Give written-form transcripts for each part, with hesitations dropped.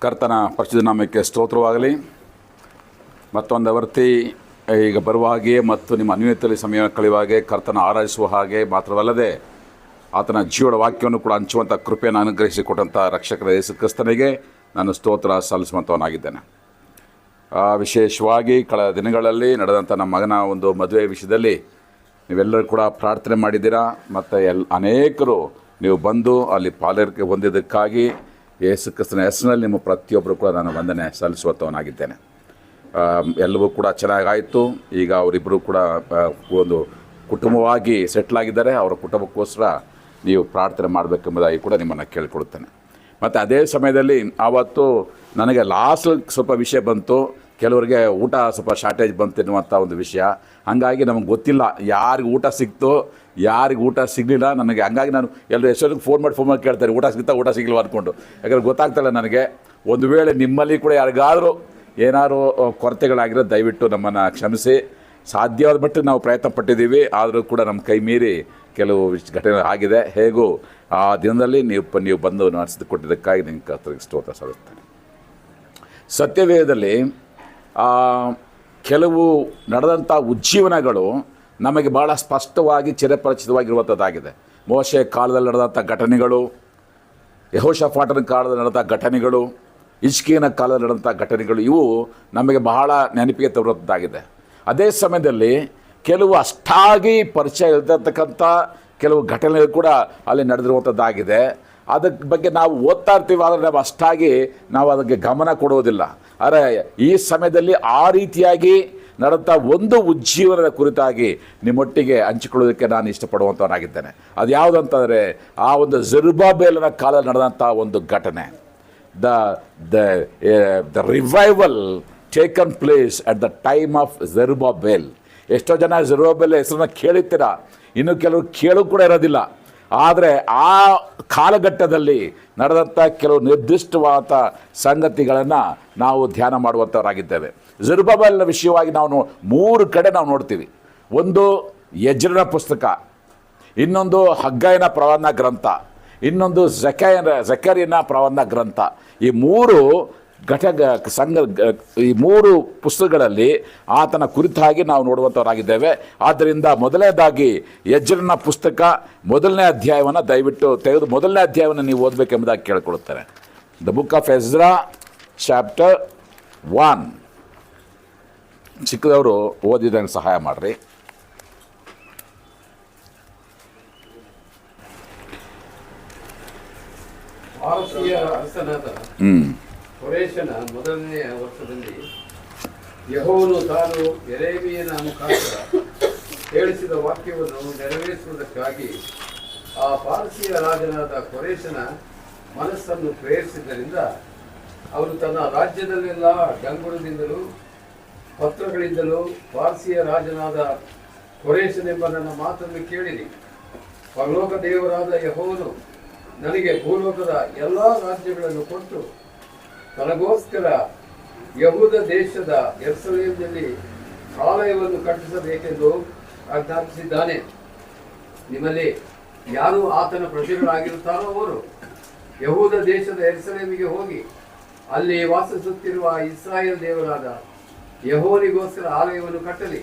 ಕರ್ತನ ಪರಿಶುದ್ಧ ನಾಮಕ್ಕೆ ಸ್ತೋತ್ರವಾಗಲಿ. ಮತ್ತೊಂದು ವರ್ತಿ ಈಗ ಬರುವ ಹಾಗೆ ಮತ್ತು ನಿಮ್ಮ ಅನ್ಯೋನ್ಯತೆಯಲ್ಲಿ ಸಮಯ ಕಳೆಯುವ ಹಾಗೆ ಕರ್ತನ ಆರಾಧಿಸುವ ಹಾಗೆ ಮಾತ್ರವಲ್ಲದೆ ಆತನ ಜೀವನ ವಾಕ್ಯವನ್ನು ಕೂಡ ಹಂಚುವಂಥ ಕೃಪೆಯನ್ನು ಅನುಗ್ರಹಿಸಿಕೊಟ್ಟಂಥ ರಕ್ಷಕರ ಯೇಸು ಕ್ರಿಸ್ತನಿಗೆ ನಾನು ಸ್ತೋತ್ರ ಸಲ್ಲಿಸುವಂಥವನಾಗಿದ್ದೇನೆ. ವಿಶೇಷವಾಗಿ ಕಳೆದ ದಿನಗಳಲ್ಲಿ ನಡೆದಂಥ ನಮ್ಮ ಮಗನ ಒಂದು ಮದುವೆ ವಿಷಯದಲ್ಲಿ ನೀವೆಲ್ಲರೂ ಕೂಡ ಪ್ರಾರ್ಥನೆ ಮಾಡಿದ್ದೀರಾ ಮತ್ತು ಅನೇಕರು ನೀವು ಬಂದು ಅಲ್ಲಿ ಪಾಲರಿಗೆ ಹೊಂದಿದ್ದಕ್ಕಾಗಿ ಯೇಸು ಕ್ರಿಸ್ತನ ಹೆಸರಿನಲ್ಲಿ ನಿಮ್ಮ ಪ್ರತಿಯೊಬ್ಬರು ಕೂಡ ನಾನು ವಂದನೆ ಸಲ್ಲಿಸುವಂಥವನಾಗಿದ್ದೇನೆ. ಎಲ್ಲವೂ ಕೂಡ ಚೆನ್ನಾಗಾಯಿತು. ಈಗ ಅವರಿಬ್ಬರು ಕೂಡ ಒಂದು ಕುಟುಂಬವಾಗಿ ಸೆಟ್ಲಾಗಿದ್ದಾರೆ. ಅವರ ಕುಟುಂಬಕ್ಕೋಸ್ಕರ ನೀವು ಪ್ರಾರ್ಥನೆ ಮಾಡಬೇಕೆಂಬುದಾಗಿ ಕೂಡ ನಿಮ್ಮನ್ನು ಕೇಳಿಕೊಡುತ್ತೇನೆ. ಮತ್ತು ಅದೇ ಸಮಯದಲ್ಲಿ ಆವತ್ತು ನನಗೆ ಲಾಸ್ಟ್ ಸ್ವಲ್ಪ ವಿಷಯ ಬಂತು, ಕೆಲವರಿಗೆ ಊಟ ಸ್ವಲ್ಪ ಶಾರ್ಟೇಜ್ ಬಂತು ಎನ್ನುವಂಥ ಒಂದು ವಿಷಯ. ಹಾಗಾಗಿ ನಮಗೆ ಗೊತ್ತಿಲ್ಲ ಯಾರಿಗೆ ಊಟ ಸಿಕ್ತು ಯಾರಿಗೆ ಊಟ ಸಿಗಲಿಲ್ಲ ನನಗೆ. ಹಂಗಾಗಿ ನಾನು ಎಲ್ಲರೂ ಎಷ್ಟೊತ್ತಿಗೆ ಫೋನ್ ಮಾಡಿ ಕೇಳ್ತಾರೆ ಊಟ ಸಿಗಲಿಲ್ಲ ಅಂದ್ಕೊಂಡು. ಯಾಕಂದರೆ ಗೊತ್ತಾಗ್ತಾಯಿಲ್ಲ ನನಗೆ. ಒಂದು ವೇಳೆ ನಿಮ್ಮಲ್ಲಿ ಕೂಡ ಯಾರಿಗಾದರೂ ಏನಾದರೂ ಕೊರತೆಗಳಾಗಿರೋ ದಯವಿಟ್ಟು ನಮ್ಮನ್ನು ಕ್ಷಮಿಸಿ. ಸಾಧ್ಯವಾದ ಮಟ್ಟಿಗೆ ನಾವು ಪ್ರಯತ್ನ ಪಟ್ಟಿದ್ದೀವಿ, ಆದರೂ ಕೂಡ ನಮ್ಮ ಕೈ ಮೀರಿ ಕೆಲವು ಘಟನೆ ಆಗಿದೆ. ಹೇಗೂ ಆ ದಿನದಲ್ಲಿ ನೀವು ಬಂದು ನಡೆಸಿದ್ದು ಕೊಟ್ಟಿದ್ದಕ್ಕಾಗಿ ನಿಮಗೆ ಕರ್ತನಿಗೆ ಸ್ತೋತ್ರ ಸಲ್ಲಿಸ್ತೇನೆ. ಸತ್ಯವೇದದಲ್ಲಿ ಕೆಲವು ನಡೆದಂಥ ಉಜ್ಜೀವನಗಳು ನಮಗೆ ಭಾಳ ಸ್ಪಷ್ಟವಾಗಿ ಚಿರಪರಿಚಿತವಾಗಿರುವಂಥದ್ದಾಗಿದೆ. ಮೋಶೆ ಕಾಲದಲ್ಲಿ ನಡೆದಂಥ ಘಟನೆಗಳು, ಯೆಹೋಷಾಫಾಟನ ಕಾಲದಲ್ಲಿ ನಡೆದ ಘಟನೆಗಳು, ಹಿಜ್ಕೀಯನ ಕಾಲದಲ್ಲಿ ನಡೆದಂಥ ಘಟನೆಗಳು, ಇವು ನಮಗೆ ಬಹಳ ನೆನಪಿಗೆ ತರುವಂಥದ್ದಾಗಿದೆ. ಅದೇ ಸಮಯದಲ್ಲಿ ಕೆಲವು ಅಷ್ಟಾಗಿ ಪರಿಚಯ ಇರತಕ್ಕಂಥ ಕೆಲವು ಘಟನೆಗಳು ಕೂಡ ಅಲ್ಲಿ ನಡೆದಿರುವಂಥದ್ದಾಗಿದೆ. ಅದಕ್ಕೆ ಬಗ್ಗೆ ನಾವು ಓದ್ತಾ ಇರ್ತೀವಿ, ಆದರೆ ನಾವು ಅಷ್ಟಾಗಿ ನಾವು ಅದಕ್ಕೆ ಗಮನ ಕೊಡುವುದಿಲ್ಲ. ಆದರೆ ಈ ಸಮಯದಲ್ಲಿ ಆ ರೀತಿಯಾಗಿ ನಡೆದಂಥ ಒಂದು ಉಜ್ಜೀವನದ ಕುರಿತಾಗಿ ನಿಮ್ಮೊಟ್ಟಿಗೆ ಹಂಚಿಕೊಳ್ಳೋದಕ್ಕೆ ನಾನು ಇಷ್ಟಪಡುವಂಥವನಾಗಿದ್ದೇನೆ. ಅದು ಯಾವುದಂತಂದರೆ ಆ ಒಂದು ಜೆರುಬ್ಬಾಬೆಲನ ಕಾಲದಲ್ಲಿ ನಡೆದಂಥ ಒಂದು ಘಟನೆ. The revival taken place at the time of Zerubbabel. ಎಷ್ಟೋ ಜನ ಜೆರುಬ್ಬಾಬೆಲ್ ಹೆಸರನ್ನ ಕೇಳಿರ್ತೀರ, ಇನ್ನು ಕೆಲವರು ಕೇಳು ಕೂಡ ಇರೋದಿಲ್ಲ. ಆದರೆ ಆ ಕಾಲಘಟ್ಟದಲ್ಲಿ ನಡೆದಂಥ ಕೆಲವು ನಿರ್ದಿಷ್ಟವಾದ ಸಂಗತಿಗಳನ್ನು ನಾವು ಧ್ಯಾನ ಮಾಡುವಂಥವರಾಗಿದ್ದೇವೆ. ಜೆರುಬ್ಬಾಬೆಲ್ನ ವಿಷಯವಾಗಿ ನಾವು 3 ಕಡೆ ನಾವು ನೋಡ್ತೀವಿ. ಒಂದು ಎಜ್ರನ ಪುಸ್ತಕ, ಇನ್ನೊಂದು ಹಗ್ಗಾಯನ ಪ್ರವಾದನಾ ಗ್ರಂಥ, ಇನ್ನೊಂದು ಜಕರ್ಯನ ಪ್ರವಾದನಾ ಗ್ರಂಥ. ಈ 3 ಈ 3 ಪುಸ್ತಕಗಳಲ್ಲಿ ಆತನ ಕುರಿತಾಗಿ ನಾವು ನೋಡುವಂಥವರಾಗಿದ್ದೇವೆ. ಆದ್ದರಿಂದ ಮೊದಲನೇದಾಗಿ ಎಜ್ರನ ಪುಸ್ತಕ 1ನೇ ಅಧ್ಯಾಯವನ್ನು ದಯವಿಟ್ಟು ತೆಗೆದು 1ನೇ ಅಧ್ಯಾಯವನ್ನು ನೀವು ಓದಬೇಕೆಂಬುದಾಗಿ ಕೇಳಿಕೊಳ್ಳುತ್ತೇನೆ. The book of Ezra chapter 1. ಚಿಕ್ಕದವರು ಓದಿದಂಗೆ ಸಹಾಯ ಮಾಡಿರಿ. ಕೊರೇಷನ ಮೊದಲನೆಯ ವರ್ಷದಲ್ಲಿ ಯೆಹೋವನು ತಾನು ಯೆರೆಮೀಯನ ಮುಖಾಂತರ ಹೇಳಿಸಿದ ವಾಕ್ಯವನ್ನು ನೆರವೇರಿಸುವುದಕ್ಕಾಗಿ ಆ ಪಾರಸಿಯ ರಾಜನಾದ ಕೊರೇಷನ ಮನಸ್ಸನ್ನು ಪ್ರೇರಿಸಿದ್ದರಿಂದ ಅವನು ತನ್ನ ರಾಜ್ಯದಲ್ಲೆಲ್ಲ ಡಂಗುರದಿಂದಲೂ ಪತ್ರಗಳಿಂದಲೂ ಪಾರಸಿಯ ರಾಜನಾದ ಕೊರೇಷನೆಂಬ ನನ್ನ ಮಾತನ್ನು ಕೇಳಿರಿ. ಪರಲೋಕ ದೇವರಾದ ಯೆಹೋವನು ನನಗೆ ಭೂಲೋಕದ ಎಲ್ಲ ರಾಜ್ಯಗಳನ್ನು ಕೊಟ್ಟು ತನಗೋಸ್ಕರ ಯಹೂದ ದೇಶದ ಯೆರೂಸಲೇಮಿನಲ್ಲಿ ಆಲಯವನ್ನು ಕಟ್ಟಿಸಬೇಕೆಂದು ಆಜ್ಞಾಪಿಸಿದ್ದಾನೆ. ನಿಮ್ಮಲ್ಲಿ ಯಾರು ಆತನ ಪ್ರಜೆಗಳಾಗಿರುತ್ತಾರೋ ಅವರು ಯಹೂದ ದೇಶದ ಯೆರೂಸಲೇಮಿಗೆ ಹೋಗಿ ಅಲ್ಲಿ ವಾಸಿಸುತ್ತಿರುವ ಇಸ್ರಾಯೇಲ್ ದೇವರಾದ ಯೆಹೋವನಿಗೋಸ್ಕರ ಆಲಯವನ್ನು ಕಟ್ಟಲಿ.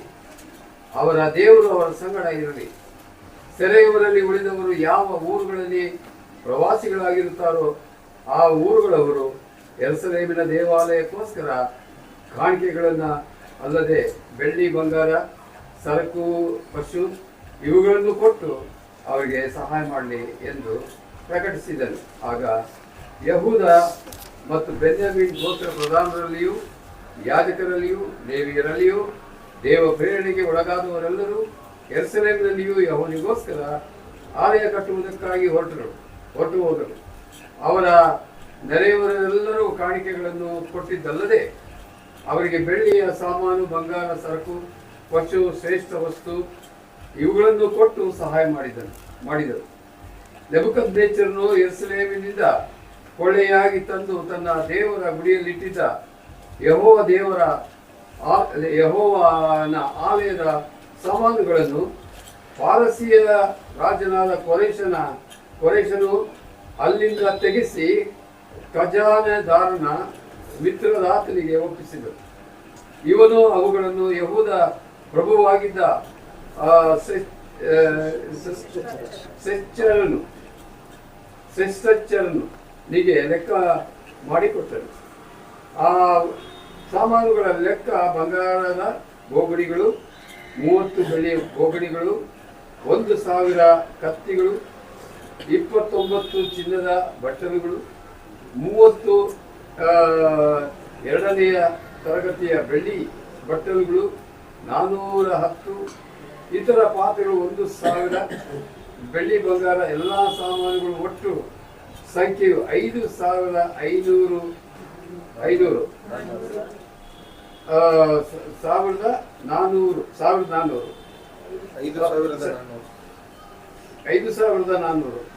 ಅವರ ದೇವರು ಅವರ ಸಂಗಡ ಇರಲಿ. ಸೆರೆಯವರಲ್ಲಿ ಉಳಿದವರು ಯಾವ ಊರುಗಳಲ್ಲಿ ಪ್ರವಾಸಿಗಳಾಗಿರುತ್ತಾರೋ ಆ ಊರುಗಳವರು ಯೆರೂಸಲೇಮಿನ ದೇವಾಲಯಕ್ಕೋಸ್ಕರ ಕಾಣಿಕೆಗಳನ್ನು ಅಲ್ಲದೆ ಬೆಳ್ಳಿ, ಬಂಗಾರ, ಸರಕು, ಪಶು ಇವುಗಳನ್ನು ಕೊಟ್ಟು ಅವರಿಗೆ ಸಹಾಯ ಮಾಡಲಿ ಎಂದು ಪ್ರಕಟಿಸಿದನು. ಆಗ ಯಹೂದ ಮತ್ತು ಬೆನ್ಯಾಮೀನ್ ಗೋತ್ರ ಪ್ರಧಾನರಲ್ಲಿಯೂ ಯಾಜಕರಲ್ಲಿಯೂ ಲೇವಿಯರಲ್ಲಿಯೂ ದೇವ ಪ್ರೇರಣೆಗೆ ಒಳಗಾದವರೆಲ್ಲರೂ ಯೆರೂಸಲೇಮಿನಲ್ಲಿಯೂ ಯೆಹೋವನಿಗೋಸ್ಕರ ಆಲಯ ಕಟ್ಟುವುದಕ್ಕಾಗಿ ಹೊರಟು ಹೋದರು. ಅವರ ನೆರೆಯವರೆಲ್ಲರೂ ಕಾಣಿಕೆಗಳನ್ನು ಕೊಟ್ಟಿದ್ದಲ್ಲದೆ ಅವರಿಗೆ ಬೆಳ್ಳಿಯ ಸಾಮಾನು, ಬಂಗಾರ, ಸರಕು, ಪಶು, ಶ್ರೇಷ್ಠ ವಸ್ತು ಇವುಗಳನ್ನು ಕೊಟ್ಟು ಸಹಾಯ ಮಾಡಿದರು. ನೆಬೂಕದ್ನೆಚ್ಚರನು ಯೆರೂಸಲೇಮಿನಿಂದ ಕೊಳ್ಳೆಯಾಗಿ ತಂದು ತನ್ನ ದೇವರ ಗುಡಿಯಲ್ಲಿಟ್ಟಿದ್ದ ಯೆಹೋವನ ಆಲಯದ ಸಾಮಾನುಗಳನ್ನು ಪಾರಸಿಯ ರಾಜನಾದ ಕೊರೇಷನು ಅಲ್ಲಿಂದ ತೆಗೆಸಿ ಖಜಾನೆದಾರನ ಮಿತ್ರದಾತನಿಗೆ ಒಪ್ಪಿಸಿದರು. ಇವನು ಅವುಗಳನ್ನು ಯಹೂದ ಪ್ರಭುವಾಗಿದ್ದ ಸೆಸ್ಟಚ್ಚರನಿಗೆ ಲೆಕ್ಕ ಮಾಡಿಕೊಟ್ಟರು. ಆ ಸಾಮಾನುಗಳ ಲೆಕ್ಕ: ಬಂಗಾರದ ಬೋಗಡಿಗಳು 30 ಬೆಳ್ಳಿಯ ಬೋಗಡಿಗಳು, 1,000 ಕತ್ತಿಗಳು, 29 ಚಿನ್ನದ ಬಟ್ಟಲುಗಳು, 30 ಎರಡನೆಯ ತರಗತಿಯ ಬೆಳ್ಳಿ ಬಟ್ಟಲುಗಳು, 410 ಇತರ ಪಾತ್ರೆಗಳು, 1,000 ಬೆಳ್ಳಿ ಬಂಗಾರ ಎಲ್ಲ ಸಾಮಾನುಗಳು. ಒಟ್ಟು ಸಂಖ್ಯೆಯು 5,400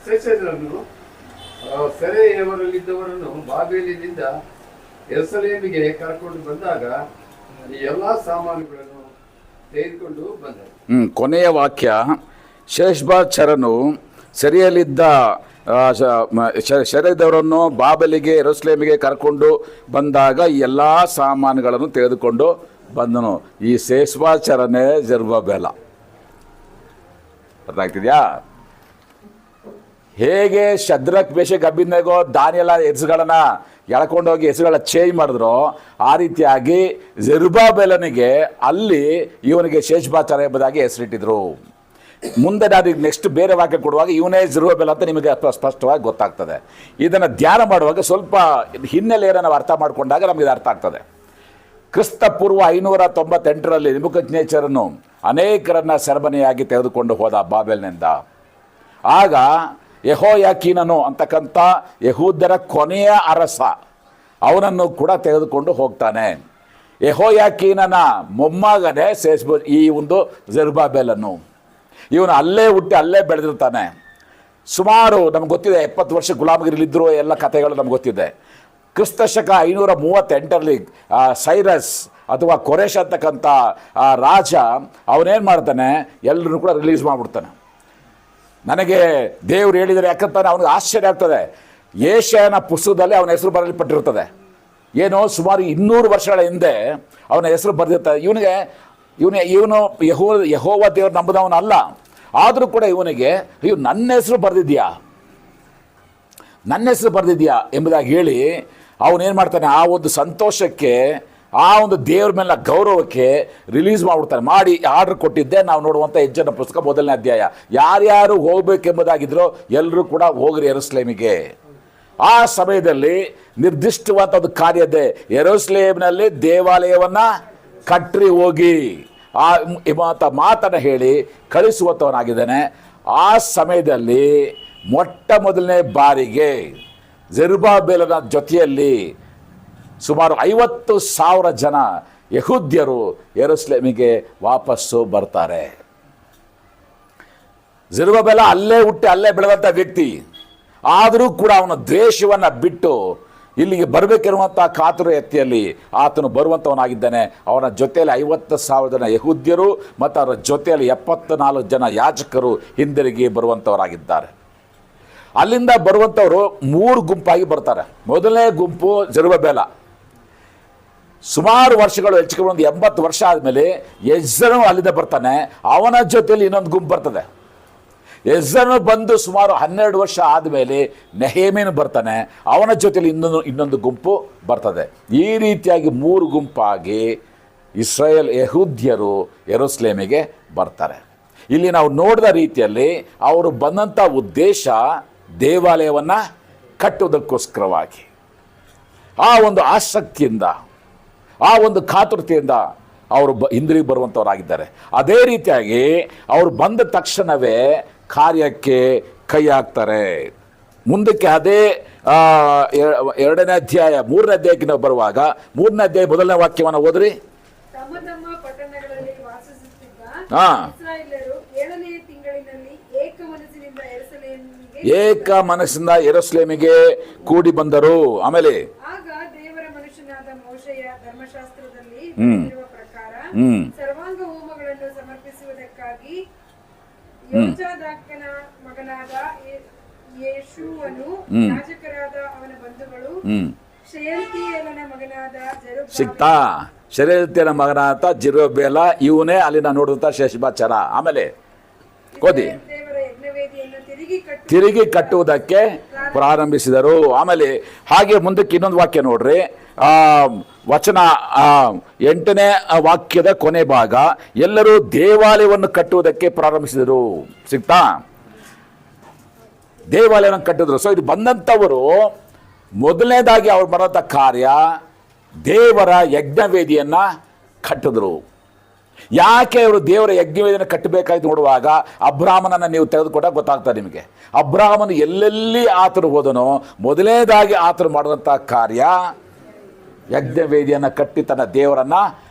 ಸೆಸ್ಟಚ್ಚರನು ಸೆರೆಯವರಲ್ಲಿದ್ದವರನ್ನು ಬಾಬೆಲಿನಿಂದ ಯೆರೂಸಲೇಮಿಗೆ ಕರ್ಕೊಂಡು ಬಂದಾಗ ಈ ಎಲ್ಲಾ ಸಾಮಾನುಗಳನ್ನು ತೆಗೆದುಕೊಂಡು ಬಂದರು. ಕೊನೆಯ ವಾಕ್ಯ: ಶೇಷ್ಬಾಚರನು ಸೆರೆಯಲ್ಲಿದ್ದ ಸೆರೆದವರನ್ನು ಬಾಬೆಲಿಗೆ ಯೆರೂಸಲೇಮಿಗೆ ಕರ್ಕೊಂಡು ಬಂದಾಗ ಈ ಎಲ್ಲ ಸಾಮಾನುಗಳನ್ನು ತೆಗೆದುಕೊಂಡು ಬಂದನು. ಈ ಶೇಷ್ಬಾಚರನೇ ಜೆರುಬ್ಬಾಬೆಲ. ಅರ್ಥ ಆಗ್ತಿದ್ಯಾ? ಹೇಗೆ ಶದ್ರಕ್, ಮೇಷಕ್, ಅಬೇದ್ನೆಗೋ ದಾನಿಯೇಲ ಹೆಸರುಗಳನ್ನ ಎಳ್ಕೊಂಡೋಗಿ ಹೆಸರುಗಳ ಚೇಂಜ್ ಮಾಡಿದ್ರು, ಆ ರೀತಿಯಾಗಿ ಜೆರುಬ್ಬಾಬೆಲನಿಗೆ ಅಲ್ಲಿ ಇವನಿಗೆ ಶೇಷ್ಬಾಚಾರ ಎಂಬುದಾಗಿ ಹೆಸರಿಟ್ಟಿದ್ರು. ಮುಂದೆ ನಾನು ನೆಕ್ಸ್ಟ್ ಬೇರೆ ವಾಕ್ಯ ಕೊಡುವಾಗ ಇವನೇ ಜೆರುಬ್ಬಾಬೆಲ ಅಂತ ನಿಮಗೆ ಸ್ಪಷ್ಟವಾಗಿ ಗೊತ್ತಾಗ್ತದೆ. ಇದನ್ನು ಧ್ಯಾನ ಮಾಡುವಾಗ ಸ್ವಲ್ಪ ಹಿನ್ನೆಲೆಯನ್ನು ನಾವು ಅರ್ಥ ಮಾಡಿಕೊಂಡಾಗ ನಮಗೆ ಅರ್ಥ ಆಗ್ತದೆ. ಕ್ರಿಸ್ತ ಪೂರ್ವ 598ರಲ್ಲಿ ನೆಬೂಕದ್ನೆಚ್ಚರನು ಅನೇಕರನ್ನ ಸೆರೆಮನೆಯಾಗಿ ತೆಗೆದುಕೊಂಡು ಹೋದ ಬಾಬೆಲ್ನಿಂದ. ಆಗ ಯೆಹೋಯಾಕೀನನು ಅಂತಕ್ಕಂಥ ಯಹೂದ್ಯರ ಕೊನೆಯ ಅರಸ ಅವನನ್ನು ಕೂಡ ತೆಗೆದುಕೊಂಡು ಹೋಗ್ತಾನೆ. ಯೆಹೋಯಾಕೀನನ ಮೊಮ್ಮಗನೇ ಈ ಒಂದು ಜೆರುಬ್ಬಾಬೆಲನು. ಇವನು ಅಲ್ಲೇ ಹುಟ್ಟಿ ಅಲ್ಲೇ ಬೆಳೆದಿರ್ತಾನೆ. ಸುಮಾರು ನಮ್ಗೆ ಗೊತ್ತಿದೆ 70 ವರ್ಷ ಗುಲಾಮಗಿರಿಲಿದ್ದರು ಎಲ್ಲ ಕಥೆಗಳು ನಮ್ಗೆ ಗೊತ್ತಿದೆ. ಕ್ರಿಸ್ತಶಕ 538ರಲ್ಲಿ ಸೈರಸ್ ಅಥವಾ ಕೊರೇಶ್ ಅಂತಕ್ಕಂಥ ರಾಜ ಅವನೇನು ಮಾಡ್ತಾನೆ, ಎಲ್ಲರೂ ಕೂಡ ರಿಲೀಸ್ ಮಾಡಿಬಿಡ್ತಾನೆ. ನನಗೆ ದೇವರು ಹೇಳಿದರೆ ಯಾಕಂತಾನೆ ಅವನಿಗೆ ಆಶ್ಚರ್ಯ ಆಗ್ತದೆ. ಯೆಶಾಯನ ಪುಸ್ತಕದಲ್ಲಿ ಅವನ ಹೆಸರು ಬರೆಯಲ್ಪಟ್ಟಿರ್ತದೆ. ಏನೋ ಸುಮಾರು 200 ವರ್ಷಗಳ ಹಿಂದೆ ಅವನ ಹೆಸರು ಬರೆದಿರ್ತಾರೆ. ಇವನು ಯೆಹೋವ ದೇವರು ನಂಬುದವನಲ್ಲ. ಆದರೂ ಕೂಡ ಇವನಿಗೆ ನನ್ನ ಹೆಸರು ಬರೆದಿದ್ಯಾ ಎಂಬುದಾಗಿ ಹೇಳಿ ಅವನೇನು ಮಾಡ್ತಾನೆ, ಆ ಒಂದು ಸಂತೋಷಕ್ಕೆ, ಆ ಒಂದು ದೇವ್ರ ಮೇಲೆ ಗೌರವಕ್ಕೆ ರಿಲೀಸ್ ಮಾಡಿಬಿಡ್ತಾನೆ. ಮಾಡಿ ಆರ್ಡರ್ ಕೊಟ್ಟಿದ್ದೆ ನಾವು ನೋಡುವಂಥ ಯಜ್ಜನ ಪುಸ್ತಕ 1ನೇ ಅಧ್ಯಾಯ. ಯಾರ್ಯಾರು ಹೋಗ್ಬೇಕೆಂಬುದಾಗಿದ್ರೋ ಎಲ್ಲರೂ ಕೂಡ ಹೋಗ್ರಿ ಯೆರೂಸಲೇಮಿಗೆ. ಆ ಸಮಯದಲ್ಲಿ ನಿರ್ದಿಷ್ಟವಾದ ಒಂದು ಕಾರ್ಯ ಇದೆ. ಯೆರೂಸಲೇಮಿನಲ್ಲಿ ದೇವಾಲಯವನ್ನು ಕಟ್ರಿ ಹೋಗಿ ಆ ಮಾತನ್ನು ಹೇಳಿ ಕಳಿಸುವಂಥವನಾಗಿದ್ದಾನೆ. ಆ ಸಮಯದಲ್ಲಿ ಮೊಟ್ಟ ಮೊದಲನೇ ಬಾರಿಗೆ ಜೆರುಬ್ಬಾಬೆಲನ ಜೊತೆಯಲ್ಲಿ ಸುಮಾರು 50,000 ಜನ ಯಹೂದ್ಯರು ಯೆರೂಸಲೇಮಿಗೆ ವಾಪಸ್ಸು ಬರ್ತಾರೆ. ಜೆರುಬ್ಬಾಬೆಲ ಅಲ್ಲೇ ಹುಟ್ಟಿ ಅಲ್ಲೇ ಬೆಳೆದಂಥ ವ್ಯಕ್ತಿ. ಆದರೂ ಕೂಡ ಅವನ ದ್ವೇಷವನ್ನು ಬಿಟ್ಟು ಇಲ್ಲಿಗೆ ಬರಬೇಕಿರುವಂಥ ಕಾತುರತೆಯಲ್ಲಿ ಆತನು ಬರುವಂಥವನಾಗಿದ್ದಾನೆ. ಅವನ ಜೊತೆಯಲ್ಲಿ 50,000 ಜನ ಯಹೂದ್ಯರು ಮತ್ತು ಅವರ ಜೊತೆಯಲ್ಲಿ 74 ಜನ ಯಾಜಕರು ಹಿಂದಿರುಗಿ ಬರುವಂಥವರಾಗಿದ್ದಾರೆ. ಅಲ್ಲಿಂದ ಬರುವಂಥವರು 3 ಗುಂಪಾಗಿ ಬರ್ತಾರೆ. ಮೊದಲನೇ ಗುಂಪು ಜೆರುಬ್ಬಾಬೆಲ. ಸುಮಾರು ವರ್ಷಗಳು ಹೆಚ್ಚಿಗೆ ಒಂದು 80 ವರ್ಷ ಆದಮೇಲೆ ಎಜ್ರನು ಅಲ್ಲಿಂದ ಬರ್ತಾನೆ. ಅವನ ಜೊತೆಯಲ್ಲಿ ಇನ್ನೊಂದು ಗುಂಪು ಬರ್ತದೆ. ಎಜ್ರನು ಬಂದು ಸುಮಾರು 12 ವರ್ಷ ಆದಮೇಲೆ ನೆಹೆಮೀಯನು ಬರ್ತಾನೆ. ಅವನ ಜೊತೆಯಲ್ಲಿ ಇನ್ನೊಂದು ಗುಂಪು ಬರ್ತದೆ. ಈ ರೀತಿಯಾಗಿ 3 ಗುಂಪಾಗಿ ಇಸ್ರಾಯೇಲ್ ಯಹೂದ್ಯರು ಯೆರೂಸಲೇಮಿಗೆ ಬರ್ತಾರೆ. ಇಲ್ಲಿ ನಾವು ನೋಡಿದ ರೀತಿಯಲ್ಲಿ ಅವರು ಬಂದಂಥ ಉದ್ದೇಶ ದೇವಾಲಯವನ್ನು ಕಟ್ಟುವುದಕ್ಕೋಸ್ಕರವಾಗಿ, ಆ ಒಂದು ಆಸಕ್ತಿಯಿಂದ, ಆ ಒಂದು ಕಾತುರತೆಯಿಂದ ಅವರು ಹಿಂದಿರುಗಿ ಬರುವಂಥವರಾಗಿದ್ದಾರೆ. ಅದೇ ರೀತಿಯಾಗಿ ಅವರು ಬಂದ ತಕ್ಷಣವೇ ಕಾರ್ಯಕ್ಕೆ ಕೈ ಹಾಕ್ತಾರೆ. ಮುಂದಕ್ಕೆ ಅದೇ 2ನೇ ಅಧ್ಯಾಯ 3ನೇ ಅಧ್ಯಾಯಕ್ಕೆ ನಾವು ಬರುವಾಗ 3ನೇ ಅಧ್ಯಾಯ 1ನೇ ವಾಕ್ಯವನ್ನು ಓದ್ರಿ. ತಮ್ಮ ತಮ್ಮ ಪಟ್ಟಣಗಳಲ್ಲಿ ವಾಸಿಸುತ್ತಿದ್ದ ಇಸ್ರಾಯೇಲ್ಯರು 7ನೇ ತಿಂಗಳಿನಲ್ಲಿ ಏಕ ಮನಸ್ಸಿನಿಂದ ಯೆರೂಸಲೇಮಿಗೆ ಕೂಡಿ ಬಂದರು. ಆಮೇಲೆ ಆಗ ದೇವರ ಮನುಷ್ಯನಾದ ಮೋಶೆಯ ಧರ್ಮಶಾಸ್ತ್ರದಲ್ಲಿ ಬರೆದಿರುವ ಪ್ರಕಾರ ಸರ್ವಾಂಗ ಹೋಮಗಳನ್ನು ಸಮರ್ಪಿಸುವುದಕ್ಕಾಗಿ ಯೋಚಾದಾಕನ ಮಗನಾದ ಯೇಷುವನು, ಯಾಜಕರಾದ ಅವನ ಬಂಧುಗಳು ಶೆಯಲ್ತೀಯೇಲನ ಮಗನಾದ ಜೆರುಬ್ಬಾಬೆಲ್ ಸಿಗ್ತಾ ಶೆಯಲ್ತೀಯೇಲನ ಮಗನಾದ ಜೆರುಬ್ಬಾಬೆಲ ಇವನೇ ಅಲ್ಲಿನ ನೋಡಿದಂಥ ಶೇಷಬಾಚಾರ. ಆಮೇಲೆ ಓದಿ. ದೇವರ ಯಜ್ಞವೇದಿಯನ್ನು ತಿರುಗಿ ಕಟ್ಟುವುದಕ್ಕೆ ಪ್ರಾರಂಭಿಸಿದರು. ಆಮೇಲೆ ಹಾಗೆ ಮುಂದಕ್ಕೆ ಇನ್ನೊಂದು ವಾಕ್ಯ ನೋಡ್ರಿ, ವಚನ 8ನೇ ವಾಕ್ಯದ ಕೊನೆ ಭಾಗ, ಎಲ್ಲರೂ ದೇವಾಲಯವನ್ನು ಕಟ್ಟುವುದಕ್ಕೆ ಪ್ರಾರಂಭಿಸಿದರು. ಸಿಗ್ತಾ ದೇವಾಲಯವನ್ನು ಕಟ್ಟಿದ್ರು. ಸೊ ಇದು ಬಂದಂಥವರು ಮೊದಲನೇದಾಗಿ ಅವ್ರು ಬರೋಂಥ ಕಾರ್ಯ ದೇವರ ಯಜ್ಞವೇದಿಯನ್ನು ಕಟ್ಟಿದ್ರು. ಯಾಕೆ ಅವರು ದೇವರ ಯಜ್ಞವೇದಿಯನ್ನು ಕಟ್ಟಬೇಕಾಯ್ತು ನೋಡುವಾಗ ಅಬ್ರಾಹ್ಮನನ್ನು ನೀವು ತೆಗೆದುಕೊಂಡಾಗ ಗೊತ್ತಾಗ್ತದೆ ನಿಮಗೆ. ಅಬ್ರಾಹ್ಮನು ಎಲ್ಲೆಲ್ಲಿ ಆತನು ಹೋದನೋ ಮೊದಲನೇದಾಗಿ ಆತನು ಮಾಡಿದಂಥ ಕಾರ್ಯ ಯಜ್ಞವೇದಿಯನ್ನು ಕಟ್ಟಿ ತನ್ನ ದೇವರನ್ನು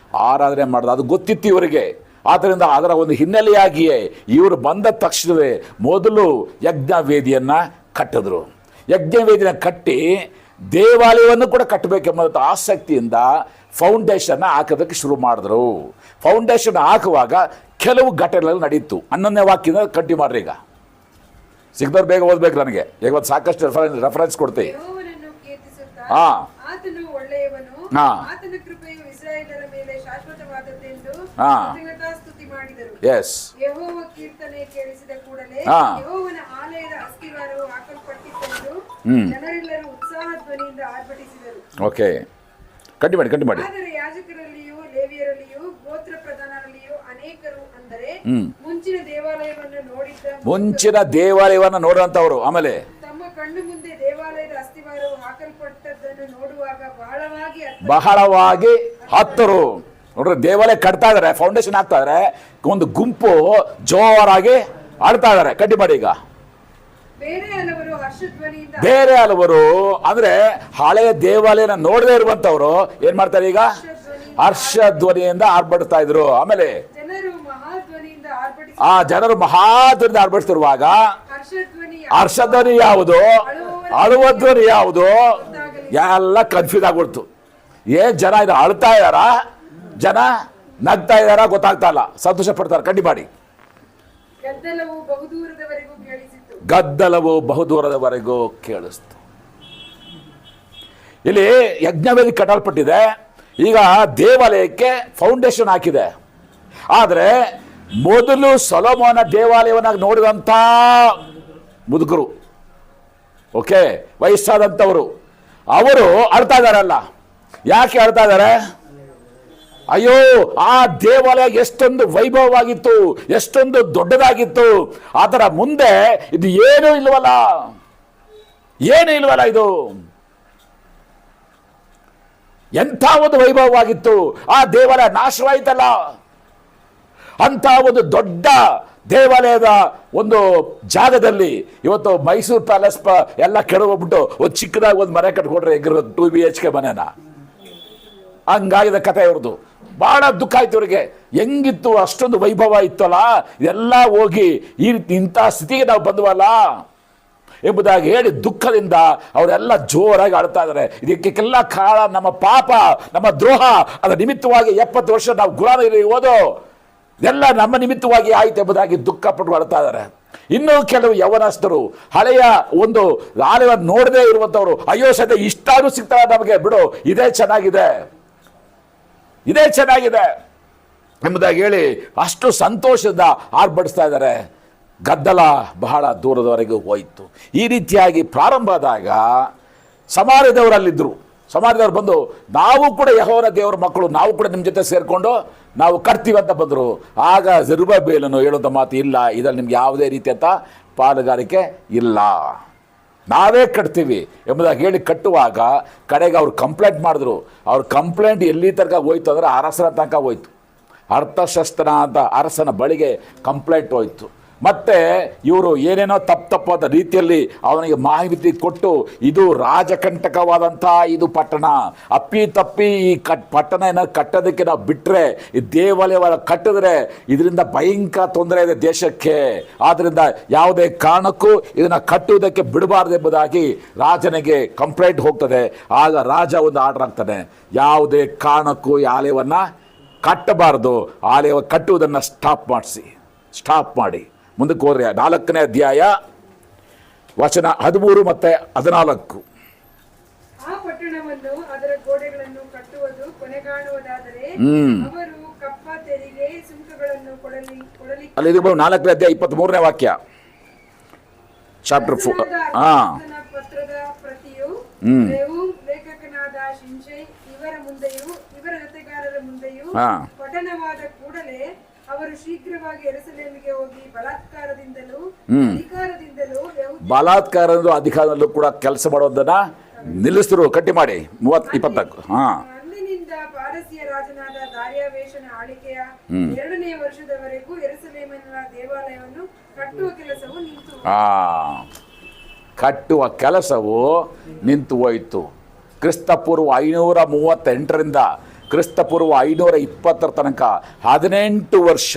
ಆರಾಧನೆ ಮಾಡಿದ. ಅದು ಗೊತ್ತಿತ್ತು ಇವರಿಗೆ. ಆದ್ದರಿಂದ ಅದರ ಒಂದು ಹಿನ್ನೆಲೆಯಾಗಿಯೇ ಇವರು ಬಂದ ತಕ್ಷಣವೇ ಮೊದಲು ಯಜ್ಞವೇದಿಯನ್ನು ಕಟ್ಟಿದ್ರು. ಯಜ್ಞವೇದಿಯನ್ನು ಕಟ್ಟಿ ದೇವಾಲಯವನ್ನು ಕೂಡ ಕಟ್ಟಬೇಕೆಂಬ ಆಸಕ್ತಿಯಿಂದ ಫೌಂಡೇಶನ್ನ ಹಾಕೋದಕ್ಕೆ ಶುರು ಮಾಡಿದ್ರು. ಫೌಂಡೇಶನ್ ಹಾಕುವಾಗ ಕೆಲವು ಘಟನೆಗಳು ನಡೀತು. 11ನೇ ವಾಕ್ಯದಿಂದ ಕಂಟಿ ಮಾಡ್ರಿ. ಈಗ ಸಿಗ್ದವ್ರು ಬೇಗ ಓದ್ಬೇಕು. ನನಗೆ ಈಗ ಒಂದು ಸಾಕಷ್ಟು ರೆಫರೆನ್ಸ್ ಕೊಡ್ತೀವಿ. ಯೆಹೋವನನ್ನು ಕೀರ್ತಿಸುತ್ತಾ, ಹಾ. ಆತನು ಒಳ್ಳೆಯವನು, ಹಾ. ಆತನ ಕೃಪೆಯು ಇಸ್ರಾಯೇಲರ ಮೇಲೆ ಶಾಶ್ವತವಾದದ್ದೆಂದು ಹಾ. ಸ್ತುತಿ ಮಾಡಿದರು. ಎಸ್. ಯೆಹೋವ ಕೀರ್ತನೆ ಕೇಳಿಸಿದ ಕೂಡಲೇ ಹಾ. ಯೆಹೋವನ ಆಲಯದ ಅಸ್ತಿವಾರವು ಹಾಕಲ್ಪಟ್ಟಿತೆಂದು ಜನರೆಲ್ಲರೂ ಉತ್ಸಾಹ ಧ್ವನಿಯಿಂದ ಆರ್ಭಟಿಸಿದರು. ಓಕೆ, ಕಂಟಿ ಮಾಡಿ. ಆದರೆ ಯಾಜಕರಲ್ಲಿಯೂ ಲೇವಿಯರಲ್ಲಿಯೂ ಗೋತ್ರ ಪ್ರಧಾನರಲ್ಲಿಯೂ ಅನೇಕರು, ಅಂದರೆ ಮುಂಚಿನ ದೇವಾಲಯವನ್ನು ನೋಡುವಂಥವ್ರು, ಆಮೇಲೆ ತಮ್ಮ ಕಣ್ಣು ಮುಂದೆ ದೇವಾಲಯದ ಅಸ್ತಿವಾರವು ಹಾಕಲ್ಪಟ್ಟದ್ದನ್ನು ನೋಡುವಾಗ ಬಹಳವಾಗಿ ಹತ್ತರು. ನೋಡ್ರಿ, ದೇವಾಲಯ ಕಟ್ತಾ ಇದಾರೆ, ಫೌಂಡೇಶನ್ ಹಾಕ್ತಾ ಇದಾರೆ, ಒಂದು ಗುಂಪು ಜೋರಾಗಿ ಆಡ್ತಾ ಇದಾರೆ. ಕಟ್ಟಿ ಮಾಡಿ. ಈಗ ಬೇರೆ ಹಲವರು ಅಂದ್ರೆ ಹಳೆಯ ದೇವಾಲಯನ ನೋಡದೇ ಇರುವಂತವ್ರು ಏನ್ ಮಾಡ್ತಾರೆ? ಈಗ ಹರ್ಷಧ್ವನಿಯಿಂದ ಆರ್ಭಟಿಸ್ತಾ ಇದ್ರು. ಆಮೇಲೆ ಜನರು ಮಹಾಧ್ವನಿಯಿಂದ ಆರ್ಭಟಿಸ್ತಿರುವಾಗ ಹರ್ಷಧ್ವನಿ ಯಾವುದು, ಅಳುವ ಧ್ವನಿ ಯಾವುದು ಎಲ್ಲ ಕನ್ಫ್ಯೂಸ್ ಆಗ್ಬಿಡ್ತು. ಜನ ಇದು ಅಳ್ತಾ ಇದಾರ, ಜನ ನಗ್ತಾ ಇದಾರ ಗೊತ್ತಾಗ್ತಾ ಇಲ್ಲ, ಸಂತೋಷ ಪಡ್ತಾರೆ. ಕಡ್ಡಿ ಮಾಡಿ. ಗದ್ದಲವು ಬಹುದೂರದವರೆಗೂ ಕೇಳಿಸ್ತು. ಇಲ್ಲಿ ಯಜ್ಞವೇದಿ ಕಟ್ಟಲ್ಪಟ್ಟಿದೆ. ಈಗ ದೇವಾಲಯಕ್ಕೆ ಫೌಂಡೇಶನ್ ಹಾಕಿದೆ. ಆದರೆ ಮೊದಲು ಸೊಲೊಮೋನ ದೇವಾಲಯವನ್ನು ನೋಡಿದಂಥ ಮುದುಕರು, ಓಕೆ, ವಯಸ್ಸಾದಂಥವರು, ಅವರು ಅಳ್ತಾ ಇದಾರಲ್ಲ. ಯಾಕೆ ಅಳ್ತಾ ಇದ್ದಾರೆ? ಅಯ್ಯೋ, ಆ ದೇವಾಲಯ ಎಷ್ಟೊಂದು ವೈಭವವಾಗಿತ್ತು, ಎಷ್ಟೊಂದು ದೊಡ್ಡದಾಗಿತ್ತು, ಅದರ ಮುಂದೆ ಇದು ಏನೂ ಇಲ್ವಲ್ಲ, ಇದು ಎಂಥ ಒಂದು ವೈಭವವಾಗಿತ್ತು, ಆ ದೇವಾಲಯ ನಾಶವಾಯಿತಲ್ಲ. ಅಂತ ಒಂದು ದೊಡ್ಡ ದೇವಾಲಯದ ಒಂದು ಜಾಗದಲ್ಲಿ ಇವತ್ತು ಮೈಸೂರು ಪ್ಯಾಲೇಸ್ ಎಲ್ಲ ಕೆಡವೋಗ್ಬಿಟ್ಟು ಒಂದು ಚಿಕ್ಕದಾಗಿ ಒಂದು ಮನೆ ಕಟ್ಕೊಡ್ರೆ ಹೆಂಗಿರೋದು 2 BHK ಮನೆನ. ಹಂಗಾಗಿದೆ ಕಥೆ ಇವ್ರದ್ದು. ಬಹಳ ದುಃಖ ಆಯ್ತು ಇವರಿಗೆ. ಹೆಂಗಿತ್ತು, ಅಷ್ಟೊಂದು ವೈಭವ ಇತ್ತಲ್ಲ, ಇದೆಲ್ಲ ಹೋಗಿ ಈ ಇಂಥ ಸ್ಥಿತಿಗೆ ನಾವು ಬಂದ್ವಲ್ಲ ಎಂಬುದಾಗಿ ಹೇಳಿ ದುಃಖದಿಂದ ಅವರೆಲ್ಲ ಜೋರಾಗಿ ಆಡ್ತಾ ಇದ್ದಾರೆ. ಇದಕ್ಕೆಲ್ಲ ಕಾರಣ ನಮ್ಮ ಪಾಪ, ನಮ್ಮ ದ್ರೋಹ. ಅದರ ನಿಮಿತ್ತವಾಗಿ 70 ವರ್ಷ ನಾವು ಗುಲಾಮಗಿರಿ ಹೋದೋ ಇದೆಲ್ಲ ನಮ್ಮ ನಿಮಿತ್ತವಾಗಿ ಆಯ್ತು ಎಂಬುದಾಗಿ ದುಃಖ ಪಟ್ಟು ಆಡ್ತಾ ಇದ್ದಾರೆ. ಇನ್ನೂ ಕೆಲವು ಯವನಸ್ಥರು ಹಳೆಯ ಒಂದು ಆಲಯವನ್ನು ನೋಡದೇ ಇರುವಂಥವ್ರು, ಅಯ್ಯೋ ಸದ್ಯ ಇಷ್ಟಾದ್ರೂ ಸಿಗ್ತಾರೆ ನಮಗೆ, ಬಿಡು ಇದೇ ಚೆನ್ನಾಗಿದೆ ಎಂಬುದಾಗಿ ಹೇಳಿ ಅಷ್ಟು ಸಂತೋಷದ ಆರ್ಭಟಿಸ್ತಾ ಇದ್ದಾರೆ. ಗದ್ದಲ ಬಹಳ ದೂರದವರೆಗೂ ಹೋಯಿತು. ಈ ರೀತಿಯಾಗಿ ಪ್ರಾರಂಭ ಆದಾಗ ಸಮಾರ್ಯದವರಲ್ಲಿದ್ದರು. ಸಮಾರ್ಯದವರು ಬಂದು, ನಾವು ಕೂಡ ಯೆಹೋವನ ದೇವರ ಮಕ್ಕಳು, ನಾವು ಕೂಡ ನಿಮ್ಮ ಜೊತೆ ಸೇರಿಕೊಂಡು ನಾವು ಕಟ್ತೀವಿ ಅಂತ ಬಂದರು. ಆಗ ಜೆರುಬ್ಬಾಬೆಲನು ಹೇಳೋದ ಮಾತು, ಇಲ್ಲ, ಇದರಲ್ಲಿ ನಿಮ್ಗೆ ಯಾವುದೇ ರೀತಿಯಂಥ ಪಾಲುಗಾರಿಕೆ ಇಲ್ಲ, ನಾವೇ ಕಟ್ತೀವಿ ಎಂಬುದಾಗಿ ಹೇಳಿ ಕಟ್ಟುವಾಗ ಕಡೆಗೆ ಅವ್ರು ಕಂಪ್ಲೇಂಟ್ ಮಾಡಿದ್ರು. ಅವ್ರ ಕಂಪ್ಲೇಂಟ್ ಎಲ್ಲಿ ತನಕ ಹೋಯ್ತು ಅಂದರೆ ಅರಸನ ತನಕ ಹೋಯ್ತು. ಅರ್ಥಶಸ್ತ್ರ ಅಂತ ಅರಸನ ಬಳಿಗೆ ಕಂಪ್ಲೇಂಟ್ ಹೋಯ್ತು. ಮತ್ತೆ ಇವರು ಏನೇನೋ ತಪ್ಪಾದ ರೀತಿಯಲ್ಲಿ ಅವನಿಗೆ ಮಾಹಿತಿ ಕೊಟ್ಟು, ಇದು ರಾಜಕಂಟಕವಾದಂಥ ಇದು ಪಟ್ಟಣ, ಅಪ್ಪಿ ಈ ಪಟ್ಟಣ ಏನಾದ್ರು ಕಟ್ಟೋದಕ್ಕೆ ನಾವು ಬಿಟ್ಟರೆ, ಈ ದೇವಾಲಯವನ್ನು ಕಟ್ಟಿದ್ರೆ ಇದರಿಂದ ಭಯಂಕರ ತೊಂದರೆ ಇದೆ ದೇಶಕ್ಕೆ, ಆದ್ದರಿಂದ ಯಾವುದೇ ಕಾರಣಕ್ಕೂ ಇದನ್ನು ಕಟ್ಟುವುದಕ್ಕೆ ಬಿಡಬಾರ್ದು ಎಂಬುದಾಗಿ ರಾಜನಿಗೆ ಕಂಪ್ಲೇಂಟ್ ಹೋಗ್ತದೆ. ಆಗ ರಾಜ ಒಂದು ಆರ್ಡರ್ ಆಗ್ತಾನೆ, ಯಾವುದೇ ಕಾರಣಕ್ಕೂ ಈ ಆಲಯವನ್ನು ಕಟ್ಟಬಾರ್ದು, ಆಲಯ ಕಟ್ಟುವುದನ್ನು ಸ್ಟಾಪ್ ಮಾಡಿ. ಮುಂದಕ್ಕೆ ಹೋದ್ರೆ 4ನೇ ಅಧ್ಯಾಯ ವಚನ 13 ಮತ್ತು 14. ಗೋಡೆಗಳನ್ನು ಕಟ್ಟುವುದು ಕೊನೆಗಾಣುವುದಾದರೆ ಅವರು ಕಪ್ಪ ತೆರಿಗೆ ಸುಂಕಗಳನ್ನು ಕೊಡಲಿ ಅಲ್ಲಿ 4ನೇ ಅಧ್ಯಾಯ 23ನೇ ವಾಕ್ಯ, ಚಾಪ್ಟರ್ 4. ಪತ್ರದ ಪ್ರತಿಯು ಲೇಖಕನಾದ ಶಿಂಷೈ ಇವರ ಮುಂದೆಯೂ ಇವರ ಜೊತೆಗಾರರ ಮುಂದೆಯೂ ಪಠಣವಾದ ಕೂಡಲೇ ಅವರು ಶೀಘ್ರವಾಗಿ ಯೆರೂಸಲೇಮಿಗೆ ಹೋಗಿ ಬಲಾತ್ಕಾರದಿಂದಲೂ ಅಧಿಕಾರದಲ್ಲೂ ಕೂಡ ಕೆಲಸ ಮಾಡೋದನ್ನ ನಿಲ್ಲಿಸಿದ್ರು, ಕಟ್ಟಿ ಮಾಡಿ 20 ಅಂದಿನಿಂದ ಪಾರಸಿಯ ರಾಜನಾದ ದಾರ್ಯಾವೇಶನ ಆಳಿಕೆಯ 2ನೇ ವರ್ಷದವರೆಗೂ ಯೆರೂಸಲೇಮಿನ ದೇವಾಲಯವನ್ನು ಕಟ್ಟುವ ಕೆಲಸವು ನಿಂತು ಹೋಯಿತು. ಕ್ರಿಸ್ತಪೂರ್ವ 538ರಿಂದ ಕ್ರಿಸ್ತಪೂರ್ವ 520 ತನಕ 18 ವರ್ಷ,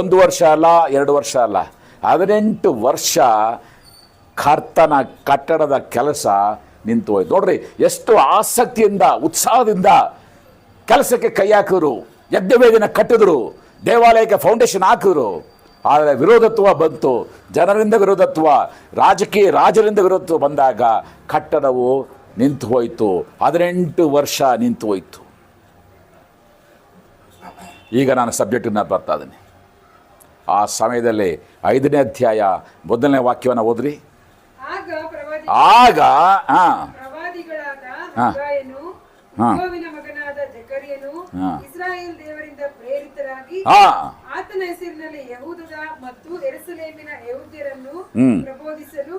1 ವರ್ಷ ಅಲ್ಲ, 2 ವರ್ಷ ಅಲ್ಲ, 18 ವರ್ಷ ಕರ್ತನ ಕಟ್ಟಡದ ಕೆಲಸ ನಿಂತು ಹೋಯ್ತು. ನೋಡ್ರಿ, ಎಷ್ಟು ಆಸಕ್ತಿಯಿಂದ ಉತ್ಸಾಹದಿಂದ ಕೆಲಸಕ್ಕೆ ಕೈ ಹಾಕಿದ್ರು, ಯಜ್ಞವೇದಿನ ಕಟ್ಟಿದ್ರು, ದೇವಾಲಯಕ್ಕೆ ಫೌಂಡೇಶನ್ ಹಾಕಿದ್ರು. ಆದರೆ ವಿರೋಧತ್ವ ಬಂತು, ಜನರಿಂದ ವಿರೋಧತ್ವ, ರಾಜರಿಂದ ವಿರೋಧತ್ವ ಬಂದಾಗ ಕಟ್ಟಡವು ನಿಂತು ಹೋಯಿತು. 18 ವರ್ಷ ನಿಂತು ಹೋಯಿತು. ಈಗ ನಾನು ಸಬ್ಜೆಕ್ಟನ್ನು ಬರ್ತಾ ಇದ್ದೀನಿ. ಆ ಸಮಯದಲ್ಲಿ 5ನೇ ಅಧ್ಯಾಯ 1ನೇ ವಾಕ್ಯವನ್ನು ಓದ್ರಿ. ಆಗ ಮಗನಾದ ಜಕರಿಯನು ಇಸ್ರಾಯೇಲ್ ದೇವರಿಂದ ಪ್ರೇರಿತರಾಗಿ ಆತನ ಹೆಸರಿನಲ್ಲಿ ಯೆಹೂದದ ಮತ್ತು ಯೆರೂಸಲೇಮಿನ ಯೆಹೂದ್ಯರನ್ನು ಪ್ರಬೋಧಿಸಲು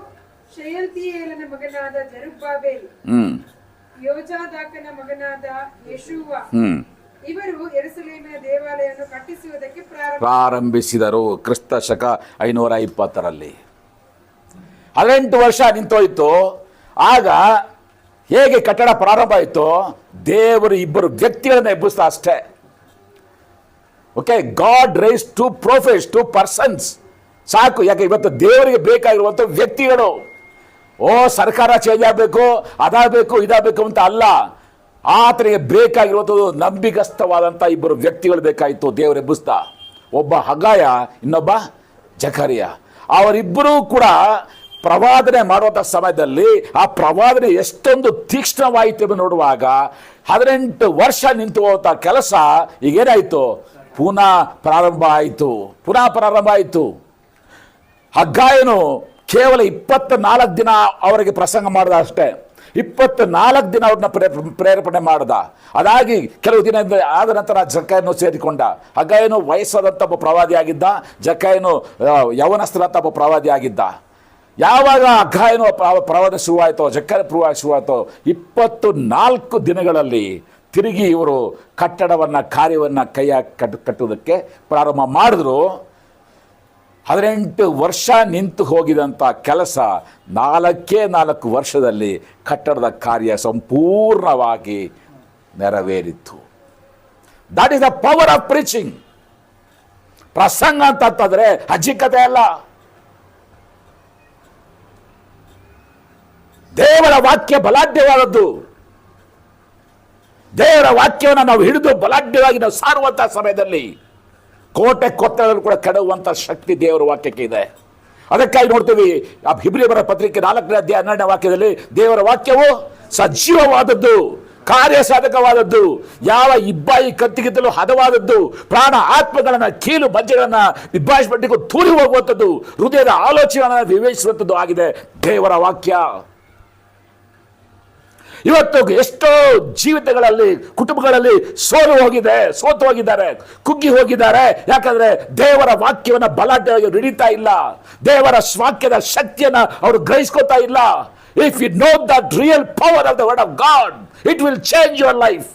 ಶೆಯಲ್ತಿಯೇಲನ ಮಗನಾದ ಜೆರುಬ್ಬಾಬೆಲ್, ಯೋಜಾದಾಕನ ಮಗನಾದ ಯೆಶೂವ ಇವರು ಯೆರೂಸಲೇಮಿನ ದೇವಾಲಯವನ್ನು ಕಟ್ಟಿಸುವುದಕ್ಕೆ ಪ್ರಾರಂಭಿಸಿದರು. ಕ್ರಿಸ್ತ ಶಕ 520ರಲ್ಲಿ 18 ವರ್ಷ ನಿಂತೋಯ್ತು. ಆಗ ಹೇಗೆ ಕಟ್ಟಡ ಪ್ರಾರಂಭ ಆಯಿತು? ದೇವರು ಇಬ್ಬರು ವ್ಯಕ್ತಿಗಳನ್ನ ಎಬ್ಬಿಸ್ತಾ ಅಷ್ಟೇ. Okay, God rise 2 prophets, 2 persons ಸಾಕು. ಯಾಕೆ ಇವತ್ತು ದೇವರಿಗೆ ಬೇಕಾಗಿರುವಂಥ ವ್ಯಕ್ತಿಗಳು. ಸರ್ಕಾರ ಚೇಂಜ್ ಆಗಬೇಕು, ಅದಾಗಬೇಕು, ಇದಾಗಬೇಕು ಅಂತ ಅಲ್ಲ. ಆತನಿಗೆ ಬೇಕಾಗಿರುವಂಥದ್ದು ನಂಬಿಕಸ್ಥವಾದಂಥ ಇಬ್ಬರು ವ್ಯಕ್ತಿಗಳು ಬೇಕಾಯಿತು ದೇವರು ಎಬ್ಬಿಸ್ತಾ. ಒಬ್ಬ ಹಗಾಯ, ಇನ್ನೊಬ್ಬ ಜಕರಿಯ. ಅವರಿಬ್ಬರೂ ಕೂಡ ಪ್ರವಾದನೆ ಮಾಡುವಂಥ ಸಮಯದಲ್ಲಿ ಆ ಪ್ರವಾದನೆ ಎಷ್ಟೊಂದು ತೀಕ್ಷ್ಣವಾಯಿತು ಎಂದು ನೋಡುವಾಗ 18 ವರ್ಷ ನಿಂತು ಹೋದ ಕೆಲಸ ಈಗೇನಾಯಿತು? ಪುನಃ ಪ್ರಾರಂಭ ಆಯಿತು. ಹಗ್ಗಾಯನು ಕೇವಲ 24 ದಿನ ಅವರಿಗೆ ಪ್ರಸಂಗ ಮಾಡಿದ ಅಷ್ಟೇ. 24 ದಿನ ಅವ್ರನ್ನ ಪ್ರೇರೇಪಣೆ ಮಾಡ್ದ. ಅದಾಗಿ ಕೆಲವು ದಿನ ಆದ ನಂತರ ಜಕ್ಕಾಯನು ಸೇರಿಕೊಂಡ. ಹಗ್ಗಾಯನು ವಯಸ್ಸಾದಂಥ ಒಬ್ಬ ಪ್ರವಾದಿಯಾಗಿದ್ದ, ಜಕ್ಕಾಯನು ಯವನಸ್ಥರಂಥ ಒಬ್ಬ ಪ್ರವಾದಿಯಾಗಿದ್ದ. ಯಾವಾಗ ಹಗ್ಗಾಯನು ಪ್ರವಾದ ಶುರುವಾಯಿತೋ, ಜಕ್ಕಾಯ ಶುರುವಾಯಿತೋ, 24 ದಿನಗಳಲ್ಲಿ ತಿರುಗಿ ಇವರು ಕಾರ್ಯವನ್ನು ಕಟ್ಟುವುದಕ್ಕೆ ಪ್ರಾರಂಭ ಮಾಡಿದ್ರು. 18 ವರ್ಷ ನಿಂತು ಹೋಗಿದಂಥ ಕೆಲಸ 4 ವರ್ಷದಲ್ಲಿ ಕಟ್ಟಡದ ಕಾರ್ಯ ಸಂಪೂರ್ಣವಾಗಿ ನೆರವೇರಿತು. That is the power of preaching. ಪ್ರಸಂಗ ಅಂತಂತಂದ್ರೆ ಅಜ್ಜಿಕತೆ ಅಲ್ಲ. ದೇವರ ವಾಕ್ಯ ಬಲಾಢ್ಯವಾದದ್ದು. ದೇವರ ವಾಕ್ಯವನ್ನು ನಾವು ಹಿಡಿದು ಬಲಾಢ್ಯವಾಗಿ ನಾವು ಸಾರುವಂತಹ ಸಮಯದಲ್ಲಿ ಕೋಟೆ ಕೊತ್ತಲನ್ನು ಕೂಡ ಕೆಡವುವಂಥ ಶಕ್ತಿ ದೇವರ ವಾಕ್ಯಕ್ಕೆ ಇದೆ. ಅದಕ್ಕಾಗಿ ನೋಡ್ತೀವಿ ಇಬ್ರಿಯರ ಪತ್ರಿಕೆ 4ನೇ ಅಧ್ಯಾಯ 12ನೇ ವಾಕ್ಯದಲ್ಲಿ ದೇವರ ವಾಕ್ಯವು ಸಜೀವವಾದದ್ದು, ಕಾರ್ಯಸಾಧಕವಾದದ್ದು, ಯಾವ ಇಬ್ಬಾಯಿ ಕತ್ತಿಗಿಂತಲೂ ಹದವಾದದ್ದು, ಪ್ರಾಣ ಆತ್ಮಗಳನ್ನ ಕೀಲು ಮಜ್ಜೆಗಳನ್ನ ನಿಭಾಯಿಸಬೇಕು ತೂರಿ ಹೋಗುವಂಥದ್ದು, ಹೃದಯದ ಆಲೋಚನೆಗಳನ್ನು ವಿವೇಚಿಸುವಂಥದ್ದು ಆಗಿದೆ ದೇವರ ವಾಕ್ಯ. ಇವತ್ತು ಎಷ್ಟೋ ಜೀವಿತಗಳಲ್ಲಿ, ಕುಟುಂಬಗಳಲ್ಲಿ ಸೋತು ಹೋಗಿದ್ದಾರೆ, ಕುಗ್ಗಿ ಹೋಗಿದ್ದಾರೆ. ಯಾಕಂದ್ರೆ ದೇವರ ವಾಕ್ಯವನ್ನು ಬಲಾಢ್ಯವಾಗಿ ಹಿಡಿತಾ ಇಲ್ಲ. ದೇವರ ವಾಕ್ಯದ ಶಕ್ತಿಯನ್ನು ಅವರು ಗ್ರಹಿಸ್ಕೋತಾ ಇಲ್ಲ. If you know the real power of the word of God, it will change your life.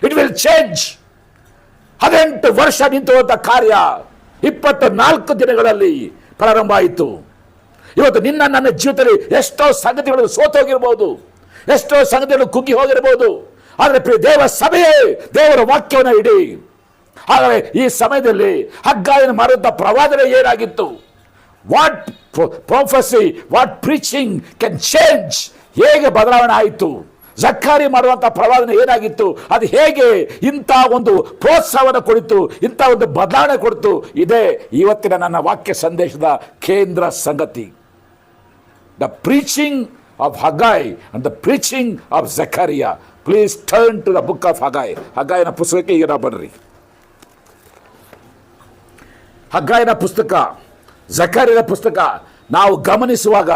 It will change. 18 ವರ್ಷ ನಿಂತು ಹೋದ ಕಾರ್ಯ 24 ದಿನಗಳಲ್ಲಿ ಪ್ರಾರಂಭ ಆಯಿತು. ಇವತ್ತು ನನ್ನ ಜೀವಿತದಲ್ಲಿ ಎಷ್ಟೋ ಸಂಗತಿಗಳು ಸೋತೋಗಿರ್ಬೋದು, ಎಷ್ಟೋ ಸಂಗತಿಗಳು ಕುಗ್ಗಿ ಹೋಗಿರಬಹುದು. ಆದರೆ ದೇವ ಸಭೆಯೇ ದೇವರ ವಾಕ್ಯವನ್ನು ಇಡಿ. ಹಾಗಾದರೆ ಈ ಸಮಯದಲ್ಲಿ ಹಗ್ಗಾಯನ ಮಾಡುವಂಥ ಪ್ರವಾದನೆ ಏನಾಗಿತ್ತು? What prophecy, what preaching can change. ಹೇಗೆ ಬದಲಾವಣೆ ಆಯಿತು? ಜಕ್ಕಾರಿ ಮಾಡುವಂಥ ಪ್ರವಾದನೆ ಏನಾಗಿತ್ತು? ಅದು ಹೇಗೆ ಇಂಥ ಒಂದು ಪ್ರೋತ್ಸಾಹವನ್ನು ಕೊಡಿತು, ಇಂಥ ಒಂದು ಬದಲಾವಣೆ ಕೊಡಿತು? ಇದೇ ಇವತ್ತಿನ ನನ್ನ ವಾಕ್ಯ ಸಂದೇಶದ ಕೇಂದ್ರ ಸಂಗತಿ. The preaching of Haggai and the preaching of Zechariah. Please turn to the book of Haggai. ಹಗ್ಗಾಯನ ಪುಸ್ತಕಕ್ಕೆ ಈಗ ನಾವು ಬರ್ರಿ. ಹಗ್ಗಾಯನ ಪುಸ್ತಕ, ಜಕರ್ಯನ ಪುಸ್ತಕ ನಾವು ಗಮನಿಸುವಾಗ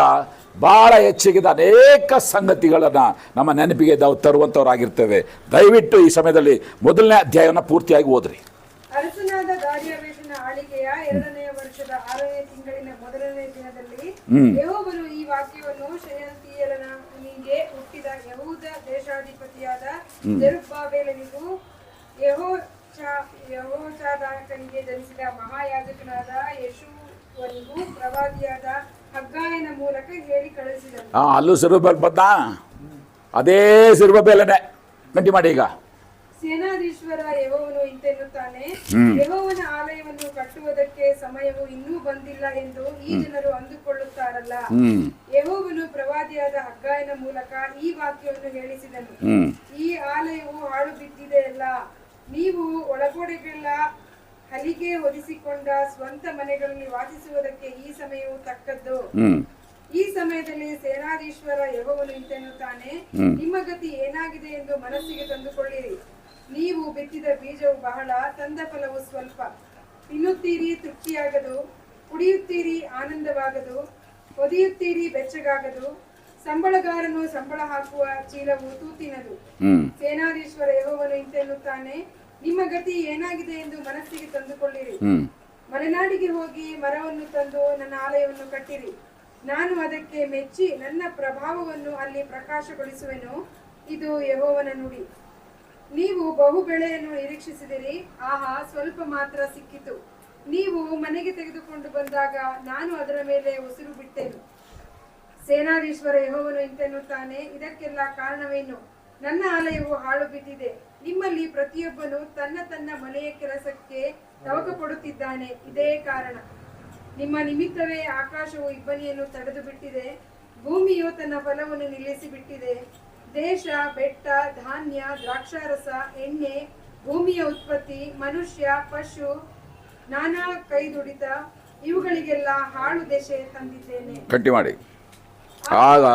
ಬಹಳ ಹೆಚ್ಚಿಗೆ ಅನೇಕ ಸಂಗತಿಗಳನ್ನು ನಮ್ಮ ನೆನಪಿಗೆ ನಾವು ತರುವಂಥವರಾಗಿರ್ತೇವೆ. ದಯವಿಟ್ಟು ಈ ಸಮಯದಲ್ಲಿ ಮೊದಲನೇ ಅಧ್ಯಾಯವನ್ನು ಪೂರ್ತಿಯಾಗಿ ಓದ್ರಿ. ಅರಸನಾದ ದಾರ್ಯಾವೇಶನ ಆಳಿಕೆಯ 2ನೇ ವರ್ಷದ 6ನೇ ತಿಂಗಳಿನ ಮೊದಲನೇ ದಿನದಲ್ಲಿ ಯೆಹೋವನು ಈ ವಾಕ್ಯವನ್ನು ಶೆಯಲ್ತೀಯೇಲನಿಗೆ ಹುಟ್ಟಿದ ಯಹೂದ ದೇಶಾಧಿಪತಿಯಾದ ಜೆರುಬ್ಬಾಬೆಲನಿಗೂ ಯೆಹೋಚಾದಾಕನಿಗೆ ಜನಿಸಿದ ಮಹಾಯಾಜಕನಾದ ಯೇಷುವನಿಗೂ ಪ್ರವಾದಿಯಾದ ಹಗ್ಗಾಯನ ಮೂಲಕ ಹೇಳಿ ಕಳುಹಿಸಿದನು. ಅಲ್ಲೂ ಸಿರುಬೆಲ್ ಬಂದ, ಅದೇ ಸಿರುಬೆಲನೇ ಗಂಟಿ ಮಾಡಿ. ಈಗ ಸೇನಾಧೀಶ್ವರ ಯೆಹೋವನು ಇಂತೆನ್ನುತ್ತಾನೆ, ಯೆಹೋವನ ಆಲಯವನ್ನು ಕಟ್ಟುವುದಕ್ಕೆ ಸಮಯವು ಇನ್ನೂ ಬಂದಿಲ್ಲ ಎಂದು ಈ ಜನರು ಅಂದುಕೊಳ್ಳುತ್ತಾರಲ್ಲ. ಯೆಹೋವನು ಪ್ರವಾದಿಯಾದ ಹಗ್ಗಾಯನ ಮೂಲಕ ಈ ವಾಕ್ಯವನ್ನು ಹೇಳಿಸಿದನು. ಈ ಆಲಯವು ಹಾಳು ಬಿದ್ದಿದೆಯಲ್ಲ, ನೀವು ಒಳಗೋಡೆಗಳ ಹಲಿಗೆ ಹೊದಿಸಿಕೊಂಡ ಸ್ವಂತ ಮನೆಗಳಲ್ಲಿ ವಾಸಿಸುವುದಕ್ಕೆ ಈ ಸಮಯವು ತಕ್ಕದ್ದು. ಈ ಸಮಯದಲ್ಲಿ ಸೇನಾಧೀಶ್ವರ ಯೆಹೋವನು ಇಂತೆನ್ನುತ್ತಾನೆ, ನಿಮ್ಮ ಗತಿ ಏನಾಗಿದೆ ಎಂದು ಮನಸ್ಸಿಗೆ ತಂದುಕೊಳ್ಳಿರಿ. ನೀವು ಬಿತ್ತಿದ ಬೀಜವು ಬಹಳ, ತಂದ ಫಲವು ಸ್ವಲ್ಪ. ತಿನ್ನುತ್ತೀರಿ, ತೃಪ್ತಿಯಾಗದು; ಕುಡಿಯುತ್ತೀರಿ, ಆನಂದವಾಗದು; ಒದೆಯುತ್ತೀರಿ, ಬೆಚ್ಚಗಾಗದು. ಸಂಬಳಗಾರನು ಸಂಬಳ ಹಾಕುವ ಚೀಲವು ತೂತಿನದು. ಸೇನಾಧೀಶ್ವರ ಯೆಹೋವನು ಇಂತೆನ್ನುತ್ತಾನೆ, ನಿಮ್ಮ ಗತಿ ಏನಾಗಿದೆ ಎಂದು ಮನಸ್ಸಿಗೆ ತಂದುಕೊಳ್ಳಿರಿ. ಮಲೆನಾಡಿಗೆ ಹೋಗಿ ಮರವನ್ನು ತಂದು ನನ್ನ ಆಲಯವನ್ನು ಕಟ್ಟಿರಿ. ನಾನು ಅದಕ್ಕೆ ಮೆಚ್ಚಿ ನನ್ನ ಪ್ರಭಾವವನ್ನು ಅಲ್ಲಿ ಪ್ರಕಾಶಗೊಳಿಸುವೆನು. ಇದು ಯೆಹೋವನ ನುಡಿ. ನೀವು ಬಹು ಬೆಳೆಯನ್ನು ನಿರೀಕ್ಷಿಸಿದಿರಿ, ಆಹಾ, ಸ್ವಲ್ಪ ಮಾತ್ರ ಸಿಕ್ಕಿತು. ನೀವು ಮನೆಗೆ ತೆಗೆದುಕೊಂಡು ಬಂದಾಗ ನಾನು ಅದರ ಮೇಲೆ ಉಸಿರು ಬಿಟ್ಟೆನು. ಸೇನಾಧೀಶ್ವರ ಯೆಹೋವನು ಇಂತೆನ್ನುತ್ತಾನೆ, ಇದಕ್ಕೆಲ್ಲ ಕಾರಣವೇನು? ನನ್ನ ಆಲಯವು ಹಾಳು ಬಿದ್ದಿದೆ. ನಿಮ್ಮಲ್ಲಿ ಪ್ರತಿಯೊಬ್ಬನು ತನ್ನ ತನ್ನ ಮನೆಯ ಕೆಲಸಕ್ಕೆ ತವಕ ಪಡುತ್ತಿದ್ದಾನೆ. ಇದೇ ಕಾರಣ. ನಿಮ್ಮ ನಿಮಿತ್ತವೇ ಆಕಾಶವು ಇಬ್ಬನಿಯನ್ನು ತಡೆದು ಬಿಟ್ಟಿದೆ, ಭೂಮಿಯು ತನ್ನ ಫಲವನ್ನು ನಿಲ್ಲಿಸಿ ಬಿಟ್ಟಿದೆ. ದೇಶ, ಬೆಟ್ಟ, ಧಾನ್ಯ, ದ್ರಾಕ್ಷಾರಸ, ಎಣ್ಣೆ, ಭೂಮಿಯ ಉತ್ಪತ್ತಿ, ಮನುಷ್ಯ, ಪಶು, ನಾನಾ ಕೈದುಡಿತ, ಇವುಗಳಿಗೆಲ್ಲ ಹಾಳು ದೆಸೆ ತಂದಿದ್ದೇನೆ. ಗಟ್ಟಿ ಮಾಡಿ. ಆಗ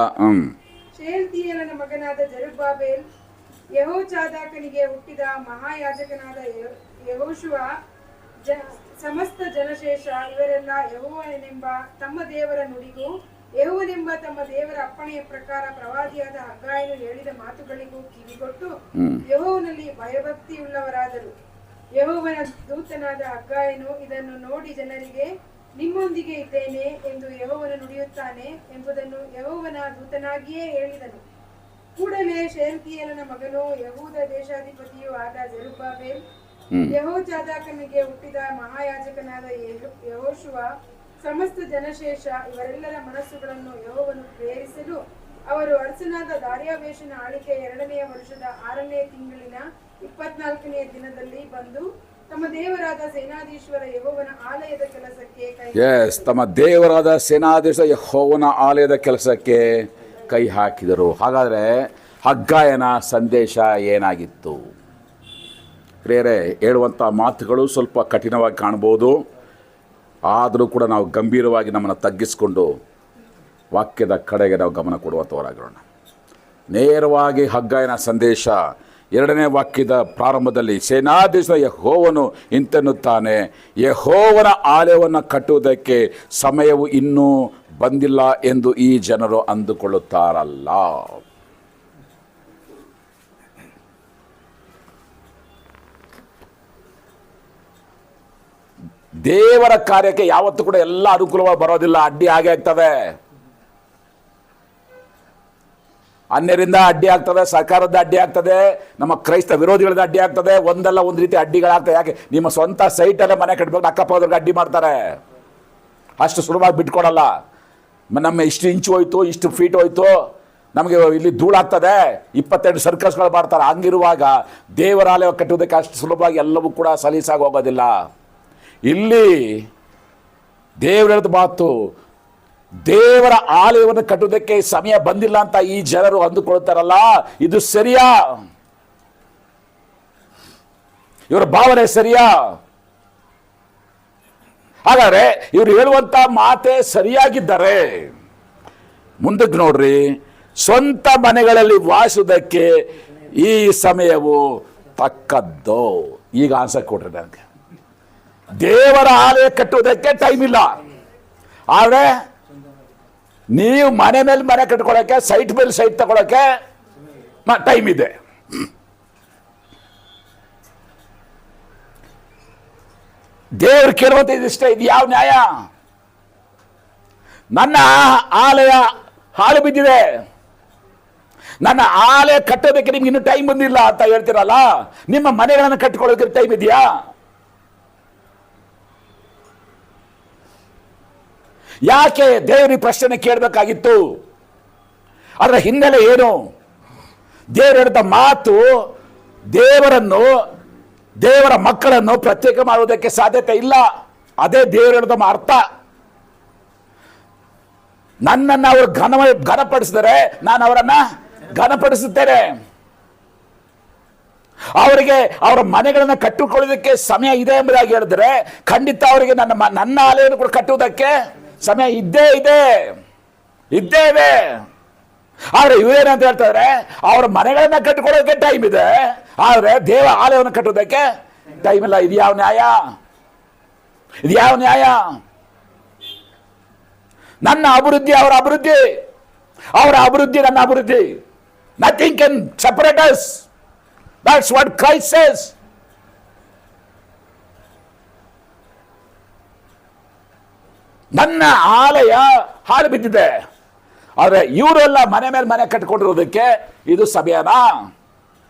ಶೆಯಲ್ತೀಯೇಲನ ಮಗನಾದ ಜೆರುಬ್ಬಾಬೆಲ್, ಯೆಹೋಚಾದಾಕನಿಗೆ ಹುಟ್ಟಿದ ಮಹಾಯಾಜಕನಾದ ಯೆಹೋಶುವ, ಸಮಸ್ತ ಜನಶೇಷ ಇವರೆಲ್ಲ ಯೆಹೋವನೆಂಬ ತಮ್ಮ ದೇವರ ನುಡಿಗೂ ಯೆಹೋವನೆಂಬ ತಮ್ಮ ದೇವರ ಅಪ್ಪಣೆಯ ಪ್ರಕಾರ ಪ್ರವಾದಿಯಾದ ಹಗ್ಗಾಯನು ಹೇಳಿದ ಮಾತುಗಳಿಗೂ ಕಿವಿಗೊಟ್ಟು ಯೆಹೋವನಲ್ಲಿ ಭಯಭಕ್ತಿಯುಳ್ಳವರಾದರು. ಯೆಹೋವನ ದೂತನಾದ ಹಗ್ಗಾಯನು ಇದನ್ನು ನೋಡಿ ಜನರಿಗೆ, ನಿಮ್ಮೊಂದಿಗೆ ಇದ್ದೇನೆ ಎಂದು ಯೆಹೋವನು ನುಡಿಯುತ್ತಾನೆ ಎಂಬುದನ್ನು ಯೆಹೋವನ ದೂತನಾಗಿಯೇ ಹೇಳಿದನು. ಕೂಡಲೇ ಶೆಯಲ್ತೀಯೇಲನ ಮಗನೂ ಯಹೂದ ದೇಶಾಧಿಪತಿಯೂ ಆದ ಜೆರುಬ್ಬಾಬೆಲ್, ಯೆಹೋಚಾದಾಕನಿಗೆ ಹುಟ್ಟಿದ ಮಹಾಯಾಜಕನಾದ ಯೆಹೋಶುವ, ಸಮಸ್ತ ಜನಶೇಷ ಇವರೆಲ್ಲರ ಮನಸ್ಸುಗಳನ್ನು ಯೆಹೋವನು ಪ್ರೇರಿಸಲು ಅವರು ಅರಸನಾದ ದಾರ್ಯಾವೇಶನ ಆಳಿಕೆಯ 2ನೇ ವರ್ಷದ 6ನೇ ತಿಂಗಳಿನ 24ನೇ ದಿನದಲ್ಲಿ ಬಂದು ತಮ್ಮ ದೇವರಾದ ಸೇನಾಧೀಶ್ವರ ಯೆಹೋವನ ಆಲಯದ ಕೆಲಸಕ್ಕೆ ತಮ್ಮ ದೇವರಾದ ಸೇನಾಧೀಶ ಯೆಹೋವನ ಆಲಯದ ಕೆಲಸಕ್ಕೆ ಕೈ ಹಾಕಿದರು. ಹಾಗಾದರೆ ಹಗ್ಗಾಯನ ಸಂದೇಶ ಏನಾಗಿತ್ತು? ಪ್ರಿಯರೇ, ಹೇಳುವಂಥ ಮಾತುಗಳು ಸ್ವಲ್ಪ ಕಠಿಣವಾಗಿ ಕಾಣ್ಬೋದು. ಆದರೂ ಕೂಡ ನಾವು ಗಂಭೀರವಾಗಿ ನಮ್ಮನ್ನು ತಗ್ಗಿಸಿಕೊಂಡು ವಾಕ್ಯದ ಕಡೆಗೆ ನಾವು ಗಮನ ಕೊಡುವಂಥವರಾಗಿರೋಣ. ನೇರವಾಗಿ ಹಗ್ಗಾಯನ ಸಂದೇಶ 2ನೇ ವಾಕ್ಯದ ಪ್ರಾರಂಭದಲ್ಲಿ, ಸೇನಾಧೀಶ ಯೆಹೋವನು ಇಂತೆನ್ನುತ್ತಾನೆ, ಯೆಹೋವನ ಆಲಯವನ್ನು ಕಟ್ಟುವುದಕ್ಕೆ ಸಮಯವು ಇನ್ನೂ ಬಂದಿಲ್ಲ ಎಂದು ಈ ಜನರು ಅಂದುಕೊಳ್ಳುತ್ತಾರಲ್ಲ. ದೇವರ ಕಾರ್ಯಕ್ಕೆ ಯಾವತ್ತೂ ಕೂಡ ಎಲ್ಲ ಅನುಕೂಲವಾಗಿ ಬರೋದಿಲ್ಲ. ಅಡ್ಡಿ ಹಾಗೆ ಆಗ್ತವೆ. ಅನ್ಯರಿಂದ ಅಡ್ಡಿ ಆಗ್ತದೆ, ಸರ್ಕಾರದ ಅಡ್ಡಿ ಆಗ್ತದೆ, ನಮ್ಮ ಕ್ರೈಸ್ತ ವಿರೋಧಿಗಳದ ಅಡ್ಡಿ ಆಗ್ತದೆ. ಒಂದಲ್ಲ ಒಂದು ರೀತಿ ಅಡ್ಡಿಗಳಾಗ್ತದೆ. ಯಾಕೆ? ನಿಮ್ಮ ಸ್ವಂತ ಸೈಟಲ್ಲೇ ಮನೆ ಕಟ್ಟಬೇಕು, ಅಕ್ಕಪಕ್ಕದವ್ರಿಗೆ ಅಡ್ಡಿ ಮಾಡ್ತಾರೆ. ಅಷ್ಟು ಸುಲಭವಾಗಿ ಬಿಟ್ಕೊಡಲ್ಲ. ನಮ್ಮ ಇಷ್ಟು ಇಂಚು ಹೋಯ್ತು, ಇಷ್ಟು ಫೀಟ್ ಹೋಯ್ತು, ನಮಗೆ ಇಲ್ಲಿ ಧೂಳಾಗ್ತದೆ, 22 ಸರ್ಕಸ್ಗಳು ಮಾಡ್ತಾರೆ. ಹಂಗಿರುವಾಗ ದೇವರಾಲಯ ಕಟ್ಟುವುದಕ್ಕೆ ಅಷ್ಟು ಸುಲಭವಾಗಿ ಎಲ್ಲವೂ ಕೂಡ ಸಲೀಸಾಗಿ ಹೋಗೋದಿಲ್ಲ. ಇಲ್ಲಿ ದೇವರ ಮಾತು, ದೇವರ ಆಲಯವನ್ನು ಕಟ್ಟುವುದಕ್ಕೆ ಸಮಯ ಬಂದಿಲ್ಲ ಅಂತ ಈ ಜನರು ಅಂದುಕೊಳ್ತಾರಲ್ಲ, ಇದು ಸರಿಯಾ? ಇವರ ಭಾವನೆ ಸರಿಯಾ? ಹಾಗಾದ್ರೆ ಇವರು ಹೇಳುವಂತ ಮಾತೆ ಸರಿಯಾಗಿದ್ದಾರೆ. ಮುಂದಕ್ಕೆ ನೋಡ್ರಿ, ಸ್ವಂತ ಮನೆಗಳಲ್ಲಿ ವಾಸಿಸುವುದಕ್ಕೆ ಈ ಸಮಯವು ತಕ್ಕದ್ದು. ಈಗ ಆನ್ಸರ್ ಕೊಡ್ರಿ ನನಗೆ. ದೇವರ ಆಲಯ ಕಟ್ಟುವುದಕ್ಕೆ ಟೈಮ್ ಇಲ್ಲ, ಆದರೆ ನೀವು ಮನೆ ಮೇಲೆ ಮನೆ ಕಟ್ಕೊಳ್ಳೋಕೆ, ಸೈಟ್ ಮೇಲೆ ಸೈಟ್ ತಗೊಳಕ್ಕೆ ಟೈಮ್ ಇದೆ. ದೇವರು ಕೇಳುವಂತ ಇದಿಷ್ಟೇ. ಇದು ಯಾವ ನ್ಯಾಯ? ನನ್ನ ಆಲಯ ಹಾಳು ಬಿದ್ದಿದೆ, ನನ್ನ ಆಲಯ ಕಟ್ಟೋದಕ್ಕೆ ನಿಮ್ಗೆ ಇನ್ನೂ ಟೈಮ್ ಬಂದಿಲ್ಲ ಅಂತ ಹೇಳ್ತೀರಲ್ಲ, ನಿಮ್ಮ ಮನೆಗಳನ್ನು ಕಟ್ಟಿಕೊಳ್ಳೋದಕ್ಕೆ ಟೈಮ್ ಇದೆಯಾ? ಯಾಕೆ ದೇವರಿಗೆ ಪ್ರಶ್ನೆ ಕೇಳಬೇಕಾಗಿತ್ತು? ಅದರ ಹಿನ್ನೆಲೆ ಏನು? ದೇವರು ಹೇಳಿದ ಮಾತು ದೇವರನ್ನು, ದೇವರ ಮಕ್ಕಳನ್ನು ಪ್ರತ್ಯೇಕ ಮಾಡುವುದಕ್ಕೆ ಸಾಧ್ಯತೆ ಇಲ್ಲ. ಅದೇ ದೇವರು ಹೇಳಿದ ಅರ್ಥ. ನನ್ನನ್ನು ಅವರು ಘನಪಡಿಸಿದರೆ ನಾನು ಅವರನ್ನ ಘನಪಡಿಸುತ್ತೇನೆ. ಅವರಿಗೆ ಅವರ ಮನೆಗಳನ್ನು ಕಟ್ಟಿಕೊಳ್ಳೋದಕ್ಕೆ ಸಮಯ ಇದೆ ಎಂಬುದಾಗಿ ಹೇಳಿದ್ರೆ, ಖಂಡಿತ ಅವರಿಗೆ ನನ್ನ ಆಲಯವನ್ನು ಕೂಡ ಕಟ್ಟುವುದಕ್ಕೆ ಸಮಯ ಇದ್ದೇ ಇದೆ. ಆದ್ರೆ ಇವೇನಂತ ಹೇಳ್ತಾರೆ, ಅವರ ಮನೆಗಳನ್ನ ಕಟ್ಟಿಕೊಳ್ಳೋದಕ್ಕೆ ಟೈಮ್ ಇದೆ, ಆದ್ರೆ ದೇವ ಆಲಯವನ್ನು ಕಟ್ಟುವುದಕ್ಕೆ ಟೈಮ್ ಇಲ್ಲ. ಇದು ಯಾವ ನ್ಯಾಯ? ನನ್ನ ಅಭಿವೃದ್ಧಿ ಅವರ ಅಭಿವೃದ್ಧಿ, ಅವರ ಅಭಿವೃದ್ಧಿ ನನ್ನ ಅಭಿವೃದ್ಧಿ. Nothing can separate us. That's what Christ says. ನನ್ನ ಆಲಯ ಹಾಳು ಬಿದ್ದಿದೆ, ಆದರೆ ಇವರೆಲ್ಲ ಮನೆ ಮೇಲೆ ಮನೆ ಕಟ್ಟಿಕೊಂಡಿರೋದಕ್ಕೆ ಇದು ಸಮಯನಾ?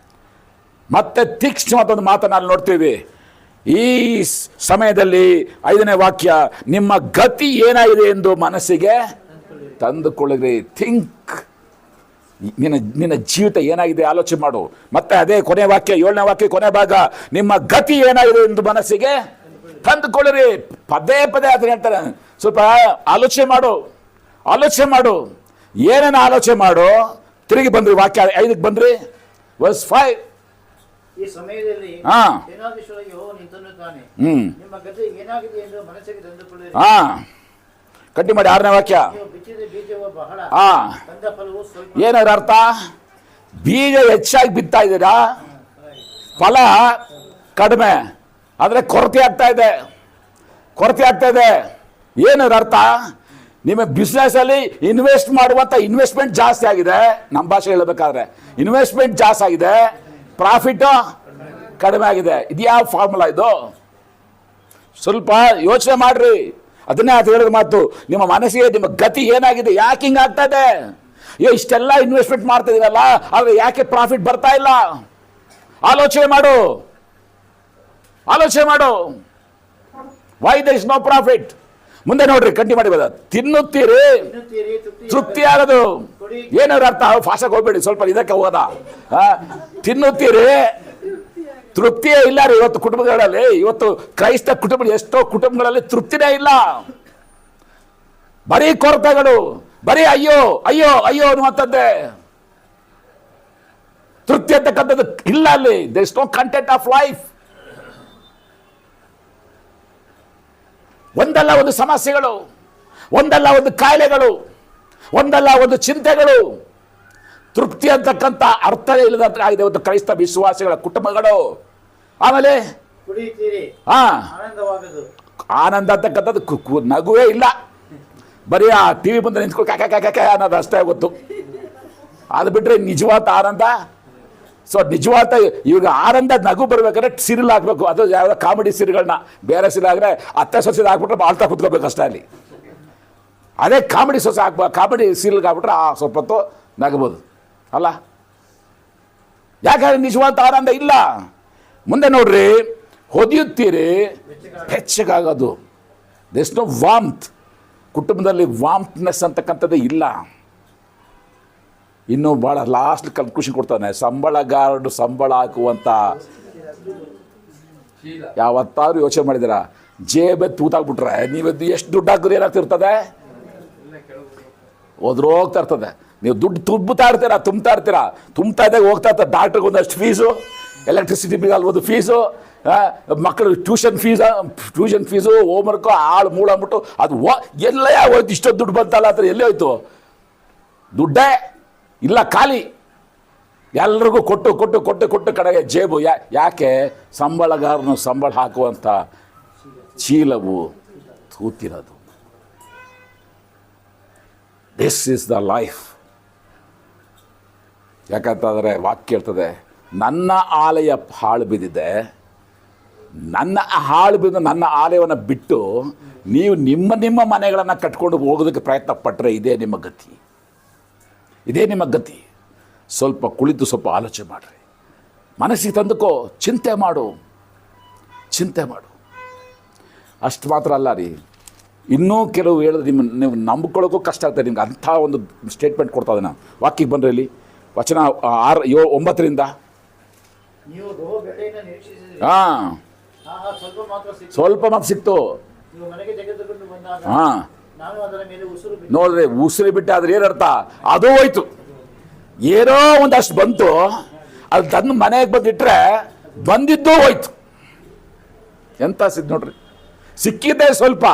ಮತ್ತೆ ತೀಕ್ಷ್ಣ ಮತ್ತೊಂದು ಮಾತನ್ನು ನೋಡ್ತೀವಿ ಈ ಸಮಯದಲ್ಲಿ. 5ನೇ ವಾಕ್ಯ, ನಿಮ್ಮ ಗತಿ ಏನಾಗಿದೆ ಎಂದು ಮನಸ್ಸಿಗೆ ತಂದುಕೊಳ್ಳಿರಿ. ಥಿಂಕ್, ನಿನ್ನ ಜೀವಿತ ಏನಾಗಿದೆ ಆಲೋಚನೆ ಮಾಡು. ಮತ್ತೆ ಅದೇ ಕೊನೆ ವಾಕ್ಯ, 7ನೇ ವಾಕ್ಯ ಕೊನೆ ಭಾಗ, ನಿಮ್ಮ ಗತಿ ಏನಾಗಿದೆ ಎಂದು ಮನಸ್ಸಿಗೆ ತಂದುಕೊಳ್ಳಿರಿ. ಪದೇ ಪದೇ ಅದನ್ನ ಹೇಳ್ತಾರೆ. ಸ್ವಲ್ಪ ಆಲೋಚನೆ ಮಾಡು. ಏನೇನು ಆಲೋಚನೆ ಮಾಡು. ತಿರುಗಿ ಬಂದ್ರಿ ವಾಕ್ಯ 5ಕ್ಕೆ ಬಂದ್ರಿ, ವರ್ಸ್ 5. ಈ ಸಮಯದಲ್ಲಿ ಸೇನಾಧೀಶ್ವರ ಯೆಹೋವನು ಇಂತೆನ್ನುತ್ತಾನೆ, ನಿಮ್ಮ ಗತಿ ಏನಾಗಿದೆ ಎಂದು ಮನಸ್ಸಿಗೆ ತಂದುಕೊಳ್ಳಿರಿ. ಕಟ್ಟಿ ಮಾಡಿ 6ನೇ ವಾಕ್ಯ. ನೀವು ಬಿತ್ತಿದ ಬೀಜವು ಬಹಳ, ತಂದ ಫಲವು ಸ್ವಲ್ಪ. ಏನಾದ್ರ ಅರ್ಥ? ಬೀಜ ಹೆಚ್ಚಾಗಿ ಬಿತ್ತಾ ಇದ್ದೀರಾ, ಫಲ ಕಡಿಮೆ, ಆದರೆ ಕೊರತೆ ಆಗ್ತಾ ಇದೆ. ಏನಾದ್ರ ಅರ್ಥ? ನಿಮ್ಮ ಬಿಸ್ನೆಸ್ ಅಲ್ಲಿ ಇನ್ವೆಸ್ಟ್ ಮಾಡುವಂತ ಇನ್ವೆಸ್ಟ್ಮೆಂಟ್ ಜಾಸ್ತಿ ಆಗಿದೆ. ನಮ್ಮ ಭಾಷೆ ಹೇಳಬೇಕಾದ್ರೆ ಇನ್ವೆಸ್ಟ್ಮೆಂಟ್ ಜಾಸ್ತಿ ಆಗಿದೆ, ಪ್ರಾಫಿಟ್ ಕಡಿಮೆ ಆಗಿದೆ. ಇದು ಯಾವ ಫಾರ್ಮುಲಾ ಇದು? ಸ್ವಲ್ಪ ಯೋಚನೆ ಮಾಡ್ರಿ. ಅದನ್ನೇ ಅದು ಹೇಳಿದ ಮಾತು, ನಿಮ್ಮ ಮನಸ್ಸಿಗೆ ನಿಮ್ಮ ಗತಿ ಏನಾಗಿದೆ, ಯಾಕೆ ಹಿಂಗೆ ಆಗ್ತಾ ಇದೆ? ಇಷ್ಟೆಲ್ಲ ಇನ್ವೆಸ್ಟ್ಮೆಂಟ್ ಮಾಡ್ತಾ ಇದೀರಲ್ಲ, ಆದರೆ ಯಾಕೆ ಪ್ರಾಫಿಟ್ ಬರ್ತಾ ಇಲ್ಲ? ಆಲೋಚನೆ ಮಾಡು. Why there is no profit? ಮುಂದೆ ನೋಡ್ರಿ, ಕಂಟಿನ್ಯೂ ಮಾಡಿ. ತಿನ್ನುತ್ತೀರಿ, ತೃಪ್ತಿ ಆಗೋದು. ಏನಾದ್ರು ಅರ್ಥ? ಫಾಸ್ಟಾಗಿ ಹೋಗ್ಬೇಡಿ, ಸ್ವಲ್ಪ ಇದಕ್ಕೆ ಹೋದ. ತಿನ್ನುತ್ತೀರಿ, ತೃಪ್ತಿಯೇ ಇಲ್ಲ ರೀ ಇವತ್ತು ಕುಟುಂಬಗಳಲ್ಲಿ. ಇವತ್ತು ಕ್ರೈಸ್ತ ಕುಟುಂಬ, ಎಷ್ಟೋ ಕುಟುಂಬಗಳಲ್ಲಿ ತೃಪ್ತಿನೇ ಇಲ್ಲ. ಬರೀ ಕೊರತೆಗಳು, ಬರೀ ಅಯ್ಯೋ ಅನ್ನುವಂಥದ್ದೇ. ತೃಪ್ತಿ ಅಂತಕ್ಕಂಥದ್ದು ಇಲ್ಲ ಅಲ್ಲಿ. There is no content of life. ಒಂದಲ್ಲ ಒಂದು ಸಮಸ್ಯೆಗಳು, ಒಂದಲ್ಲ ಒಂದು ಕಾಯಿಲೆಗಳು, ಒಂದಲ್ಲ ಒಂದು ಚಿಂತೆಗಳು. ತೃಪ್ತಿ ಅಂತಕ್ಕಂಥ ಅರ್ಥ ಇಲ್ಲದಂತೆ ಆಗಿದೆ ಇವತ್ತು ಕ್ರೈಸ್ತ ವಿಶ್ವಾಸಿಗಳ ಕುಟುಂಬಗಳು. ಆಮೇಲೆ ಆನಂದ ಅಂತಕ್ಕಂಥದ್ದು ನಗುವೇ ಇಲ್ಲ. ಬರೀ ಆ ಟಿವಿ ಮುಂದೆ ನಿಂತ್ಕೊಂಡು ಕಾಕ ಅನ್ನೋದು ಅಷ್ಟೇ ಗೊತ್ತು. ಅದು ಬಿಟ್ರೆ ನಿಜವಾದ ಆನಂದ. ಸೊ ನಿಜವಾದ ಇವಾಗ ಆನಂದ ನಗು ಬರ್ಬೇಕಾದ್ರೆ ಸಿರಿಲ್ ಹಾಕ್ಬೇಕು. ಅದು ಯಾವ ಕಾಮಿಡಿ ಸಿರಿಗಳನ್ನ, ಬೇರೆ ಸಿರಿ ಆದರೆ ಅತ್ತೆ ಸೊಸೆದು ಹಾಕ್ಬಿಟ್ರೆ ಆಳ್ತಾ ಕುತ್ಕೋಬೇಕು ಅಷ್ಟೇ ಅಲ್ಲಿ. ಅದೇ ಕಾಮಿಡಿ ಸೊಸೆ ಕಾಮಿಡಿ ಸೀರಿಯಲ್ಗೆ ಹಾಕ್ಬಿಟ್ರೆ ಸ್ವಲ್ಪ ಹೊತ್ತು ನಗಬಹುದು ಅಲ್ಲ. ಯಾಕಂದ್ರೆ ನಿಜವಾದ ಆನಂದ ಇಲ್ಲ. ಮುಂದೆ ನೋಡ್ರಿ, ಹೊದಿಯುತ್ತೀರಿ, ಹೆಚ್ಚಗಾಗೋದು. There is no warmth. ಕುಟುಂಬದಲ್ಲಿ ವಾಮ್ತ್ನೆಸ್ ಅಂತಕ್ಕಂಥದ್ದು ಇಲ್ಲ. ಇನ್ನೂ ಭಾಳ ಲಾಸ್ಟ್ ಕನ್ಕ್ಲೂಷನ್ ಕೊಡ್ತಾನೆ, ಸಂಬಳಗಾರರು ಸಂಬಳ ಹಾಕುವಂಥ. ಯಾವತ್ತಾದ್ರೂ ಯೋಚನೆ ಮಾಡಿದ್ದೀರಾ? ಜೇಬೆ ತೂತಾಗ್ಬಿಟ್ರೆ ನೀವದ್ದು ಎಷ್ಟು ದುಡ್ಡು ಹಾಕಿದ್ರೆ ಏನಾಗ್ತಿರ್ತದೆ? ಹೋಗ್ತಾ ಇರ್ತದೆ. ನೀವು ದುಡ್ಡು ತುಂಬುತ್ತಾ ಇರ್ತೀರಾ, ತುಂಬ್ತಾ ಇದ್ದಾಗ ಹೋಗ್ತಾ ಇರ್ತಾರೆ. ಡಾಕ್ಟ್ರಿಗೆ ಒಂದಷ್ಟು ಫೀಸು, ಎಲೆಕ್ಟ್ರಿಸಿಟಿ ಬಿಲ್ ಒಂದು ಫೀಸು, ಮಕ್ಕಳು ಟ್ಯೂಷನ್ ಫೀಸು, ಹೋಮ್ವರ್ಕು, ಆಳು ಮೂಳ ಅಂದ್ಬಿಟ್ಟು ಅದು ಎಲ್ಲ ಹೋಯ್ತು. ಇಷ್ಟೊಂದು ದುಡ್ಡು ಬಂತಲ್ಲ ಅಂತ ಎಲ್ಲಿ ಹೋಯ್ತು? ದುಡ್ಡೇ ಇಲ್ಲ, ಖಾಲಿ. ಎಲ್ರಿಗೂ ಕೊಟ್ಟು ಕೊಟ್ಟು ಕೊಟ್ಟು ಕೊಟ್ಟು ಕಡೆಗೆ ಜೇಬು. ಯಾಕೆ? ಸಂಬಳಗಾರನು ಸಂಬಳ ಹಾಕುವಂಥ ಚೀಲವು ತೂತಿರೋದು. This is the life. ಯಾಕಂತಂದರೆ ವಾಕ್ಯ ಇರ್ತದೆ, ನನ್ನ ಆಲಯ ಹಾಳು ಬಿದ್ದಿದೆ, ನನ್ನ ಹಾಳು ಬಿದ್ದು ನನ್ನ ಆಲಯವನ್ನು ಬಿಟ್ಟು ನೀವು ನಿಮ್ಮ ನಿಮ್ಮ ಮನೆಗಳನ್ನು ಕಟ್ಕೊಂಡು ಹೋಗೋದಕ್ಕೆ ಪ್ರಯತ್ನ ಪಟ್ಟರೆ ಇದೇ ನಿಮ್ಮ ಗತಿ, ಇದೇ ನಿಮ್ಮ ಗತಿ. ಸ್ವಲ್ಪ ಕುಳಿತು ಸ್ವಲ್ಪ ಆಲೋಚನೆ ಮಾಡಿರಿ, ಮನಸ್ಸಿಗೆ ತಂದುಕೋ, ಚಿಂತೆ ಮಾಡು, ಚಿಂತೆ ಮಾಡು. ಅಷ್ಟು ಮಾತ್ರ ಅಲ್ಲ ರೀ, ಇನ್ನೂ ಕೆಲವು ಹೇಳಿದ್ರೆ ನೀವು ನಂಬ್ಕೊಳ್ಳೋಕ್ಕೂ ಕಷ್ಟ ಆಗ್ತದೆ ನಿಮ್ಗೆ. ಅಂಥ ಒಂದು ಸ್ಟೇಟ್ಮೆಂಟ್ ಕೊಡ್ತಾ ಇದ್ದಾನೆ. ವಾಕ್ಯಕ್ಕೆ ಬಂದರೆ ಇಲ್ಲಿ ವಚನ 6-9 ನೀವು ಬಹು ಬೆಳೆಯನ್ನು ನಿರೀಕ್ಷಿಸಿದ್ರಿ, ಹಾಂ, ಸ್ವಲ್ಪ ಮಾತ್ರ ಸಿಕ್ತು. ನೀವು ಮನೆಗೆ ತೆಗೆದುಕೊಂಡು ಬಂದಾಗ ಹಾಂ, ನಾನು ಅದರ ಮೇಲೆ ಉಸಿರು ಬಿಟ್ಟೆ. ನೋಡ್ರಿ, ಉಸಿರು ಬಿಟ್ಟು ಆದ್ರೆ ಏನರ್ಥ? ಅದು ಹೋಯ್ತು. ಏನೋ ಒಂದಷ್ಟು ಬಂತು, ಅದು ತಂದು ಮನೆಗೆ ಬಂದಿಟ್ರೆ ಬಂದಿದ್ದು ಹೋಯ್ತು. ಎಂತ ಸಿದ್ದು ನೋಡ್ರಿ, ಸಿಕ್ಕಿದ್ದೆ ಸ್ವಲ್ಪ.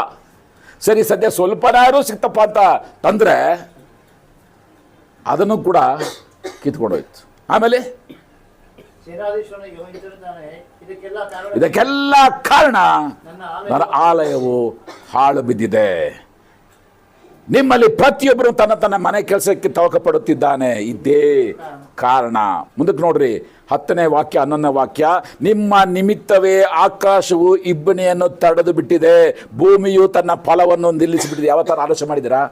ಸರಿ, ಸದ್ಯ ಸ್ವಲ್ಪನಾರು ಸಿಕ್ತಪ್ಪ ಅಂತ ತಂದರೆ ಅದನ್ನು ಕೂಡ ಕಿತ್ಕೊಂಡೋಯ್ತು. ಆಮೇಲೆ ಸೇನಾಧೀಶ್ವರನ ಯೆಹೋವನು ಇಂತೆನ್ನುತ್ತಾನೆ, ಇದಕ್ಕೆಲ್ಲ ಇದಕ್ಕೆಲ್ಲ ಕಾರಣ ನನ್ನ ಆಲಯವು ಹಾಳು ಬಿದ್ದಿದೆ. ನಿಮ್ಮಲ್ಲಿ ಪ್ರತಿಯೊಬ್ಬರು ತನ್ನ ತನ್ನ ಮನೆ ಕೆಲಸಕ್ಕೆ ತವಕ ಪಡುತ್ತಿದ್ದಾನೆ, ಇದೇ ಕಾರಣ. ಮುಂದಕ್ಕೆ ನೋಡ್ರಿ, 10ನೇ ವಾಕ್ಯ 11ನೇ ವಾಕ್ಯ. ನಿಮ್ಮ ನಿಮಿತ್ತವೇ ಆಕಾಶವು ಇಬ್ಬನಿಯನ್ನು ತಡೆದು ಬಿಟ್ಟಿದೆ, ಭೂಮಿಯು ತನ್ನ ಫಲವನ್ನು ನಿಲ್ಲಿಸಿಬಿಟ್ಟಿದೆ. ಯಾವ ಥರ ಆಲೋಚನೆ ಮಾಡಿದ್ದೀರಾ?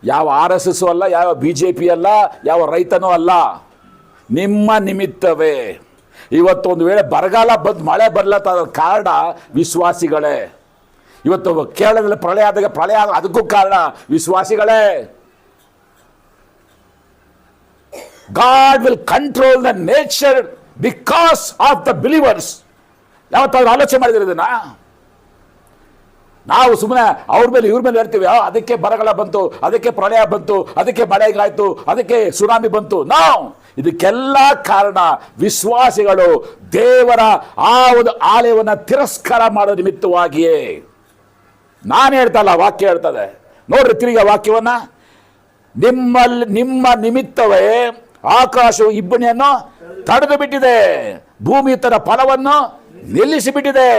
ಯಾವ RSS ಅಲ್ಲ, ಯಾವ BJP ಅಲ್ಲ, ಯಾವ ರೈತನೂ ಅಲ್ಲ, ನಿಮ್ಮ ನಿಮಿತ್ತವೇ. ಇವತ್ತು ಒಂದು ವೇಳೆ ಬರಗಾಲ ಬಂದು ಮಳೆ ಬರಲತ್ತ ಕಾರಣ ವಿಶ್ವಾಸಿಗಳೇ. ಇವತ್ತು ಕೇರಳದಲ್ಲಿ ಪ್ರಳಯ ಆದಾಗ ಅದಕ್ಕೂ ಕಾರಣ ವಿಶ್ವಾಸಿಗಳೇ. God will control the nature because of the believers. ಯಾವತ್ತಾದ್ರೂ ಆಲೋಚನೆ ಮಾಡಿದ್ರೆ ಇದನ್ನ? ನಾವು ಸುಮ್ಮನೆ ಅವ್ರ ಮೇಲೆ ಇವ್ರ ಮೇಲೆ ಹೇಳ್ತೀವಿ, ಅದಕ್ಕೆ ಬರಗಾಲ ಬಂತು, ಅದಕ್ಕೆ ಪ್ರಳಯ ಬಂತು, ಅದಕ್ಕೆ ಮಳೆಗಾಯ್ತು, ಅದಕ್ಕೆ ಸುನಾಮಿ ಬಂತು. ನಾವು ಇದಕ್ಕೆಲ್ಲ ಕಾರಣ ವಿಶ್ವಾಸಿಗಳು ದೇವರ ಆ ಒಂದು ಆಲಯವನ್ನು ತಿರಸ್ಕಾರ ಮಾಡೋ ನಿಮಿತ್ತವಾಗಿಯೇ. ನಾನು ಹೇಳ್ತಲ್ಲ, ವಾಕ್ಯ ಹೇಳ್ತದೆ. ನೋಡ್ರಿ ತಿರುಗಿ ವಾಕ್ಯವನ್ನ. ನಿಮ್ಮ ನಿಮಿತ್ತವೇ ಆಕಾಶವು ಇಬ್ಬನಿಯನ್ನು ತಡೆದು ಬಿಟ್ಟಿದೆ, ಭೂಮಿ ತನ್ನ ಫಲವನ್ನು ನಿಲ್ಲಿಸಿಬಿಟ್ಟಿದೆ.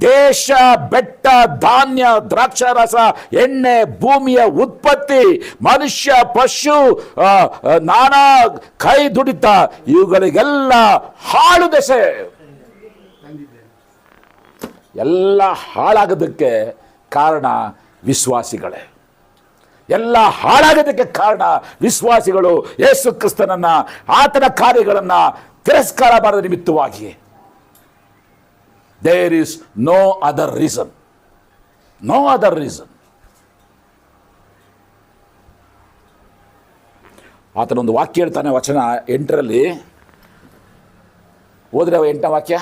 ದೇಶ, ಬೆಟ್ಟ, ಧಾನ್ಯ, ದ್ರಾಕ್ಷಾರಸ, ಎಣ್ಣೆ, ಭೂಮಿಯ ಉತ್ಪತ್ತಿ, ಮನುಷ್ಯ, ಪಶು, ನಾನಾ ಕೈ ದುಡಿತ, ಇವುಗಳಿಗೆಲ್ಲ ಹಾಳು ದೆಸೆ. ಎಲ್ಲ ಹಾಳಾಗೋದಕ್ಕೆ ಕಾರಣ ವಿಶ್ವಾಸಿಗಳೇ. ಎಲ್ಲ ಹಾಳಾಗೋದಕ್ಕೆ ಕಾರಣ ವಿಶ್ವಾಸಿಗಳು ಯೇಸು ಕ್ರಿಸ್ತನನ್ನ, ಆತನ ಕಾರ್ಯಗಳನ್ನು ತಿರಸ್ಕಾರ ಮಾಡದ ನಿಮಿತ್ತವಾಗಿ. There is no other reason, no other reason. ಆತನೊಂದು ವಾಕ್ಯ ಹೇಳ್ತಾನೆ, ವಚನ 8ರಲ್ಲಿ ಓದ್ರೆ 8ನೇ ವಾಕ್ಯ.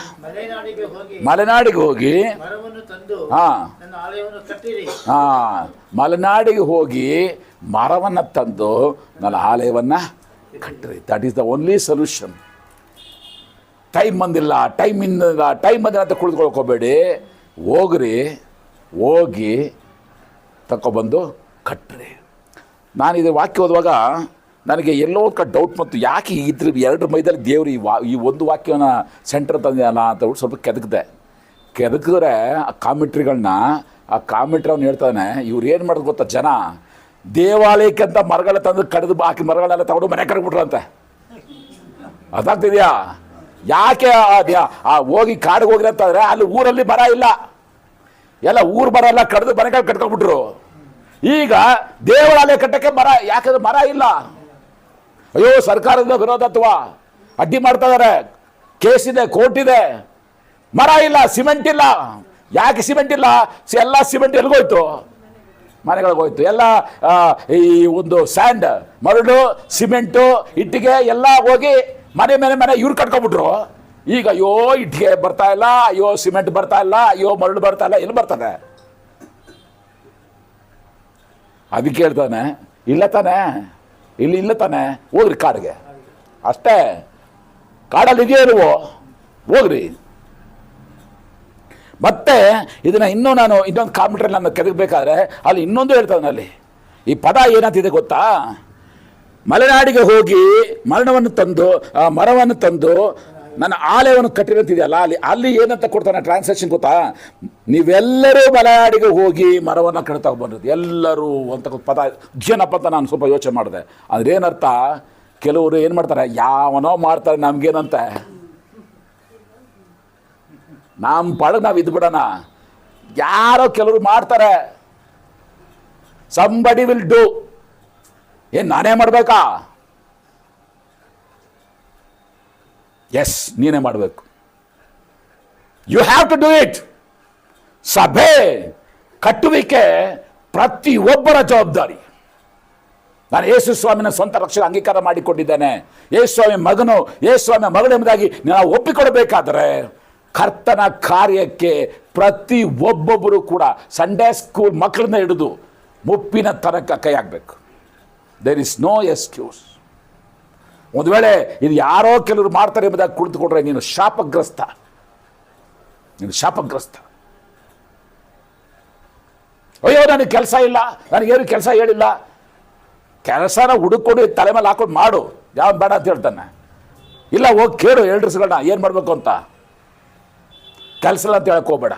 ಮಲೆನಾಡಿಗೆ ಹೋಗಿ ಮರವನ್ನು ತಂದು ನನ್ನ ಆಲಯವನ್ನು ಕಟ್ಟಿರಿ. ಮಲೆನಾಡಿಗೆ ಹೋಗಿ ಮರವನ್ನು ತಂದು ನನ್ನ ಆಲಯವನ್ನು ಕಟ್ಟಿರಿ. That is the only solution. Time ಬಂದಿಲ್ಲ ಅಂತ ಕುಳಿತುಕೊಳ್ಳೋಕೆ ಹೋಗಬೇಡಿ. ಹೋಗಿ ತಗೊಬಂದು ಕಟ್ಟ್ರಿ. ನಾನು ಇದು ವಾಕ್ಯ ಓದುವಾಗ ನನಗೆ ಎಲ್ಲೋ ಡೌಟ್ ಬಂತು, ಯಾಕೆ ಇದ್ರ 2 ಮೈದಲ್ಲಿ ದೇವರು ಈ ಒಂದು ವಾಕ್ಯವನ್ನು ಸೆಂಟರ್ ತಂದಿದಲ್ಲ ಅಂತ ಹೇಳ್ಬಿಟ್ಟು ಸ್ವಲ್ಪ ಕೆದಕಿದ್ರೆ ಆ ಕಾಮೆಂಟ್ರಿಗಳನ್ನ, ಆ ಕಾಮೆಂಟ್ರಿ ಅವ್ನು ಹೇಳ್ತಾನೆ, ಇವ್ರು ಏನು ಮಾಡೋದು ಗೊತ್ತಾ, ಜನ ದೇವಾಲಯಕ್ಕಂತ ಮರಗಳ ತಂದು ಕಡಿದು ಹಾಕಿ ಮರಗಳೆಲ್ಲ ತಗೊಂಡು ಮನೆ ಕಟ್ಬಿಟ್ರಂತೆ. ಅದಾಗ್ತಿದೆಯಾ? ಯಾಕೆ ಹೋಗಿ ಕಾಡಿಗೆ ಹೋಗಿ ಅಂತಂದರೆ ಅಲ್ಲಿ ಊರಲ್ಲಿ ಮರ ಇಲ್ಲ, ಎಲ್ಲ ಊರು ಮರ ಎಲ್ಲ ಕಡಿದು ಮನೆಗಳು ಕಟ್ಕೊಂಡ್ಬಿಟ್ರು. ಈಗ ದೇವಾಲಯ ಕಟ್ಟಕ್ಕೆ ಮರ, ಯಾಕಂದ್ರೆ ಮರ ಇಲ್ಲ. ಅಯ್ಯೋ, ಸರ್ಕಾರದ ವಿರೋಧತ್ವ ಅಡ್ಡಿ ಮಾಡ್ತಾ ಇದ್ದಾರೆ, ಕೇಸ್ ಇದೆ, ಕೋರ್ಟ್ ಇದೆ, ಮರ ಇಲ್ಲ, ಸಿಮೆಂಟ್ ಇಲ್ಲ. ಯಾಕೆ ಸಿಮೆಂಟ್ ಇಲ್ಲ? ಎಲ್ಲ ಸಿಮೆಂಟ್ ಎಲ್ಲಿಗೋಯ್ತು? ಮನೆಗಳಿಗೆ ಹೋಯ್ತು. ಎಲ್ಲ ಈ ಒಂದು ಸ್ಯಾಂಡ್, ಮರಳು, ಸಿಮೆಂಟು, ಇಟ್ಟಿಗೆ ಎಲ್ಲ ಹೋಗಿ ಮನೆ ಇವ್ರು ಕಟ್ಕೊಂಡ್ಬಿಟ್ರು. ಈಗ ಅಯ್ಯೋ ಇಟ್ಟಿಗೆ ಬರ್ತಾ ಇಲ್ಲ, ಅಯ್ಯೋ ಸಿಮೆಂಟ್ ಬರ್ತಾ ಇಲ್ಲ, ಅಯ್ಯೋ ಮರಳು ಬರ್ತಾ ಇಲ್ಲ. ಎಲ್ಲಿ ಬರ್ತದೆ? ಅದಕ್ಕೆ ಹೇಳ್ತಾನೆ, ಇಲ್ಲ ತಾನೆ, ಇಲ್ಲ ತಾನೆ, ಹೋಗ್ರಿ ಕಾಡಿಗೆ, ಅಷ್ಟೇ. ಕಾಡಲ್ಲಿ ಇದೆಯೋ ನೀವು ಹೋಗ್ರಿ. ಮತ್ತೆ ಇದನ್ನ ನಾನು ಇನ್ನೊಂದು ಕಾಮೆಂಟ್ರಿ ನಾನು ಕೆದಕಬೇಕಾದ್ರೆ ಅಲ್ಲಿ ಇನ್ನೊಂದು ಹೇಳ್ತಾನೆ, ಅಲ್ಲಿ ಈ ಪದ ಏನಂತಿದೆ ಗೊತ್ತಾ? ಮಲೆನಾಡಿಗೆ ಹೋಗಿ ಮರವನ್ನು ತಂದು ನನ್ನ ಆಲಯವನ್ನು ಕಟ್ಟಿರಂತಿದೆಯಲ್ಲ, ಅಲ್ಲಿ ಏನಂತ ಕೊಡ್ತಾನೆ ಟ್ರಾನ್ಸ್ಲೇಷನ್ ಗೊತ್ತಾ? ನೀವೆಲ್ಲರೂ ಮಲೆನಾಡಿಗೆ ಹೋಗಿ ಮರವನ್ನು ಕಟ್ತಾ ಬಂದಿದ್ದು ಎಲ್ಲರೂ ಅಂತ ಪದ ಏನಪ್ಪ ಅಂತ ನಾನು ಸ್ವಲ್ಪ ಯೋಚನೆ ಮಾಡಿದೆ. ಅಂದ್ರೆ ಏನರ್ಥ? ಕೆಲವರು ಏನು ಮಾಡ್ತಾರೆ, ಯಾವನೋ ಮಾಡ್ತಾರೆ, ನಮ್ಗೇನಂತೆ ನಮ್ಮ ಪಾಡಿಗೆ ನಾವು ಇದ್ಬಿಡೋಣ. ಯಾರೋ ಕೆಲವರು ಮಾಡ್ತಾರೆ, ಸಂಬಡಿ ವಿಲ್ ಡೂ. ಏನು ನಾನೇ ಮಾಡಬೇಕಾ? ಎಸ್, ನೀನೇ ಮಾಡಬೇಕು. You have to do it. ಸಭೆ ಕಟ್ಟುವಿಕೆ ಪ್ರತಿಯೊಬ್ಬರ ಜವಾಬ್ದಾರಿ. ನಾನು ಯೇಸು ಸ್ವಾಮಿನ ಸ್ವಂತ ರಕ್ಷಣೆ ಅಂಗೀಕಾರ ಮಾಡಿಕೊಂಡಿದ್ದೇನೆ, ಯೇಸು ಸ್ವಾಮಿ ಮಗನು, ಯೇಸು ಸ್ವಾಮಿ ಮಗಳು ಎಂಬುದಾಗಿ ನಾವು ಒಪ್ಪಿಕೊಡಬೇಕಾದ್ರೆ ಕರ್ತನ ಕಾರ್ಯಕ್ಕೆ ಪ್ರತಿ ಒಬ್ಬೊಬ್ಬರು ಕೂಡ ಸಂಡೇ ಸ್ಕೂಲ್ ಮಕ್ಕಳನ್ನ ಹಿಡಿದು ಮುಪ್ಪಿನ ತನಕ ಕೈ ಹಾಕಬೇಕು. There is no excuse. ಒಂದು ವೇಳೆ ಇದು ಯಾರೋ ಕೆಲವರು ಮಾಡ್ತಾರೆ ಎಂಬುದಾಗಿ ಕುಳಿತುಕೊಂಡ್ರೆ ನೀನು ಶಾಪಗ್ರಸ್ತ. ಅಯ್ಯೋ, ನನಗೆ ಕೆಲಸ ಇಲ್ಲ, ನನಗೇನು ಕೆಲಸ ಹೇಳಿಲ್ಲ. ಕೆಲಸನ ಹುಡುಕೊಂಡು ತಲೆ ಮೇಲೆ ಹಾಕೊಂಡು ಮಾಡು, ಯಾವ್ದು ಬೇಡ ಅಂತ ಹೇಳ್ತಾನೆ. ಇಲ್ಲ, ಹೋಗಿ ಕೇಳು ಎಲ್ಡರ್ಸ್ಗಳನ್ನ ಏನು ಮಾಡಬೇಕು ಅಂತ. ಕೆಲಸ ಇಲ್ಲ ಅಂತ ಹೇಳಕ್ಕೆ ಹೋಗಬೇಡ.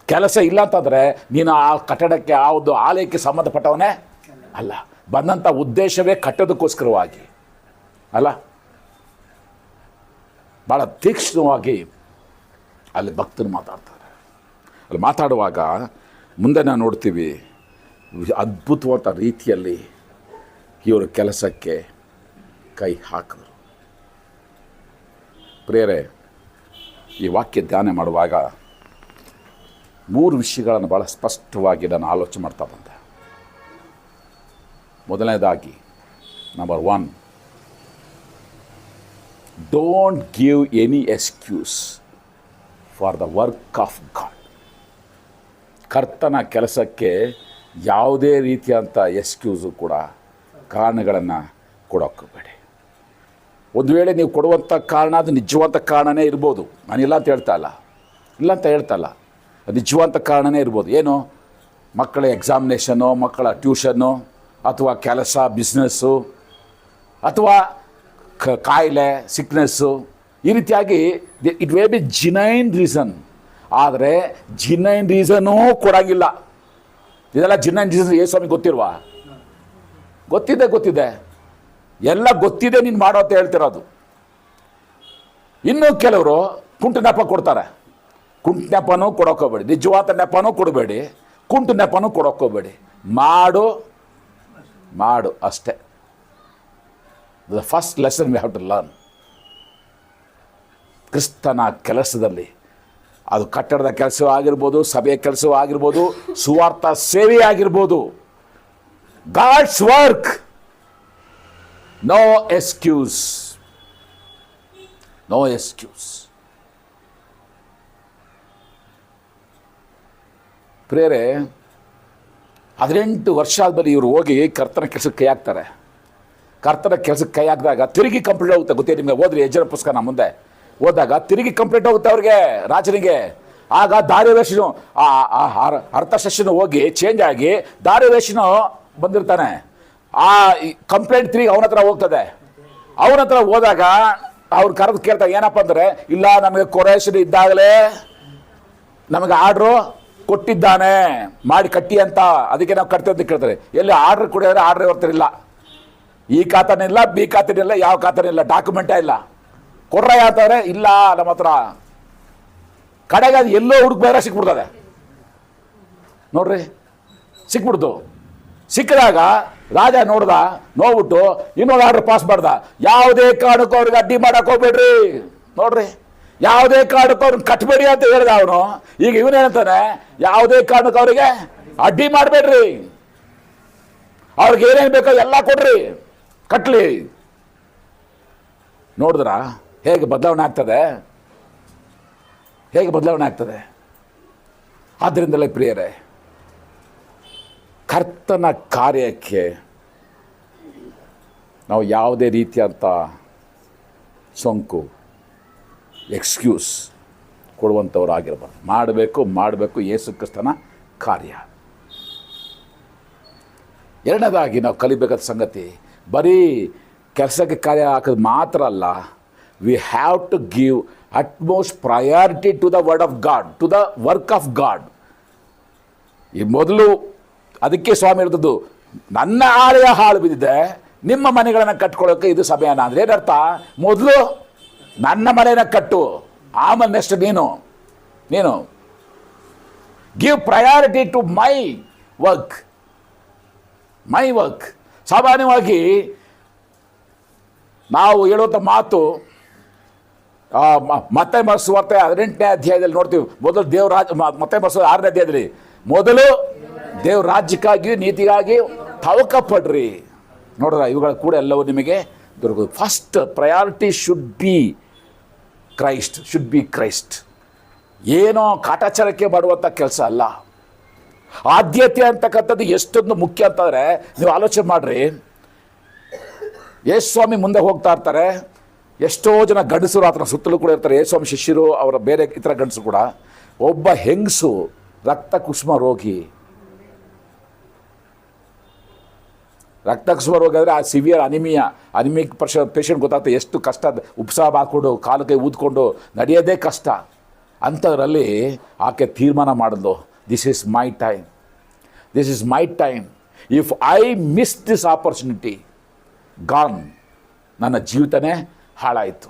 ಕೆಲಸ ಇಲ್ಲ ಅಂತಂದರೆ ನೀನು ಆ ಕಟ್ಟಡಕ್ಕೆ, ಆ ಒಂದು ಆಲಯಕ್ಕೆ ಸಂಬಂಧಪಟ್ಟವನೇ ಅಲ್ಲ. ಬಂದಂಥ ಉದ್ದೇಶವೇ ಕಟ್ಟೋದಕ್ಕೋಸ್ಕರವಾಗಿ ಅಲ್ಲ. ಭಾಳ ತೀಕ್ಷ್ಣವಾಗಿ ಅಲ್ಲಿ ಭಕ್ತರು ಮಾತಾಡ್ತಾರೆ. ಅಲ್ಲಿ ಮಾತಾಡುವಾಗ ಮುಂದೆ ನಾವು ನೋಡ್ತೀವಿ, ಅದ್ಭುತವಾದ ರೀತಿಯಲ್ಲಿ ಇವರು ಕೆಲಸಕ್ಕೆ ಕೈ ಹಾಕಿದ್ರು. ಪ್ರಿಯರೇ, ಈ ವಾಕ್ಯ ಧ್ಯಾನ ಮಾಡುವಾಗ 3 ವಿಷಯಗಳನ್ನು ಭಾಳ ಸ್ಪಷ್ಟವಾಗಿ ನಾನು ಆಲೋಚನೆ ಮಾಡ್ತಾ ಬಂದೆ. ಮೊದಲನೇದಾಗಿ, number 1, don't give any excuse for the work of god. ಕರ್ತನ ಕೆಲಸಕ್ಕೆ ಯಾವುದೇ ರೀತಿಯಂಥ ಎಕ್ಸ್ಕ್ಯೂಸು ಕೂಡ, ಕಾರಣಗಳನ್ನು ಕೊಡೋಕ್ಕೋಗಬೇಡಿ. ಒಂದು ವೇಳೆ ನೀವು ಕೊಡುವಂಥ ಕಾರಣ ಅದು ನಿಜವಂತ ಕಾರಣನೇ ಇರ್ಬೋದು. ನಾನಿಲ್ಲ ಅಂತ ಹೇಳ್ತಾ ಇಲ್ಲ, ನಿಜವಂತ ಕಾರಣನೇ ಇರ್ಬೋದು. ಏನು? ಮಕ್ಕಳ ಎಕ್ಸಾಮಿನೇಷನ್ನು, ಮಕ್ಕಳ ಟ್ಯೂಷನ್ನು, ಅಥವಾ ಕೆಲಸ, ಬಿಸ್ನೆಸ್ಸು, ಅಥವಾ ಕಾಯಿಲೆ, ಸಿಕ್ನೆಸ್ಸು, ಈ ರೀತಿಯಾಗಿ ಇಟ್ ವೇ ಬಿ ಜಿನೈನ್ ರೀಸನ್. ಆದರೆ ಜಿನೈನ್ ರೀಸನೂ ಕೊಡೋಂಗಿಲ್ಲ. ಇದೆಲ್ಲ ಜಿನೈನ್ ರೀಸನ್ ಯೇಸುಸ್ವಾಮಿ ಗೊತ್ತಿಲ್ವಾ? ಗೊತ್ತಿದೆ, ಎಲ್ಲ ಗೊತ್ತಿದೆ ನೀನು ಮಾಡೋ ಅಂತ ಹೇಳ್ತಿರೋದು. ಇನ್ನೂ ಕೆಲವರು ಕುಂಟು ನೆಪ ಕೊಡ್ತಾರೆ. ಕುಂಟು ನೆಪನೂ ಕೊಡೋಕ್ಕೋಗ್ಬೇಡಿ, ನಿಜವಾದ ನೆಪನೂ ಕೊಡಬೇಡಿ, ಕುಂಟು ನೆಪನೂ ಕೊಡೋಕ್ಕೋಗ್ಬೇಡಿ. ಮಾಡು ಅಷ್ಟೇ. The first lesson we have to learn. ಕ್ರಿಸ್ತನ ಕೆಲಸದಲ್ಲಿ, ಅದು ಕಟ್ಟಡದ ಕೆಲಸ ಆಗಿರ್ಬೋದು, ಸಭೆಯ ಕೆಲಸ ಆಗಿರ್ಬೋದು, ಸುವಾರ್ಥ ಸೇವೆ ಆಗಿರ್ಬೋದು, ಗಾಡ್ಸ್ ವರ್ಕ್, ನೋ ಎಕ್ಸ್ಕ್ಯೂಸ್. ಪ್ರೇರೆ 18 ವರ್ಷ ಆದಮೇಲೆ ಇವರು ಹೋಗಿ ಕರ್ತನ ಕೆಲಸಕ್ಕೆ ಕೈ ಹಾಕ್ತಾರೆ. ಕರ್ತನ ಕೆಲಸಕ್ಕೆ ಕೈ ಹಾಕಿದಾಗ ತಿರುಗಿ ಕಂಪ್ಲೀಟ್ ಹೋಗುತ್ತೆ. ಗೊತ್ತೇ ನಿಮಗೆ, ಓದ್ರಿ ಯಜ್ಜನ ಪುಸ್ತಕ ಮುಂದೆ ಓದಿದಾಗ ತಿರುಗಿ ಕಂಪ್ಲೀಟ್ ಹೋಗುತ್ತೆ ಅವ್ರಿಗೆ, ರಾಜನಿಗೆ. ಆಗ ದಾರ್ಯಾವೆಷನು, ಅರ್ಥಶಾಸ್ತ್ರನು ಹೋಗಿ ಚೇಂಜ್ ಆಗಿ ದಾರ್ಯಾವೆಷನು ಬಂದಿರ್ತಾನೆ. ಆ ಕಂಪ್ಲೇಂಟ್ ತಿರುಗಿ ಅವನ ಹತ್ರ ಹೋಗ್ತದೆ. ಅವನ ಹತ್ರ ಹೋದಾಗ ಅವ್ರು ಕರೆದು ಕೇಳ್ತಾರೆ, ಏನಪ್ಪ ಅಂದರೆ, ಇಲ್ಲ ನಮಗೆ ಕೊರೇಷನ್ ಇದ್ದಾಗಲೇ ನಮಗೆ ಆರ್ಡ್ರು ಕೊಟ್ಟಿದ್ದಾನೆ, ಮಾಡಿ ಕಟ್ಟಿ ಅಂತ, ಅದಕ್ಕೆ ನಾವು ಕಟ್ತೀವಿ ಅಂತ ಕೇಳ್ತಾರೆ. ಎಲ್ಲಿ ಆರ್ಡ್ರ್ ಕೊಡಿದ್ರೆ ಆರ್ಡ್ರ್ ಬರ್ತಿರಲಿಲ್ಲ, ಈ ಖಾತನಿಲ್ಲ, ಬಿ ಖಾತನಿಲ್ಲ, ಯಾವ ಖಾತನಿಲ್ಲ, ಡಾಕ್ಯುಮೆಂಟೇ ಇಲ್ಲ. ಕೊಡ್ರ ಯಾವ್ತಾರೆ, ಇಲ್ಲ ನಮ್ಮ ಹತ್ರ. ಕಡೆಗೆ ಅದು ಎಲ್ಲೋ ಬೇರೆ ಸಿಕ್ಬಿಡ್ತದೆ ನೋಡ್ರಿ, ಸಿಕ್ಬಿಡ್ತು. ಸಿಕ್ಕಿದಾಗ ರಾಜ ನೋಡ್ಬಿಟ್ಟು ಇನ್ನೊಂದು ಆರ್ಡರ್ ಪಾಸ್ ಮಾಡ್ದ. ಯಾವುದೇ ಕಾರಣಕ್ಕೂ ಅವ್ರಿಗೆ ಅಡ್ಡಿ ಮಾಡಕ್ಕೆ ಹೋಗ್ಬೇಡ್ರಿ. ನೋಡ್ರಿ, ಯಾವುದೇ ಕಾರಣಕ್ಕೂ ಅವ್ರನ್ನ ಕಟ್ಬೇಡಿ ಅಂತ ಹೇಳ್ದ ಅವನು. ಈಗ ಇವನೇನಂತಾನೆ, ಯಾವುದೇ ಕಾರಣಕ್ಕೂ ಅವರಿಗೆ ಅಡ್ಡಿ ಮಾಡಬೇಡ್ರಿ, ಅವ್ರಿಗೆ ಏನೇನು ಬೇಕೋ ಎಲ್ಲ ಕೊಡ್ರಿ, ಕಟ್ಲಿ. ನೋಡಿದ್ರ ಹೇಗೆ ಬದಲಾವಣೆ ಆಗ್ತದೆ. ಆದ್ದರಿಂದಲೇ ಪ್ರಿಯರೇ, ಕರ್ತನ ಕಾರ್ಯಕ್ಕೆ ನಾವು ಯಾವುದೇ ರೀತಿಯಂಥ ಸೋಂಕು, ಎಕ್ಸ್ಕ್ಯೂಸ್ ಕೊಡುವಂಥವ್ರು ಆಗಿರಬಾರ್ದು. ಮಾಡಬೇಕು ಯೇಸು ಕ್ರಿಸ್ತನ ಕಾರ್ಯ. ಎರಡನೇದಾಗಿ ನಾವು ಕಲಿಬೇಕಾದ ಸಂಗತಿ ಬರೀ ಕೆಲಸಕ್ಕೆ ಕಾರ್ಯ ಹಾಕೋದು ಮಾತ್ರ ಅಲ್ಲ, we have to give utmost priority to the word of God, to the work of God. ಈ ಮೊದಲು ಅದಕ್ಕೆ ಸ್ವಾಮಿ ಹೇಳಿದ್ದು, ನನ್ನ ಆಲಯ ಹಾಳು ಬಿದ್ದಿದೆ, ನಿಮ್ಮ ಮನೆಗಳನ್ನು ಕಟ್ಕೊಳ್ಳೋಕೆ ಇದು ಸಮಯನ. ಅಂದರೆ ಏನರ್ಥ? ಮೊದಲು ನನ್ನ ಮನೆಯನ್ನು ಕಟ್ಟು, ಆಮೇಲೆ ನೆಕ್ಸ್ಟ್ ನೀನು give priority to my work. ಸಾಮಾನ್ಯವಾಗಿ ನಾವು ಹೇಳುವಂಥ ಮಾತು ಮತ್ತೆ ಸುವಾರ್ತೆ 18ನೇ ಅಧ್ಯಾಯದಲ್ಲಿ ನೋಡ್ತೀವಿ. ಮೊದಲು ಮತ್ತೆ 6ನೇ ಅಧ್ಯಾಯದಲ್ಲಿ ಮೊದಲು ದೇವ್ರ ರಾಜ್ಯಕ್ಕಾಗಿ ನೀತಿಗಾಗಿ ತವಕ ಪಡ್ರಿ. ನೋಡ್ರ, ಇವುಗಳ ಕೂಡ ಎಲ್ಲವೂ ನಿಮಗೆ ದೊರಕುದು. First priority should be Christ. ಏನೋ ಕಾಟಾಚಾರಕ್ಕೆ ಮಾಡುವಂಥ ಕೆಲಸ ಅಲ್ಲ. ಆದ್ಯತೆ ಅಂತಕ್ಕಂಥದ್ದು ಎಷ್ಟೊಂದು ಮುಖ್ಯ ಅಂತಂದರೆ, ನೀವು ಆಲೋಚನೆ ಮಾಡಿರಿ. ಯೇಸು ಸ್ವಾಮಿ ಮುಂದೆ ಹೋಗ್ತಾ ಇರ್ತಾರೆ, ಎಷ್ಟೋ ಜನ ಗಂಡಸರು ಆತನ ಸುತ್ತಲೂ ಕೂಡ ಇರ್ತಾರೆ, ಯೇಸು ಸ್ವಾಮಿ ಶಿಷ್ಯರು, ಅವರ ಬೇರೆ ಇತರ ಗಂಡಸರು ಕೂಡ. ಒಬ್ಬ ಹೆಂಗಸು ರಕ್ತ ಕುಸುಮ ರೋಗಿ ಆದರೆ ಆ ಸಿವಿಯರ್ ಅನಿಮಿಕ್ ಪೇಷಂಟ್ ಗೊತ್ತಾಗ್ತದೆ ಎಷ್ಟು ಕಷ್ಟ. ಉಪ್ಸಾಹ ಹಾಕ್ಕೊಂಡು ಕಾಲು ಕೈ ಊದ್ಕೊಂಡು ನಡೆಯೋದೇ ಕಷ್ಟ. ಅಂಥದ್ರಲ್ಲಿ ಆಕೆ ತೀರ್ಮಾನ ಮಾಡಿದ್ಲು, this is my time. If I miss this opportunity, gone, ನನ್ನ ಜೀವಿತನೇ ಹಾಳಾಯಿತು.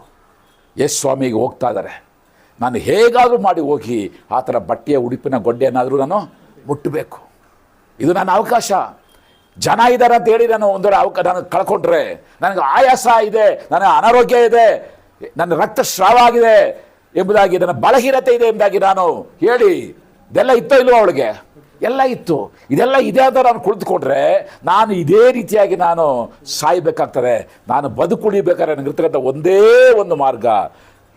ಯೇಸು ಸ್ವಾಮಿಗೆ ಹೋಗ್ತಾ ಇದ್ದಾರೆ, ನಾನು ಹೇಗಾದರೂ ಮಾಡಿ ಹೋಗಿ ಆ ಥರ ಬಟ್ಟೆಯ ಉಡುಪಿನ ಗೊಡ್ಡೆಯನ್ನಾದರೂ ನಾನು ಮುಟ್ಟಬೇಕು. ಇದು ನನ್ನ ಅವಕಾಶ. ಜನ ಇದ್ದಾರೆ ಅಂತ ಹೇಳಿ ನಾನು ನಾನು ಕಳ್ಕೊಂಡ್ರೆ, ನನಗೆ ಆಯಾಸ ಇದೆ, ನನ್ನ ಅನಾರೋಗ್ಯ ಇದೆ, ನನ್ನ ರಕ್ತಸ್ರಾವ ಆಗಿದೆ ಎಂಬುದಾಗಿ, ನನ್ನ ಬಲಹೀನತೆ ಇದೆ ಎಂಬುದಾಗಿ ನಾನು ಹೇಳಿ, ಇದೆಲ್ಲ ಇತ್ತೋ ಇಲ್ವೋ ಅವಳಿಗೆ? ಎಲ್ಲ ಇತ್ತು. ಇದೆಲ್ಲ ಇದೆ ಅಂತ ನಾನು ಕುಳಿತುಕೊಂಡ್ರೆ ನಾನು ಇದೇ ರೀತಿಯಾಗಿ ನಾನು ಸಾಯಬೇಕಾಗ್ತದೆ. ನಾನು ಬದುಕುಳಿಬೇಕಾದ್ರೆ ನನಗಿರ್ತಕ್ಕಂಥ ಒಂದೇ ಒಂದು ಮಾರ್ಗ,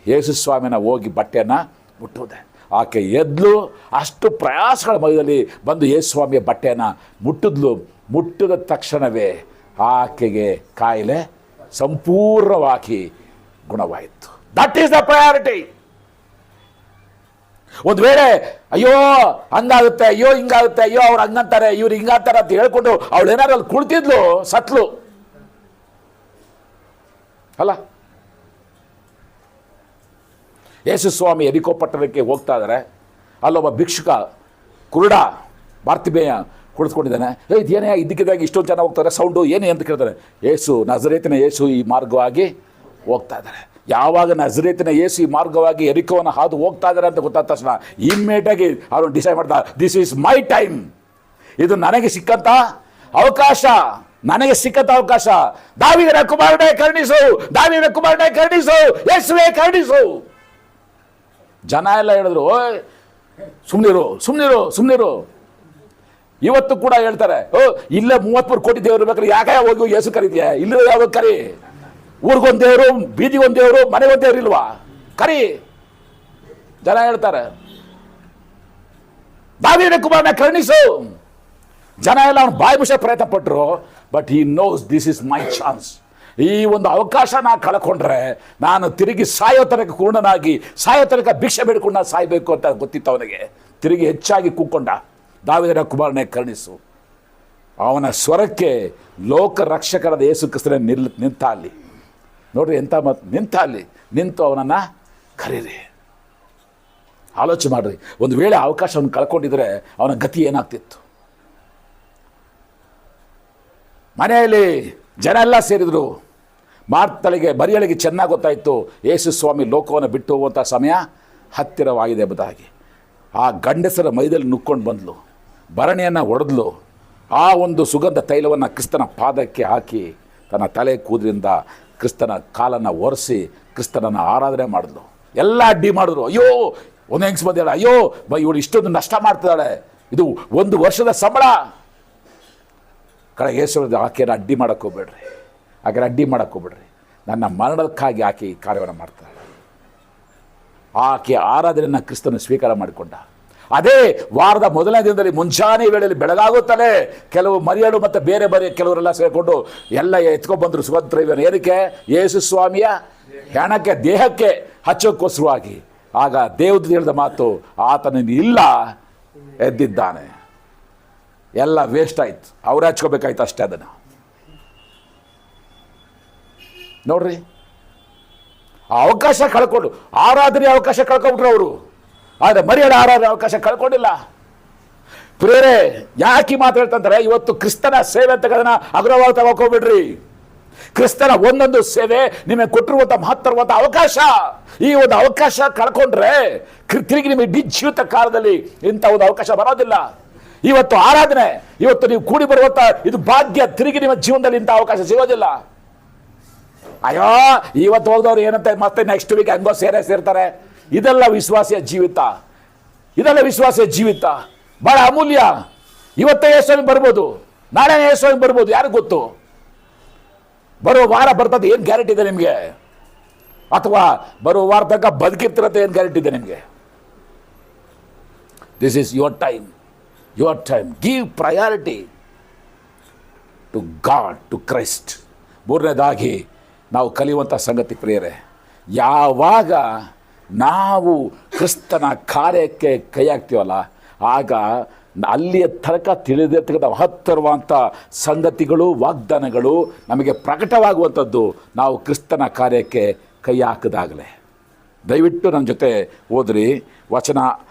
ಯೇಸು ಸ್ವಾಮಿನ ಹೋಗಿ ಬಟ್ಟೆಯನ್ನು ಮುಟ್ಟುವುದೇ. ಆಕೆ ಎದ್ಲು, ಅಷ್ಟು ಪ್ರಯಾಸಗಳ ಮಧ್ಯದಲ್ಲಿ ಬಂದು ಯೇಸು ಸ್ವಾಮಿಯ ಬಟ್ಟೆಯನ್ನು ಮುಟ್ಟಿದ ತಕ್ಷಣವೇ ಆಕೆಗೆ ಕಾಯಿಲೆ ಸಂಪೂರ್ಣವಾಗಿ ಗುಣವಾಯಿತು. That is the priority. ಒಂದು ವೇಳೆ ಅಯ್ಯೋ ಹಂಗಾಗುತ್ತೆ, ಅಯ್ಯೋ ಹಿಂಗಾಗುತ್ತೆ, ಅಯ್ಯೋ ಅವ್ರು ಹಂಗಂತಾರೆ, ಇವ್ರು ಹಿಂಗಂತಾರೆ ಅಂತ ಹೇಳ್ಕೊಂಡು ಅವಳು ಏನಾದ್ರು ಅಲ್ಲಿ ಕುಳಿತಿದ್ಲು, ಸತ್ಲು ಅಲ್ಲ. ಯೇಸು ಸ್ವಾಮಿ ಎರಿಕೋ ಪಟ್ಟಣಕ್ಕೆ ಹೋಗ್ತಾ ಇದ್ದಾರೆ. ಅಲ್ಲೊಬ್ಬ ಭಿಕ್ಷುಕ ಕುರುಡ ಬಾರ್ತಿಮೇಯ ಕುಳಿತುಕೊಂಡಿದ್ದಾನೆ. ಇದೇನೇ ಇದ್ದಕ್ಕಿದ್ದಾಗ ಇಷ್ಟೊಂದು ಜನ ಹೋಗ್ತಾರೆ, ಸೌಂಡು ಏನೇ ಅಂತ ಕೇಳ್ತಾರೆ. ಯೇಸು, ನಜರೇತಿನ ಯೇಸು ಈ ಮಾರ್ಗವಾಗಿ ಹೋಗ್ತಾ ಇದ್ದಾರೆ. ಯಾವಾಗ ನಜರೇತಿನ ಯೇಸು ಈ ಮಾರ್ಗವಾಗಿ ಎರಿಕೋವನ್ನು ಹಾದು ಹೋಗ್ತಾ ಇದ್ದಾರೆ ಅಂತ ಗೊತ್ತಾದ ತಕ್ಷಣ ಇಮ್ಮಿಡಿಯೇಟಾಗಿ ಅವನು ಡಿಸೈಡ್ ಮಾಡ್ತಾ, ದಿಸ್ ಈಸ್ ಮೈ ಟೈಮ್. ಇದು ನನಗೆ ಸಿಕ್ಕಂಥ ಅವಕಾಶ, ದಾವೀದನ ಕುಮಾರನೇ ಕರುಣಿಸು, ಯೇಸುವೇ ಕರುಣಿಸು. ಜನ ಎಲ್ಲ ಹೇಳಿದ್ರು, ಓಯ್ ಸುಮ್ಮನಿರು. ಇವತ್ತು ಕೂಡ ಹೇಳ್ತಾರೆ, ಇಲ್ಲೇ 33 ಕೋಟಿ ದೇವರು ಬೇಕಾದ್ರೆ ಯಾಕೆ ಹೋಗಿ ಯೇಸು ಕರೀತೀಯ? ಇಲ್ಲ ಯಾವಾಗ ಕರಿ. ಊರಿಗೊಂದು ದೇವರು, ಬೀದಿಗೊಂದು ದೇವರು, ಮನೆಗೊಂದು ದೇವರು ಇಲ್ವಾ? ಕರಿ. ಜನ ಹೇಳ್ತಾರೆ, ದಾವೀದನ ಕುಮಾರನ ಕರುಣಿಸು. ಜನ ಎಲ್ಲ ಅವನು ಬಾಯಿ ಮುಚ್ಚ ಪ್ರಯತ್ನ ಪಟ್ಟರು. But he knows this is my chance. ಈ ಒಂದು ಅವಕಾಶ ನಾನು ಕಳ್ಕೊಂಡ್ರೆ ನಾನು ತಿರುಗಿ ಸಾಯೋ ತನಕ ಕೂರ್ಣನಾಗಿ, ಸಾಯೋ ತನಕ ಭಿಕ್ಷೆ ಬೇಡ್ಕೊಂಡು ನಾನು ಸಾಯಬೇಕು ಅಂತ ಗೊತ್ತಿತ್ತು ಅವನಿಗೆ. ತಿರುಗಿ ಹೆಚ್ಚಾಗಿ ಕೂಕ್ಕೊಂಡ, ದಾವೀದನ ಕುಮಾರನೇ ಕರುಣಿಸು. ಅವನ ಸ್ವರಕ್ಕೆ ಲೋಕ ರಕ್ಷಕರಾದ ಯೇಸು ಕ್ರಿಸ್ತನೇ ನಿಂತ ಅಲ್ಲಿ. ನೋಡ್ರಿ ಎಂಥ ಮಾತು, ನಿಂತು ಅವನನ್ನು ಕರೀರಿ. ಆಲೋಚನೆ ಮಾಡ್ರಿ, ಒಂದು ವೇಳೆ ಅವಕಾಶವನ್ನು ಕಳ್ಕೊಂಡಿದ್ರೆ ಅವನ ಗತಿ ಏನಾಗ್ತಿತ್ತು? ಮನೆಯಲ್ಲಿ ಜನ ಎಲ್ಲ ಸೇರಿದ್ರು. ಮಾರ್ತಳಿಗೆ ಬರಿಯಳಿಗೆ ಚೆನ್ನಾಗಿ ಗೊತ್ತಾಯಿತು, ಯೇಸು ಸ್ವಾಮಿ ಲೋಕವನ್ನು ಬಿಟ್ಟು ಹೋಗುವಂಥ ಸಮಯ ಹತ್ತಿರವಾಗಿದೆ ಎಂಬುದಾಗಿ. ಆ ಗಂಡಸರ ಮೈದಲ್ಲಿ ನುಕ್ಕೊಂಡು ಬಂದಳು, ಭರಣಿಯನ್ನು ಒಡೆದ್ಲು. ಆ ಒಂದು ಸುಗಂಧ ತೈಲವನ್ನು ಕ್ರಿಸ್ತನ ಪಾದಕ್ಕೆ ಹಾಕಿ ತನ್ನ ತಲೆ ಕೂದಲಿಂದ ಕ್ರಿಸ್ತನ ಕಾಲನ್ನು ಒರೆಸಿ ಕ್ರಿಸ್ತನನ್ನು ಆರಾಧನೆ ಮಾಡಿದ್ಲು. ಎಲ್ಲ ಅಡ್ಡಿ ಮಾಡಿದ್ರು. ಅಯ್ಯೋ, ಒಂದು ಹೆಂಗ್ಸ್ ಬಂದಿಲ್ಲ, ಅಯ್ಯೋ ಇವಳು ಇಷ್ಟೊಂದು ನಷ್ಟ ಮಾಡ್ತಿದ್ದಾಳೆ, ಇದು 1 ವರ್ಷದ ಸಂಬಳ. ಯೇಸು ಆಕೆಯನ್ನು ಅಡ್ಡಿ ಮಾಡೋಕ್ಕೋಗ್ಬೇಡ್ರಿ, ನನ್ನ ಮರಣಕ್ಕಾಗಿ ಆಕೆ ಈ ಕಾರ್ಯವನ್ನು ಮಾಡ್ತಾಳೆ. ಆಕೆ ಆರಾಧನೆಯನ್ನು ಕ್ರಿಸ್ತನ ಸ್ವೀಕಾರ ಮಾಡಿಕೊಂಡ. ಅದೇ ವಾರದ ಮೊದಲನೇ ದಿನದಲ್ಲಿ ಮುಂಜಾನೆ ವೇಳೆಯಲ್ಲಿ ಬೆಳಗಾಗುತ್ತಲೇ ಕೆಲವು ಮರಿಯಳು ಮತ್ತು ಬೇರೆ ಕೆಲವರೆಲ್ಲ ಸೇರಿಕೊಂಡು ಎಲ್ಲ ಎತ್ಕೊಂಡ್ಬಂದರು ಸುಗಂಧದ್ರವ್ಯವನ್ನು. ಏನಕ್ಕೆ? ಯೇಸು ಸ್ವಾಮಿಯ ಹೆಣಕ್ಕೆ, ದೇಹಕ್ಕೆ ಹಚ್ಚೋಕ್ಕೋಸ್ಕರವಾಗಿ. ಆಗ ದೇವದೂತ ಹೇಳಿದ ಮಾತು, ಆತನ ಇಲ್ಲ, ಎದ್ದಿದ್ದಾನೆ. ಎಲ್ಲ ವೇಸ್ಟ್ ಆಯ್ತು. ಅವ್ರು ಹಚ್ಕೋಬೇಕಾಯ್ತು ಅಷ್ಟೇ ಅದನ್ನು. ನೋಡ್ರಿ, ಆ ಅವಕಾಶ ಕಳ್ಕೊಂಡು ಆರಾಧನೆ ಅವಕಾಶ ಕಳ್ಕೊಂಡ್ಬಿಟ್ರು ಅವರು. ಆದರೆ ಮರಿಯಳ ಆರಾಧನೆ ಅವಕಾಶ ಕಳ್ಕೊಂಡಿಲ್ಲ. ಪ್ರೇರೆ ಯಾಕೆ ಮಾತಾಡ್ತಂತಾರೆ, ಇವತ್ತು ಕ್ರಿಸ್ತನ ಸೇವೆ ಅಂತ ಅದನ್ನ ಅಗ್ರವಾಗಿ ತಗೋಬಿಡ್ರಿ. ಕ್ರಿಸ್ತನ ಒಂದೊಂದು ಸೇವೆ ನಿಮಗೆ ಕೊಟ್ಟಿರುವಂಥ ಮಹತ್ತರವಾದ ಅವಕಾಶ. ಈ ಒಂದು ಅವಕಾಶ ಕಳ್ಕೊಂಡ್ರೆ ತಿರುಗಿ ನಿಮಗೆ ಜೀವಿತ ಕಾಲದಲ್ಲಿ ಇಂಥ ಒಂದು ಅವಕಾಶ ಬರೋದಿಲ್ಲ. ಇವತ್ತು ಆರಾಧನೆ, ಇವತ್ತು ನೀವು ಕೂಡಿ ಬರುವಂಥ ಇದು ಭಾಗ್ಯ, ತಿರುಗಿ ನಿಮ್ಮ ಜೀವನದಲ್ಲಿ ಇಂಥ ಅವಕಾಶ ಸಿಗೋದಿಲ್ಲ. ಅಯ್ಯೋ ಇವತ್ತು ಹೋದವ್ರು ಏನಂತ ಮತ್ತೆ ನೆಕ್ಸ್ಟ್ ವೀಕ್ ಹೆಂಗೋ ಸೇರ್ತಾರೆ. ಇದೆಲ್ಲ ವಿಶ್ವಾಸಿಯ ಜೀವಿತ, ಇದೆಲ್ಲ ವಿಶ್ವಾಸಿಯ ಜೀವಿತ ಬಹಳ ಅಮೂಲ್ಯ. ಇವತ್ತೇ ಯೇಸುಸ್ವಾಮಿ ಬರ್ಬೋದು, ನಾಳೆ ಯೇಸುಸ್ವಾಮಿ ಬರ್ಬೋದು, ಯಾರಿಗೂ ಗೊತ್ತು. ಬರೋ ವಾರ ಬರ್ತದೆ ಏನು ಗ್ಯಾರಂಟಿ ಇದೆ ನಿಮಗೆ? ಅಥವಾ ಬರೋ ವಾರ ತನಕ ಬದುಕಿರ್ತಿರತ್ತೆ ಏನು ಗ್ಯಾರಂಟಿ ಇದೆ ನಿಮಗೆ? This is your time, your time. Give priority to God, to Christ. ಮೂರನೇದಾಗಿ ನಾವು ಕಲಿಯುವಂಥ ಸಂಗತಿ ಪ್ರಿಯರೇ, ಯಾವಾಗ ನಾವು ಕ್ರಿಸ್ತನ ಕಾರ್ಯಕ್ಕೆ ಕೈ ಹಾಕ್ತೀವಲ್ಲ, ಆಗ ಅಲ್ಲಿಯ ತನಕ ತಿಳಿದಿರ್ತಕ್ಕಂಥ ಮಹತ್ತರವಾದಂಥ ಸಂಗತಿಗಳು, ವಾಗ್ದಾನಗಳು ನಮಗೆ ಪ್ರಕಟವಾಗುವಂಥದ್ದು ನಾವು ಕ್ರಿಸ್ತನ ಕಾರ್ಯಕ್ಕೆ ಕೈ ಹಾಕಿದಾಗಲೇ. ದಯವಿಟ್ಟು ನನ್ನ ಜೊತೆ ಓದ್ರಿ ವಚನ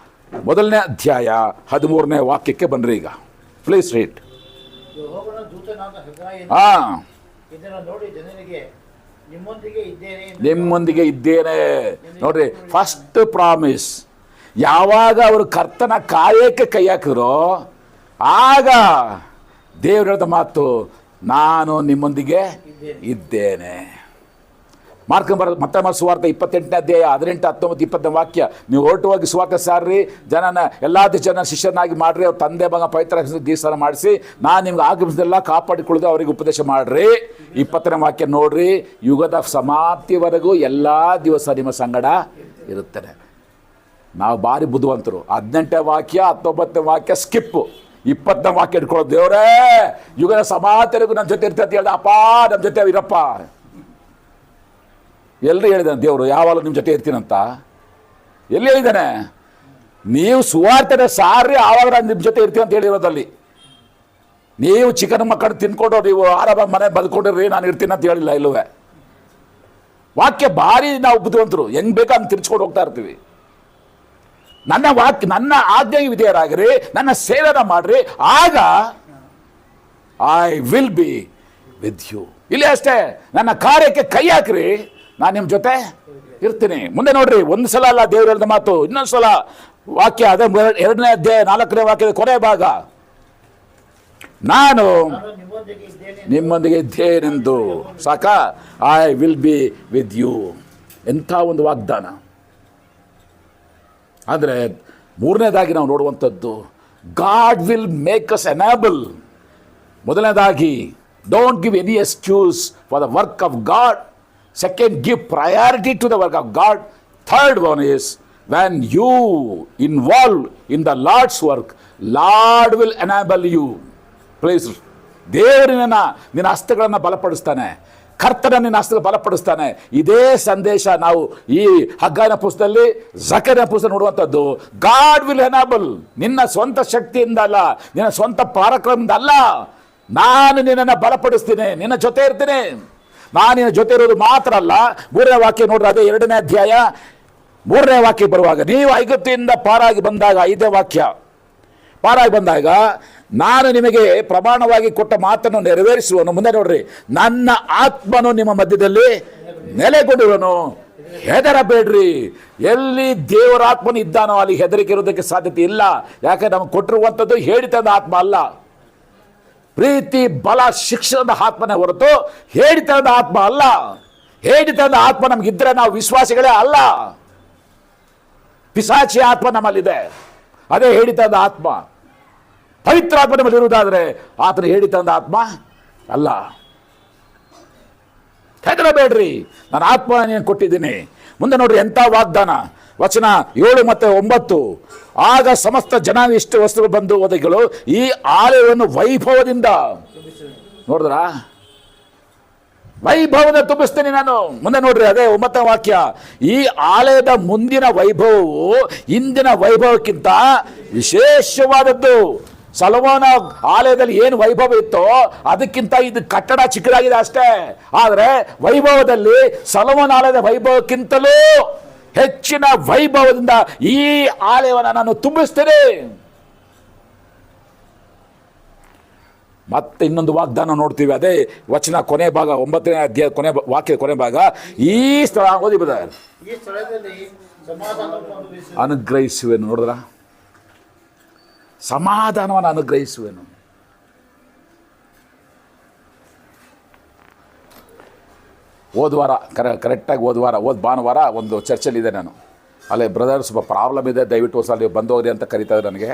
1ನೇ ಅಧ್ಯಾಯ 13ನೇ ವಾಕ್ಯಕ್ಕೆ ಬನ್ನಿರಿ. ಈಗ ಪ್ಲೀಸ್ ರೀಡ್. ಯೆಹೋವನ ದೂತನಾದ ಹಗ್ಗಾಯನು ಇದನ್ನು ನೋಡಿ ಜನರಿಗೆ ನಿಮ್ಮೊಂದಿಗೆ ಇದ್ದೇನೆ. ನೋಡ್ರಿ, ಫಸ್ಟ್ ಪ್ರಾಮಿಸ್. ಯಾವಾಗ ಅವರು ಕರ್ತನ ಕಾರ್ಯಕ್ಕೆ ಕೈ ಹಾಕಿದ್ರು ಆಗ ದೇವರು ಹೇಳಿದ ಮಾತು, ನಾನು ನಿಮ್ಮೊಂದಿಗೆ ಇದ್ದೇನೆ. ಮತ್ತೆ ಸುವಾರ್ತೆ 28ನೇ ಅಧ್ಯಾಯ 18, 19, 20ನೇ ವಾಕ್ಯ. ನೀವು ಹೊರಟು ಹೋಗಿ ಸುವಾರ್ತೆ ಸಾರ್ರಿ, ಜನನ ಎಲ್ಲ ಜನ ಶಿಷ್ಯನಾಗಿ ಮಾಡ್ರಿ, ಅವ್ರ ತಂದೆ ಮಗ ಪವಿತ್ರ ದೀಸನ ಮಾಡಿಸಿ, ನಾನು ನಿಮ್ಗೆ ಆಗಮಿಸಿದೆಲ್ಲ ಕಾಪಾಡಿಕೊಳ್ಳದೆ ಅವರಿಗೆ ಉಪದೇಶ ಮಾಡ್ರಿ. 20ನೇ ವಾಕ್ಯ ನೋಡ್ರಿ, ಯುಗದ ಸಮಾಪ್ತಿವರೆಗೂ ಎಲ್ಲ ದಿವಸ ನಿಮ್ಮ ಸಂಗಡ ಇರುತ್ತೇನೆ. ನಾವು ಭಾರಿ ಬುದ್ಧಿವಂತರು. 18ನೇ ವಾಕ್ಯ 19ನೇ ವಾಕ್ಯ ಸ್ಕಿಪ್ಪು, 20ನೇ ವಾಕ್ಯ ಇಟ್ಕೊಳ್ಳೋದು. ದೇವರೇ ಯುಗದ ಸಮಾಪ್ತಿವರೆಗೂ ನನ್ನ ಜೊತೆ ಇರ್ತೈತೆ ಹೇಳ್ದ. ಅಪ್ಪ ನಮ್ಮ ಜೊತೆ ಇರಪ್ಪ. ಎಲ್ಲರೂ ಹೇಳಿದಾನೆ ದೇವರು ಯಾವಾಗಲೂ ನಿಮ್ಮ ಜೊತೆ ಇರ್ತೀನಂತ. ಎಲ್ಲಿ ಹೇಳಿದ್ದಾನೆ? ನೀವು ಸುವಾರ್ತೆನ ಸಾರಿ ಆವಾಗ ನಾನು ನಿಮ್ಮ ಜೊತೆ ಇರ್ತೀನಿ ಅಂತ ಹೇಳಿರೋದಲ್ಲಿ. ನೀವು ಚಿಕನ್ ಮಕ್ಕಳು ತಿನ್ಕೊಂಡು ನೀವು ಆರಾಮ ಮನೆ ಬದುಕೊಂಡಿರ್ರಿ, ನಾನು ಇರ್ತೀನಿ ಅಂತ ಹೇಳಿಲ್ಲ ಇಲ್ಲವೇ. ವಾಕ್ಯ ಭಾರಿ ನಾವು ಬುದ್ಧಿವಂತರು, ಹೆಂಗ್ ಬೇಕಾದ್ರೆ ತಿರ್ಚ್ಕೊಂಡು ಹೋಗ್ತಾ ಇರ್ತೀವಿ. ನನ್ನ ವಾಕ್ಯ, ನನ್ನ ಆಜ್ಞೆಗೆ ವಿಧೇಯರಾಗಿರಿ, ನನ್ನ ಸೇವೆನ ಮಾಡ್ರಿ, ಆಗ I will be with you. ಇಲ್ಲಿ ಅಷ್ಟೇ, ನನ್ನ ಕಾರ್ಯಕ್ಕೆ ಕೈ ಹಾಕ್ರಿ, ನಾನು ನಿಮ್ಮ ಜೊತೆ ಇರ್ತೀನಿ. ಮುಂದೆ ನೋಡ್ರಿ, ಒಂದು ಸಲ ಅಲ್ಲ ದೇವರು ಹೇಳಿದ ಮಾತು, ಇನ್ನೊಂದು ಸಲ ವಾಕ್ಯ, ಅದೇ 2ನೇ ಅಧ್ಯಾಯ 4ನೇ ವಾಕ್ಯದ ಕೊನೆ ಭಾಗ, ನಾನು ನಿಮ್ಮೊಂದಿಗೆ ಇದ್ದೇನೆಂದು. ಸಾಕ? I will be with you. ಎಂಥ ಒಂದು ವಾಗ್ದಾನ. ಅಂದರೆ 3ನೇದಾಗಿ ನಾವು ನೋಡುವಂಥದ್ದು, God will make us enable. ಮೊದಲನೇದಾಗಿ, don't give any excuse for the work of God. Second, give priority to the work of God. Third one is, when you involve in the Lord's work, Lord will enable you. Please, ದೇವರಿನ ನಿನ್ನ ಹಸ್ತಗಳನ್ನು ಬಲಪಡಿಸ್ತಾನೆ, ಕರ್ತನ ನಿನ್ನ ಹಸ್ತಗಳು ಬಲಪಡಿಸ್ತಾನೆ. ಇದೇ ಸಂದೇಶ ನಾವು ಈ ಹಗ್ಗಾಯನ ಪುಸ್ತಕದಲ್ಲಿ, ಜಕರ್ಯನ ಪುಸ್ತಕ ನೋಡುವಂಥದ್ದು. God will enable. ನಿನ್ನ ಸ್ವಂತ ಶಕ್ತಿಯಿಂದ ಅಲ್ಲ, ನಿನ್ನ ಸ್ವಂತ ಪರಾಕ್ರಮದಿಂದ ಅಲ್ಲ, ನಾನು ನಿನ್ನನ್ನು ಬಲಪಡಿಸ್ತೀನಿ, ನಿನ್ನ ಜೊತೆ ಇರ್ತೀನಿ. ನಾನು ನಿನ್ನ ಜೊತೆ ಇರೋದು ಮಾತ್ರ ಅಲ್ಲ. 3ನೇ ವಾಕ್ಯ ನೋಡ್ರಿ, ಅದೇ 2ನೇ ಅಧ್ಯಾಯ 3ನೇ ವಾಕ್ಯ ಬರುವಾಗ, ನೀವು ಐಗುಪ್ತಿಯಿಂದ ಪಾರಾಗಿ ಬಂದಾಗ, 5ನೇ ವಾಕ್ಯ, ಪಾರಾಗಿ ಬಂದಾಗ ನಾನು ನಿಮಗೆ ಪ್ರಮಾಣವಾಗಿ ಕೊಟ್ಟ ಮಾತನ್ನು ನೆರವೇರಿಸುವನು. ಮುಂದೆ ನೋಡ್ರಿ, ನನ್ನ ಆತ್ಮನು ನಿಮ್ಮ ಮಧ್ಯದಲ್ಲಿ ನೆಲೆಗೊಂಡಿರುವನು, ಹೆದರಬೇಡ್ರಿ. ಎಲ್ಲಿ ದೇವರ ಆತ್ಮನು ಇದ್ದಾನೋ ಅಲ್ಲಿ ಹೆದರಿಕೆ ಇರೋದಕ್ಕೆ ಸಾಧ್ಯತೆ ಇಲ್ಲ. ಯಾಕೆ ನಮಗೆ ಕೊಟ್ಟಿರುವಂಥದ್ದು ಹೇಳಿತಂದ ಆತ್ಮ ಅಲ್ಲ, ಪ್ರೀತಿ ಬಲ ಶಿಕ್ಷಣದ ಆತ್ಮನೇ ಹೊರತು ಹೇಳಿತನದ ಆತ್ಮ ಅಲ್ಲ. ಹೇಳಿತನದ ಆತ್ಮ ನಮಗಿದ್ರೆ ನಾವು ವಿಶ್ವಾಸಿಗಳೇ ಅಲ್ಲ. ಪಿಶಾಚಿ ಆತ್ಮ ನಮ್ಮಲ್ಲಿದೆ, ಅದೇ ಹೇಳಿತನದ ಆತ್ಮ. ಪವಿತ್ರ ಆತ್ಮ ನಮ್ಮಲ್ಲಿ ಇರುವುದಾದರೆ ಆತನ ಹೇಳಿತನದ ಆತ್ಮ ಅಲ್ಲ. ಹೆದರಬೇಡ್ರಿ, ನಾನು ಆತ್ಮ ನೀನು ಕೊಟ್ಟಿದ್ದೀನಿ. ಮುಂದೆ ನೋಡ್ರಿ, ಎಂಥ ವಾಗ್ದಾನ. ವಚನ 7 ಮತ್ತು 9, ಆಗ ಸಮಸ್ತ ಜನಾಂಗ ವಸ್ತುಗಳು ಬಂದು ಒದಗಿಗಳು ಈ ಆಲಯವನ್ನು ವೈಭವದಿಂದ. ನೋಡಿದ್ರ, ವೈಭವದ ತುಂಬಿಸ್ತೀನಿ ನಾನು. ಮುಂದೆ ನೋಡ್ರಿ, ಅದೇ 9ನೇ ವಾಕ್ಯ, ಈ ಆಲಯದ ಮುಂದಿನ ವೈಭವವು ಇಂದಿನ ವೈಭವಕ್ಕಿಂತ ವಿಶೇಷವಾದದ್ದು. ಸೊಲೊಮೋನ ಆಲಯದಲ್ಲಿ ಏನು ವೈಭವ ಇತ್ತೋ ಅದಕ್ಕಿಂತ ಇದು ಕಟ್ಟಡ ಚಿಕ್ಕದಾಗಿದೆ ಅಷ್ಟೇ. ಆದರೆ ವೈಭವದಲ್ಲಿ ಸೊಲೊಮೋನ ಆಲಯದ ವೈಭವಕ್ಕಿಂತಲೂ ಹೆಚ್ಚಿನ ವೈಭವದಿಂದ ಈ ಆಲಯವನ್ನು ನಾನು ತುಂಬಿಸ್ತೇನೆ. ಮತ್ತೆ ಇನ್ನೊಂದು ವಾಗ್ದಾನ ನೋಡ್ತೀವಿ, ಅದೇ ವಚನ ಕೊನೆ ಭಾಗ 9ನೇ ಅಧ್ಯಾಯ ವಾಕ್ಯದ ಕೊನೆ ಭಾಗ. ಈ ಸ್ಥಳ ಓದಿ ಬದ ಈ ಸ್ಥಳದಲ್ಲಿ ಸಮಾಧಾನವನ್ನು ಅನುಗ್ರಹಿಸುವೆನು. ನೋಡಿದ್ರ, ಸಮಾಧಾನವನ್ನು ಅನುಗ್ರಹಿಸುವೆನು. ಹೋದ್ವಾರ ಕರೆಕ್ಟಾಗಿ ಭಾನುವಾರ ಒಂದು ಚರ್ಚಲ್ಲಿದೆ ನಾನು. ಅಲ್ಲೇ ಬ್ರದರ್ ಸ್ವಲ್ಪ ಪ್ರಾಬ್ಲಮ್ ಇದೆ, ದಯವಿಟ್ಟು ಒಂದು ಸಲ ನೀವು ಬಂದು ಹೋಗ್ರಿ ಅಂತ ಕರೀತಾರೆ ನನಗೆ.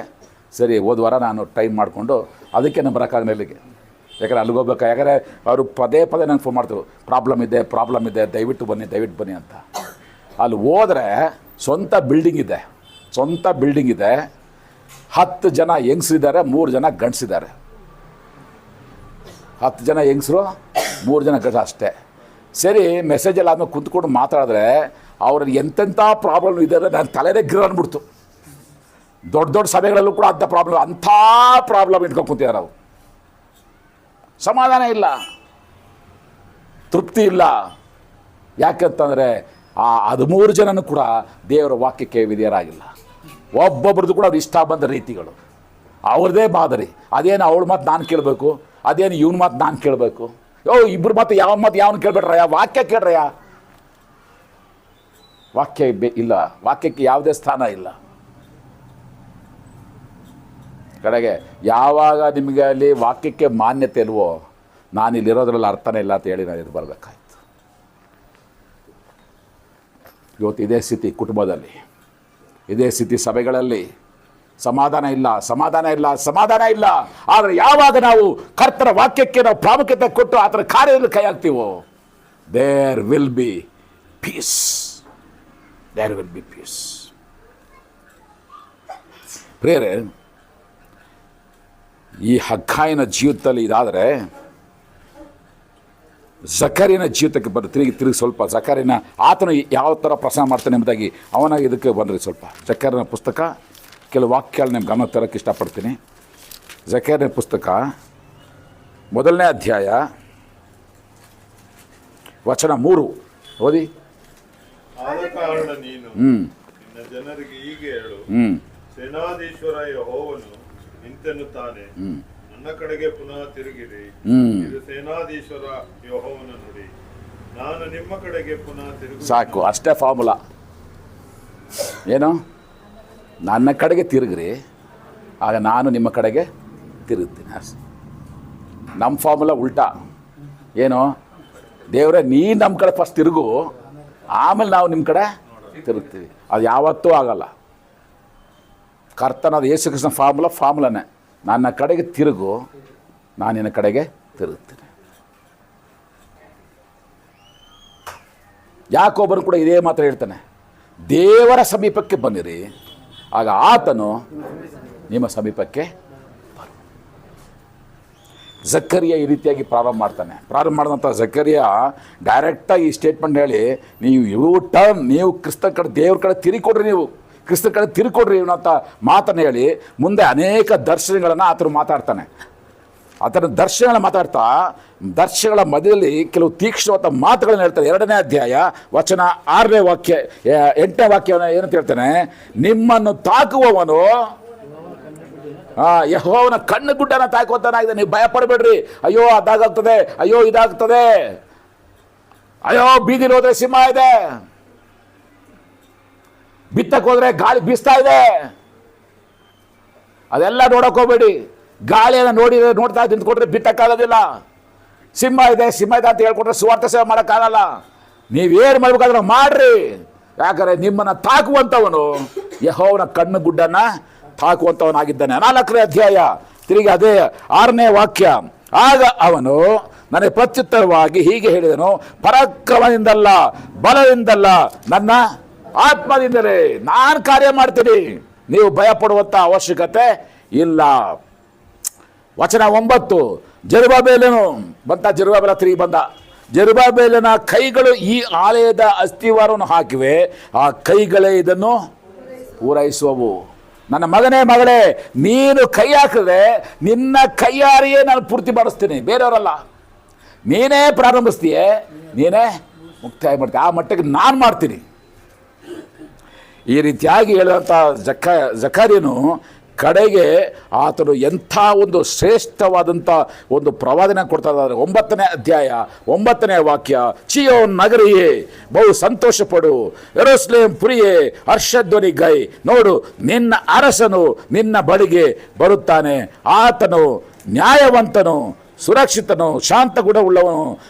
ಸರಿ, ಹೋದ್ವಾರ ನಾನು ಟೈಮ್ ಮಾಡಿಕೊಂಡು ಅದಕ್ಕೆ ನಾನು ಬರೋಕ್ಕಾಗಲ್ಲ ಇಲ್ಲಿಗೆ, ಯಾಕಂದರೆ ಅಲ್ಲಿಗೆ ಹೋಗ್ಬೇಕು. ಯಾಕಂದರೆ ಅವರು ಪದೇ ನಂಗೆ ಫೋನ್ ಮಾಡ್ತಾರೆ, ಪ್ರಾಬ್ಲಮ್ ಇದೆ ದಯವಿಟ್ಟು ಬನ್ನಿ ಅಂತ. ಅಲ್ಲಿ ಹೋದರೆ ಸ್ವಂತ ಬಿಲ್ಡಿಂಗ್ ಇದೆ, 10 ಜನ ಹೆಂಗಸರಿದ್ದಾರೆ, 3 ಜನ ಗಂಡಸಿದ್ದಾರೆ. 10 ಜನ ಹೆಂಗಸರು, 3 ಜನ ಗಂಡಸ ಅಷ್ಟೇ. ಸರಿ, ಮೆಸೇಜಲ್ಲಿ ಆದ್ಮೇಲೆ ಕುಂತ್ಕೊಂಡು ಮಾತಾಡಿದ್ರೆ ಅವ್ರಿಗೆ ಎಂತೆಂಥ ಪ್ರಾಬ್ಲಮ್ ಇದೆ ಅಂದರೆ ನನ್ನ ತಲೆನೇ ಗಿರ್ ಅಂದ್ಬಿಡ್ತು. ದೊಡ್ಡ ಸಭೆಗಳಲ್ಲೂ ಕೂಡ ಅಂಥ ಪ್ರಾಬ್ಲಮ್ ಇಟ್ಕೊಂಡು ಕುಂತಿದ್ದಾರೆ. ಅವರು ಸಮಾಧಾನ ಇಲ್ಲ, ತೃಪ್ತಿ ಇಲ್ಲ. ಯಾಕಂತಂದರೆ ಆ 13 ಜನನೂ ಕೂಡ ದೇವರ ವಾಕ್ಯಕ್ಕೆ ವಿಧೇಯರಾಗಿಲ್ಲ. ಒಬ್ಬೊಬ್ರದ್ದು ಕೂಡ ಅವ್ರು ಇಷ್ಟ ಬಂದ ರೀತಿಗಳು, ಅವ್ರದ್ದೇ ಮಾದರಿ. ಅದೇನು ಅವಳ ಮಾತು ನಾನು ಕೇಳಬೇಕು, ಅದೇನು ಇವನ ಮಾತು ನಾನು ಕೇಳಬೇಕು. ಇಬ್ಬರು ಮಾತು ಯಾವನು ಕೇಳ್ಬೇಡ್ರಯ್ಯ, ವಾಕ್ಯ ಕೇಳ್ರಯ್ಯ. ವಾಕ್ಯ ಇಲ್ಲ, ವಾಕ್ಯಕ್ಕೆ ಯಾವುದೇ ಸ್ಥಾನ ಇಲ್ಲ. ಕಡೆಗೆ ಯಾವಾಗ ನಿಮಗೆ ಅಲ್ಲಿ ವಾಕ್ಯಕ್ಕೆ ಮಾನ್ಯತೆ ಇಲ್ವೋ, ನಾನು ಇಲ್ಲಿರೋದ್ರಲ್ಲಿ ಅರ್ಥನೇ ಇಲ್ಲ ಅಂತ ಹೇಳಿ ನಾನು ಇದು ಬರಬೇಕಾಯ್ತು. ಇವತ್ತು ಇದೇ ಸ್ಥಿತಿ ಕುಟುಂಬದಲ್ಲಿ, ಇದೇ ಸ್ಥಿತಿ ಸಭೆಗಳಲ್ಲಿ. ಸಮಾಧಾನ ಇಲ್ಲ. ಆದರೆ ಯಾವಾಗ ನಾವು ಕರ್ತನ ವಾಕ್ಯಕ್ಕೆ ನಾವು ಪ್ರಾಮುಖ್ಯತೆ ಕೊಟ್ಟು ಆತನ ಕಾರ್ಯದಲ್ಲಿ ಕೈ ಹಾಕ್ತೀವೋ, ದೇರ್ ವಿಲ್ ಬಿ ಪೀಸ್. ಪ್ರಿಯರೇ, ಈ ಹಗ್ಗಾಯನ ಜೀವಿತದಲ್ಲಿ ಇದಾದರೆ ಜಕರಿಯನ ಜೀವಿತಕ್ಕೆ ಬಂದು ತಿರುಗಿ ಸ್ವಲ್ಪ ಜಕರಿಯನ ಆತನು ಯಾವ ಥರ ಪ್ರಸಂಗ ಮಾಡ್ತಾನೆ ಎಂಬುದಾಗಿ ಅವನ ಇದಕ್ಕೆ ಬಂದ್ರಿ. ಸ್ವಲ್ಪ ಜಕರಿಯನ ಪುಸ್ತಕ ಕೆಲವು ವಾಕ್ಯಗಳು ನಿಮ್ಗೆ ಗಮನ ತರಕ್ಕೆ ಇಷ್ಟಪಡ್ತೀನಿ. ಜಕರಿಯನ ಪುಸ್ತಕ 1ನೇ ಅಧ್ಯಾಯ ವಚನ 3 ಓದಿ. ಆದ ಕಾರಣ ನೀನು ನಿನ್ನ ಜನರಿಗೆ ಹೀಗೆ ಹೇಳು, ಸೇನಾಧೀಶ್ವರ ಯೆಹೋವನು ಇಂತೆನ್ನುತ್ತಾನೆ, ನನ್ನ ಕಡೆಗೆ ಪುನಃ ತಿರುಗಿರಿ. ಇದು ಸೇನಾಧೀಶ್ವರ ಯೆಹೋವನ ನುಡಿ, ನಾನು ನಿಮ್ಮ ಕಡೆಗೆ ಪುನಃ ತಿರುಗಿ. ಸಾಕು, ಅಷ್ಟೇ ಫಾರ್ಮುಲಾ. ಏನು? ನನ್ನ ಕಡೆಗೆ ತಿರುಗ್ರಿ, ಆಗ ನಾನು ನಿಮ್ಮ ಕಡೆಗೆ ತಿರುಗ್ತೀನಿ. ನಮ್ಮ ಫಾರ್ಮುಲಾ ಉಲ್ಟಾ. ಏನು? ದೇವರೇ ನೀನು ನಮ್ಮ ಕಡೆ ಫಸ್ಟ್ ತಿರುಗು, ಆಮೇಲೆ ನಾವು ನಿಮ್ಮ ಕಡೆ ತಿರುಗ್ತೀವಿ. ಅದು ಯಾವತ್ತೂ ಆಗಲ್ಲ. ಕರ್ತನಾದ ಯೇಸು ಕೃಷ್ಣ ಫಾರ್ಮುಲಾನೇ. ನನ್ನ ಕಡೆಗೆ ತಿರುಗು, ನಾನು ನಿನ್ನ ಕಡೆಗೆ ತಿರುಗ್ತೀನಿ. ಯಾಕೊಬ್ಬರು ಕೂಡ ಇದೇ ಮಾತ್ರ ಹೇಳ್ತಾನೆ, ದೇವರ ಸಮೀಪಕ್ಕೆ ಬನ್ನಿರಿ, ಆಗ ಆತನು ನಿಮ್ಮ ಸಮೀಪಕ್ಕೆ ಬರು. ಜಕರಿಯ ಈ ರೀತಿಯಾಗಿ ಪ್ರಾರಂಭ ಮಾಡಿದಂಥ ಜಕರಿಯ ಡೈರೆಕ್ಟಾಗಿ ಈ ಸ್ಟೇಟ್ಮೆಂಟ್ ಹೇಳಿ, ನೀವು ಕ್ರಿಸ್ತ ಕಡೆ ದೇವ್ರ ಕಡೆ ತಿರುಕೊಡ್ರಿ ಅಂತ ಮಾತನ್ನು ಹೇಳಿ ಮುಂದೆ ಅನೇಕ ದರ್ಶನಗಳನ್ನು ಆತನು ಮಾತಾಡ್ತಾನೆ. ಆತನ ದರ್ಶನಗಳ ಮಧ್ಯದಲ್ಲಿ ಕೆಲವು ತೀಕ್ಷ್ಣವಾದ ಮಾತುಗಳನ್ನು ಹೇಳ್ತಾರೆ. 2ನೇ ಅಧ್ಯಾಯ ವಚನ 6ನೇ ವಾಕ್ಯ 8ನೇ ವಾಕ್ಯವನ್ನು ಏನಂತ ಹೇಳ್ತಾನೆ, ನಿಮ್ಮನ್ನು ತಾಕುವವನು ಯೆಹೋವನ ಕಣ್ಣು ಗುಡ್ಡನ ತಾಕುವಂತನಾಗಿದೆ, ನೀವು ಭಯ ಪಡಬೇಡ್ರಿ. ಅಯ್ಯೋ ಅದಾಗ್ತದೆ, ಅಯ್ಯೋ ಇದಾಗ್ತದೆ, ಅಯ್ಯೋ ಬೀದಿಲಿ ಹೋದ್ರೆ ಸಿಂಹ ಇದೆ, ಬಿತ್ತಕ್ಕೆ ಹೋದ್ರೆ ಗಾಳಿ ಬೀಸ್ತಾ ಇದೆ, ಅದೆಲ್ಲ ನೋಡಕ್ ಹೋಗ್ಬೇಡಿ. ಗಾಳಿಯನ್ನು ನೋಡ್ತಾ ನಿಂತ್ಕೊಂಡ್ರೆ ಬಿತ್ತಕ್ಕಾಗೋದಿಲ್ಲ. ಸಿಂಹ ಇದೆ ಅಂತ ಹೇಳ್ಕೊಟ್ರೆ ಸುವಾರ್ಥ ಸೇವೆ ಮಾಡೋಕ್ಕಾಗಲ್ಲ. ನೀವೇನು ಮಾಡ್ಬೇಕಾದ್ರೆ ಮಾಡ್ರಿ. ಯಾಕಂದ್ರೆ ನಿಮ್ಮನ್ನು ತಾಕುವಂಥವನು ಯೆಹೋವನ ಕಣ್ಣು ಗುಡ್ಡನ್ನ ತಾಕುವಂಥವನಾಗಿದ್ದಾನೆ. 4ನೇ ಅಧ್ಯಾಯ ತಿರುಗಿ ಅದೇ 6ನೇ ವಾಕ್ಯ. ಆಗ ಅವನು ನನಗೆ ಪ್ರತ್ಯುತ್ತರವಾಗಿ ಹೀಗೆ ಹೇಳಿದನು, ಪರಾಕ್ರಮದಿಂದಲ್ಲ, ಬಲದಿಂದಲ್ಲ, ನನ್ನ ಆತ್ಮದಿಂದಲೇ ನಾನು ಕಾರ್ಯ ಮಾಡ್ತೀನಿ. ನೀವು ಭಯ ಪಡುವಂಥ ಅವಶ್ಯಕತೆ ಇಲ್ಲ. ವಚನ 9, ಜೆರುಬ್ಬಾಬೆಲನು ತಿರುಗಿ ಬಂದ. ಜೆರುಬ್ಬಾಬೆಲನ ಕೈಗಳು ಈ ಆಲಯದ ಅಸ್ತಿವಾರವನ್ನು ಹಾಕಿವೆ, ಆ ಕೈಗಳೇ ಇದನ್ನು ಪೂರೈಸುವವು. ನನ್ನ ಮಗನೇ ಮಗಳೇ, ನೀನು ಕೈ ಹಾಕಿದ್ರೆ ನಿನ್ನ ಕೈಯಾರಿಯೇ ನಾನು ಪೂರ್ತಿ ಮಾಡಿಸ್ತೀನಿ, ಬೇರೆಯವರಲ್ಲ. ನೀನೇ ಪ್ರಾರಂಭಿಸ್ತೀಯೇ, ನೀನೇ ಮುಕ್ತಾಯ ಮಾಡ್ತೀಯ, ಆ ಮಟ್ಟಿಗೆ ನಾನು ಮಾಡ್ತೀನಿ. ಈ ರೀತಿಯಾಗಿ ಹೇಳುವಂಥ ಜಕರ್ಯನು ಕಡೆಗೆ ಆತನು ಎಂಥ ಒಂದು ಶ್ರೇಷ್ಠವಾದಂಥ ಒಂದು ಪ್ರವಾದನೆ ಕೊಡ್ತಾ ಇದ್ದಾರೆ. 9ನೇ ಅಧ್ಯಾಯ 9ನೇ ವಾಕ್ಯ, ಚಿಯೋನ್ ನಗರಿಯೇ ಬಹು ಸಂತೋಷಪಡು, ಯೆರೂಸಲೇಮ್ ಪುರಿಯೇ ಹರ್ಷಧ್ವನಿ ಗೈ, ನೋಡು ನಿನ್ನ ಅರಸನು ನಿನ್ನ ಬಳಿಗೆ ಬರುತ್ತಾನೆ, ಆತನು ನ್ಯಾಯವಂತನು, ಸುರಕ್ಷಿತನು, ಶಾಂತ ಗುಣವುಳ್ಳವನು,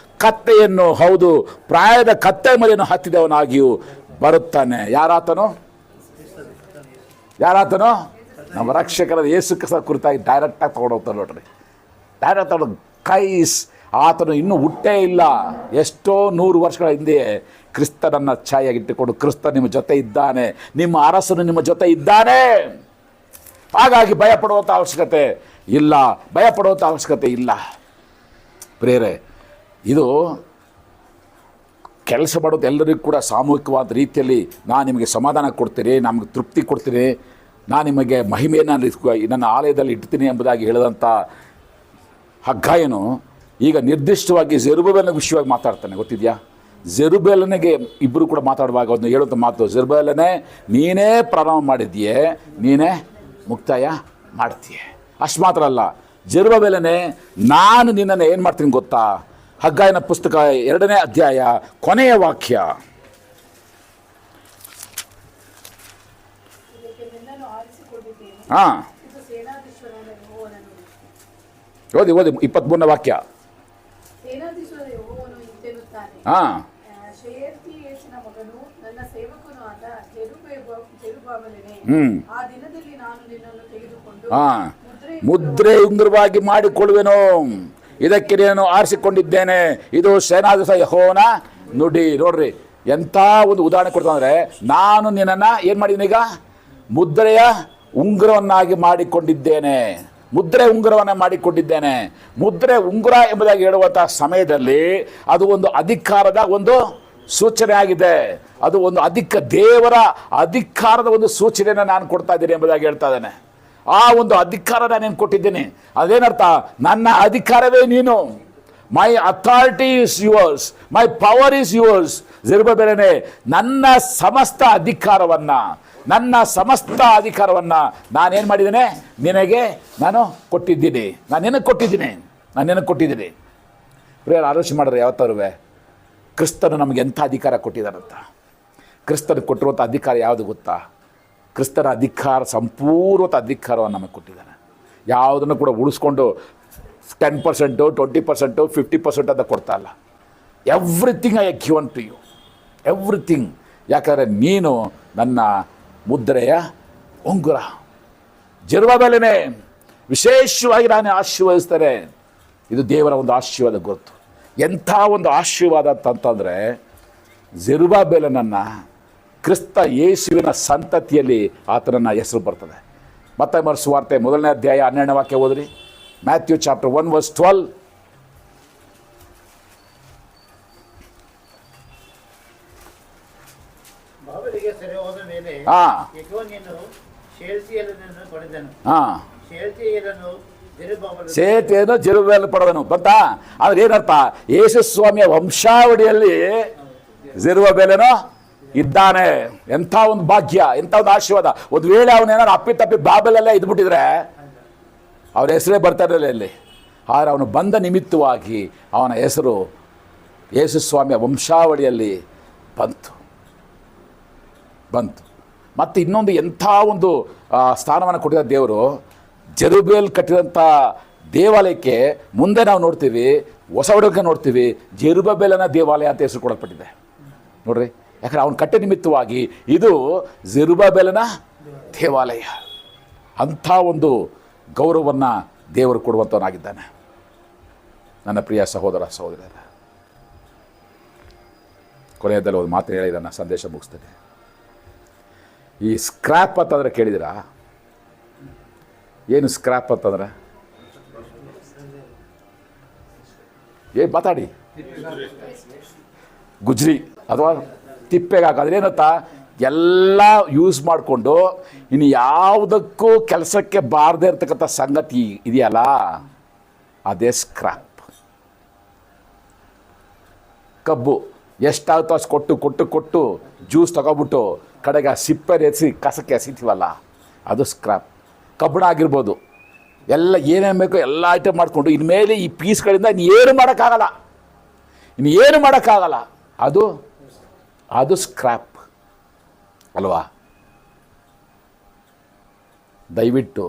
ಕತ್ತೆಯನ್ನು, ಹೌದು ಪ್ರಾಯದ ಕತ್ತೆ ಮರಿಯನ್ನು ಹತ್ತಿದವನಾಗಿಯೂ ಬರುತ್ತಾನೆ. ಯಾರಾತನು? ನಮ್ಮ ರಕ್ಷಕರಾದ ಯೇಸು ಕ್ರಿಸ್ತ ಕುರಿತಾಗಿ ಡೈರೆಕ್ಟಾಗಿ ತೊಗೊಂಡೋಗ್ತಾರೆ ನೋಡ್ರಿ. ಡೈರೆಕ್ಟ್ ತಗೊಂಡು ಕೈಸ್, ಆತನು ಇನ್ನೂ ಹುಟ್ಟೇ ಇಲ್ಲ, ಎಷ್ಟೋ 100 ವರ್ಷಗಳ ಹಿಂದೆ ಕ್ರಿಸ್ತನನ್ನು ಛಾಯಾಗಿಟ್ಟುಕೊಂಡು ಕ್ರಿಸ್ತ ನಿಮ್ಮ ಜೊತೆ ಇದ್ದಾನೆ, ನಿಮ್ಮ ಅರಸನು ನಿಮ್ಮ ಜೊತೆ ಇದ್ದಾನೆ. ಹಾಗಾಗಿ ಭಯಪಡುವಂಥ ಅವಶ್ಯಕತೆ ಇಲ್ಲ. ಪ್ರೇರೆ, ಇದು ಕೆಲಸ ಮಾಡೋದು ಎಲ್ಲರಿಗೂ ಕೂಡ ಸಾಮೂಹಿಕವಾದ ರೀತಿಯಲ್ಲಿ ನಾನು ನಿಮಗೆ ಸಮಾಧಾನ ಕೊಡ್ತೀನಿ, ನಮಗೆ ತೃಪ್ತಿ ಕೊಡ್ತೀನಿ, ನಾನು ನಿಮಗೆ ಮಹಿಮೆಯನ್ನು ನನ್ನ ಆಲಯದಲ್ಲಿ ಇಡ್ತೀನಿ ಎಂಬುದಾಗಿ ಹೇಳಿದಂಥ ಹಗ್ಗಾಯನು ಈಗ ನಿರ್ದಿಷ್ಟವಾಗಿ ಜೆರುಬ್ಬಾಬೆಲನ ವಿಷಯವಾಗಿ ಮಾತಾಡ್ತಾನೆ. ಗೊತ್ತಿದೆಯಾ? ಜೆರುಬ್ಬಾಬೆಲನಿಗೆ ಇಬ್ಬರು ಕೂಡ ಮಾತಾಡುವಾಗ ಒಂದು ಹೇಳುವಂಥ ಮಾತು, ಜೆರುಬ್ಬಾಬೆಲನೇ ನೀನೇ ಪ್ರಾರಂಭ ಮಾಡಿದ್ದೀಯೇ, ನೀನೇ ಮುಕ್ತಾಯ ಮಾಡ್ತೀಯ. ಅಷ್ಟು ಮಾತ್ರ ಅಲ್ಲ, ಜೆರುಬ್ಬಾಬೆಲನೇ ನಾನು ನಿನ್ನನ್ನು ಏನು ಮಾಡ್ತೀನಿ ಗೊತ್ತಾ? ಹಗ್ಗಾಯನ ಪುಸ್ತಕ 2ನೇ ಅಧ್ಯಾಯ ಕೊನೆಯ ವಾಕ್ಯ, ಹಾಂ ಓದಿ 23ನೇ ವಾಕ್ಯ. ಹಾಂ, ಹಾಂ, ಮುದ್ರೆ ಉಂಗುರವಾಗಿ ಮಾಡಿಕೊಳ್ಳುವೆನು, ಇದಕ್ಕೆ ನೀನು ಆರಿಸಿಕೊಂಡಿದ್ದೇನೆ, ಇದು ಸೇನಾಧೀಶ್ವರ ಯೆಹೋವನ ನುಡಿ. ನೋಡ್ರಿ ಎಂಥ ಒಂದು ಉದಾಹರಣೆ ಕೊಡ್ತಾನೆ. ನಾನು ನಿನ್ನನ್ನು ಏನು ಮಾಡಿದ್ದೀನಿ? ಈಗ ಮುದ್ರೆಯ ಉಂಗುರವನ್ನಾಗಿ ಮಾಡಿಕೊಂಡಿದ್ದೇನೆ, ಮುದ್ರೆ ಉಂಗುರವನ್ನು ಮಾಡಿಕೊಂಡಿದ್ದೇನೆ. ಮುದ್ರೆ ಉಂಗುರ ಎಂಬುದಾಗಿ ಹೇಳುವಂಥ ಸಮಯದಲ್ಲಿ ಅದು ಒಂದು ಅಧಿಕಾರದ ಒಂದು ಸೂಚನೆ ಆಗಿದೆ. ಅದು ಒಂದು ದೇವರ ಅಧಿಕಾರದ ಒಂದು ಸೂಚನೆಯನ್ನು ನಾನು ಕೊಡ್ತಾ ಇದ್ದೀನಿ ಎಂಬುದಾಗಿ ಹೇಳ್ತಾ ಇದ್ದಾನೆ. ಆ ಒಂದು ಅಧಿಕಾರ ನಾನು ಕೊಟ್ಟಿದ್ದೀನಿ. ಅದೇನರ್ಥ? ನನ್ನ ಅಧಿಕಾರವೇ ನೀನು. My authority is yours, my power is yours. ಜೆರುಬ್ಬಾಬೆಲನೇ, ನನ್ನ ಸಮಸ್ತ ಅಧಿಕಾರವನ್ನು ನಾನೇನು ಮಾಡಿದ್ದೇನೆ? ನಿನಗೆ ನಾನು ಕೊಟ್ಟಿದ್ದೀನಿ. ನಾನು ನಿನಗೆ ಕೊಟ್ಟಿದ್ದೀನಿ. ಪ್ರಿಯರು, ಆಲೋಚನೆ ಮಾಡಿದ್ರೆ ಯಾವತ್ತಾರು ಕ್ರಿಸ್ತನು ನಮಗೆ ಎಂಥ ಅಧಿಕಾರ ಕೊಟ್ಟಿದ್ದಾರಂತ. ಕ್ರಿಸ್ತನು ಕೊಟ್ಟಿರುವಂಥ ಅಧಿಕಾರ ಯಾವುದು ಗೊತ್ತಾ? ಕ್ರಿಸ್ತನ ಅಧಿಕಾರ, ಸಂಪೂರ್ಣವಾದ ಅಧಿಕಾರವನ್ನು ನಮಗೆ ಕೊಟ್ಟಿದ್ದಾನೆ. ಯಾವುದನ್ನು ಕೂಡ ಉಳಿಸ್ಕೊಂಡು 10%, 20%, 50% ಅಂತ ಕೊಡ್ತಾ ಇಲ್ಲ. Everything I given to you, everything. ಯಾಕಂದರೆ ನೀನು ನನ್ನ ಮುದ್ರೆಯ ಉಂಗುರ. ಜೆರುಬ್ಬಾಬೆಲನೇ, ವಿಶೇಷವಾಗಿ ನಾನು ಆಶೀರ್ವದಿಸ್ತಾರೆ. ಇದು ದೇವರ ಒಂದು ಆಶೀರ್ವಾದ ಗೊತ್ತು. ಎಂಥ ಒಂದು ಆಶೀರ್ವಾದ ಅಂತಂದರೆ, ಜೆರುಬ್ಬಾಬೆಲನನ್ನು ಕ್ರಿಸ್ತ ಯೇಸುವಿನ ಸಂತತಿಯಲ್ಲಿ ಆತನನ್ನು ಹೆಸರು ಬರ್ತದೆ. ಮತ್ತಾಯ ಸುವಾರ್ತೆ 1ನೇ ಅಧ್ಯಾಯ 12ನೇ ವಾಕ್ಯ ಓದ್ರಿ. Matthew chapter 1 verse 12. ಬಾಬೆಲಿಗೆ ಸೆರೆ ಹೋದ ಮೇಲೆ ಹಾಂ, ಯೆಕೋನ್ಯನು ಶೇಲ್ತಿಯೇಲನನ್ನು ಪಡೆದನು. ಹಾಂ, ಶೇಲ್ತಿಯೇಲನು ಸೇತೇನು ಜೆರುಬ್ಬಾಬೆಲ್ ಪಡೆದನು. ಬಂತಾ? ಅಂದ್ರೆ ಏನರ್ಥ? ಯೇಸು ಸ್ವಾಮಿಯ ವಂಶಾವಳಿಯಲ್ಲಿ ಜೆರುಬ್ಬಾಬೆಲನು ಇದ್ದಾನೆ. ಎಂಥ ಒಂದು ಭಾಗ್ಯ, ಎಂಥ ಒಂದು ಆಶೀರ್ವಾದ. ಒಂದು ವೇಳೆ ಅವನೇನಾದ್ರು ಅಪ್ಪಿತಪ್ಪಿ ಬಾಬೆಲಲ್ಲೇ ಇದ್ಬಿಟ್ಟಿದ್ರೆ ಅವರ ಹೆಸರೇ ಬರ್ತಾ ಇರಲಿಲ್ಲ ಇಲ್ಲಿ. ಆದರೆ ಅವನು ಬಂದ ನಿಮಿತ್ತವಾಗಿ ಅವನ ಹೆಸರು ಯೇಸು ಸ್ವಾಮಿಯ ವಂಶಾವಳಿಯಲ್ಲಿ ಬಂತು. ಮತ್ತು ಇನ್ನೊಂದು ಎಂಥ ಒಂದು ಸ್ಥಾನವನ್ನು ಕೊಟ್ಟಿದ್ದ ದೇವರು. ಜೆರುಬ್ಬಾಬೆಲ್ ಕಟ್ಟಿದಂಥ ದೇವಾಲಯಕ್ಕೆ ಮುಂದೆ ನಾವು ನೋಡ್ತೀವಿ, ಹೊಸ ಒಡಂಬಡಿಕೆ ನೋಡ್ತೀವಿ, ಜೆರುಬ್ಬಾಬೆಲನ ದೇವಾಲಯ ಅಂತ ಹೆಸರು ಕೊಡಲ್ಪಟ್ಟಿದೆ. ನೋಡ್ರಿ, ಯಾಕಂದರೆ ಅವನು ಕಟ್ಟ ನಿಮಿತ್ತವಾಗಿ ಇದು ಜೆರುಬ್ಬಾಬೆಲನ ದೇವಾಲಯ. ಅಂಥ ಒಂದು ಗೌರವವನ್ನು ದೇವರು ಕೊಡುವಂಥವನಾಗಿದ್ದಾನೆ. ನನ್ನ ಪ್ರಿಯ ಸಹೋದರ ಸಹೋದರಿಯರ, ಕೊನೆಯದಲ್ಲಿ ಒಂದು ಮಾತು ಹೇಳಿ ನನ್ನ ಸಂದೇಶ ಮುಗಿಸ್ತೇನೆ. ಈ ಸ್ಕ್ರ್ಯಾಪ್ ಅಂತಂದರೆ ಕೇಳಿದಿರಾ? ಏನು ಸ್ಕ್ರ್ಯಾಪ್ ಅಂತಂದರೆ? ಏನು ಮಾತಾಡಿ? ಗುಜ್ರಿ ಅಥವಾ ತಿಪ್ಪೆಗೆ ಹಾಕೋದ್ರೆ ಏನಂತ? ಎಲ್ಲ ಯೂಸ್ ಮಾಡಿಕೊಂಡು ಇನ್ನು ಯಾವುದಕ್ಕೂ ಕೆಲಸಕ್ಕೆ ಬಾರದೇ ಇರ್ತಕ್ಕಂಥ ಸಂಗತಿ ಇದೆಯಲ್ಲ, ಅದೇ ಸ್ಕ್ರ್ಯಾಪ್. ಕಬ್ಬು ಎಷ್ಟಾಗುತ್ತೋ ಅಷ್ಟು ಕೊಟ್ಟು ಕೊಟ್ಟು ಕೊಟ್ಟು ಜ್ಯೂಸ್ ತಗೊಬಿಟ್ಟು ಕಡೆಗೆ ಆ ಸಿಪ್ಪೆ ಎಸಿ ಕಸಕ್ಕೆ ಎಸಿತೀವಲ್ಲ, ಅದು ಸ್ಕ್ರ್ಯಾಪ್. ಕಬ್ಬಣ ಆಗಿರ್ಬೋದು, ಎಲ್ಲ ಏನೇನು ಬೇಕೋ ಎಲ್ಲ ಐಟಮ್ ಮಾಡಿಕೊಂಡು ಇನ್ಮೇಲೆ ಈ ಪೀಸ್ಗಳಿಂದ ಇನ್ನೇನು ಮಾಡೋಕ್ಕಾಗಲ್ಲ, ಇನ್ನೇನು ಮಾಡೋಕ್ಕಾಗಲ್ಲ, ಅದು ಸ್ಕ್ರ್ಯಾಪ್ ಅಲ್ವಾ? ದಯವಿಟ್ಟು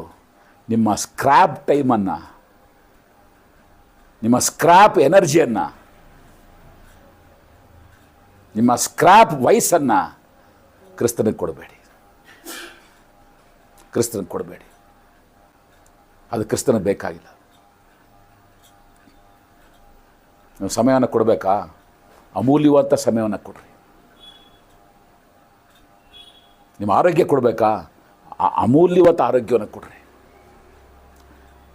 ನಿಮ್ಮ ಸ್ಕ್ರ್ಯಾಪ್ ಟೈಮನ್ನು, ನಿಮ್ಮ ಸ್ಕ್ರ್ಯಾಪ್ ಎನರ್ಜಿಯನ್ನು, ನಿಮ್ಮ ಸ್ಕ್ರ್ಯಾಪ್ ವಯಸ್ಸನ್ನು ಕ್ರಿಸ್ತನಿಗೆ ಕೊಡಬೇಡಿ. ಕ್ರಿಸ್ತನಿಗೆ ಕೊಡಬೇಡಿ. ಅದು ಕ್ರಿಸ್ತನಿಗೆ ಬೇಕಾಗಿಲ್ಲ. ನೀವು ಸಮಯವನ್ನು ಕೊಡಬೇಕಾ? ಅಮೂಲ್ಯವಾದ ಸಮಯವನ್ನು ಕೊಡ್ರಿ. ನಿಮ್ಮ ಆರೋಗ್ಯ ಕೊಡಬೇಕಾ? ಅಮೂಲ್ಯವಾದ ಆರೋಗ್ಯವನ್ನು ಕೊಡ್ರಿ.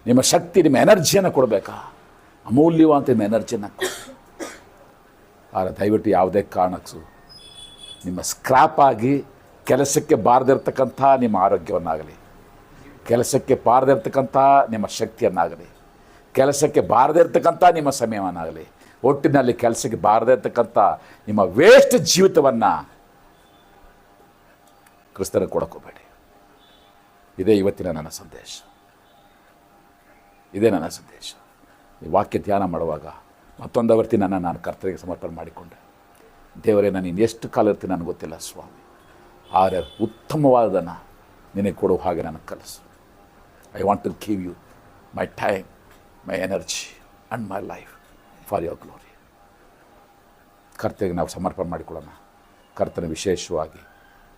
ನಿಮ್ಮ ಶಕ್ತಿ, ನಿಮ್ಮ ಎನರ್ಜಿಯನ್ನು ಕೊಡಬೇಕಾ? ಅಮೂಲ್ಯವಾದ ನಿಮ್ಮ ಎನರ್ಜಿಯನ್ನು ಕೊಡ್ರಿ. ಆದರೆ ದಯವಿಟ್ಟು ಯಾವುದೇ ಕಾರಣಕ್ಕೂ ನಿಮ್ಮ ಸ್ಕ್ರ್ಯಾಪ್ ಆಗಿ ಕೆಲಸಕ್ಕೆ ಬಾರದಿರ್ತಕ್ಕಂಥ ನಿಮ್ಮ ಆರೋಗ್ಯವನ್ನಾಗಲಿ, ಕೆಲಸಕ್ಕೆ ಬಾರದಿರ್ತಕ್ಕಂಥ ನಿಮ್ಮ ಶಕ್ತಿಯನ್ನಾಗಲಿ, ಕೆಲಸಕ್ಕೆ ಬಾರದೇ ಇರ್ತಕ್ಕಂಥ ನಿಮ್ಮ ಸಮಯವನ್ನಾಗಲಿ, ಒಟ್ಟಿನಲ್ಲಿ ಕೆಲಸಕ್ಕೆ ಬಾರದೇ ಇರ್ತಕ್ಕಂಥ ನಿಮ್ಮ ವೇಸ್ಟ್ ಜೀವಿತವನ್ನು ಕ್ರಿಸ್ತನಿಗೆ ಕೊಡೋಕೋಬೇಡಿ. ಇದೇ ಇವತ್ತಿನ ನನ್ನ ಸಂದೇಶ. ಇದೇ ನನ್ನ ಸಂದೇಶ. ಈ ವಾಕ್ಯ ಧ್ಯಾನ ಮಾಡುವಾಗ ಮತ್ತೊಂದು ವರ್ತಿನನ್ನು ನಾನು ಕರ್ತನಿಗೆ ಸಮರ್ಪಣೆ ಮಾಡಿಕೊಂಡೆ. ದೇವರೇ, ನಾನು ಇನ್ನೆಷ್ಟು ಕಾಲ ಇರ್ತೀನಿ ನನಗೆ ಗೊತ್ತಿಲ್ಲ ಸ್ವಾಮಿ, ಆದರೆ ಉತ್ತಮವಾದನ್ನು ನಿನಗೆ ಕೊಡುವ ಹಾಗೆ ನನಗೆ ಕಲಿಸು. I want to give you my time, my energy and my life for your glory. ಕರ್ತನಿಗೆ ನಾವು ಸಮರ್ಪಣೆ ಮಾಡಿಕೊಳ್ಳೋಣ. ಕರ್ತನ ವಿಶೇಷವಾಗಿ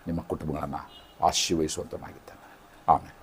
ನಿಮ್ಮ ಕುಟುಂಬಗಳನ್ನು ಆಶೀರ್ವದಿಸುವಂತನಾಗಿದ್ದಾನೆ. ಆಮೇಲೆ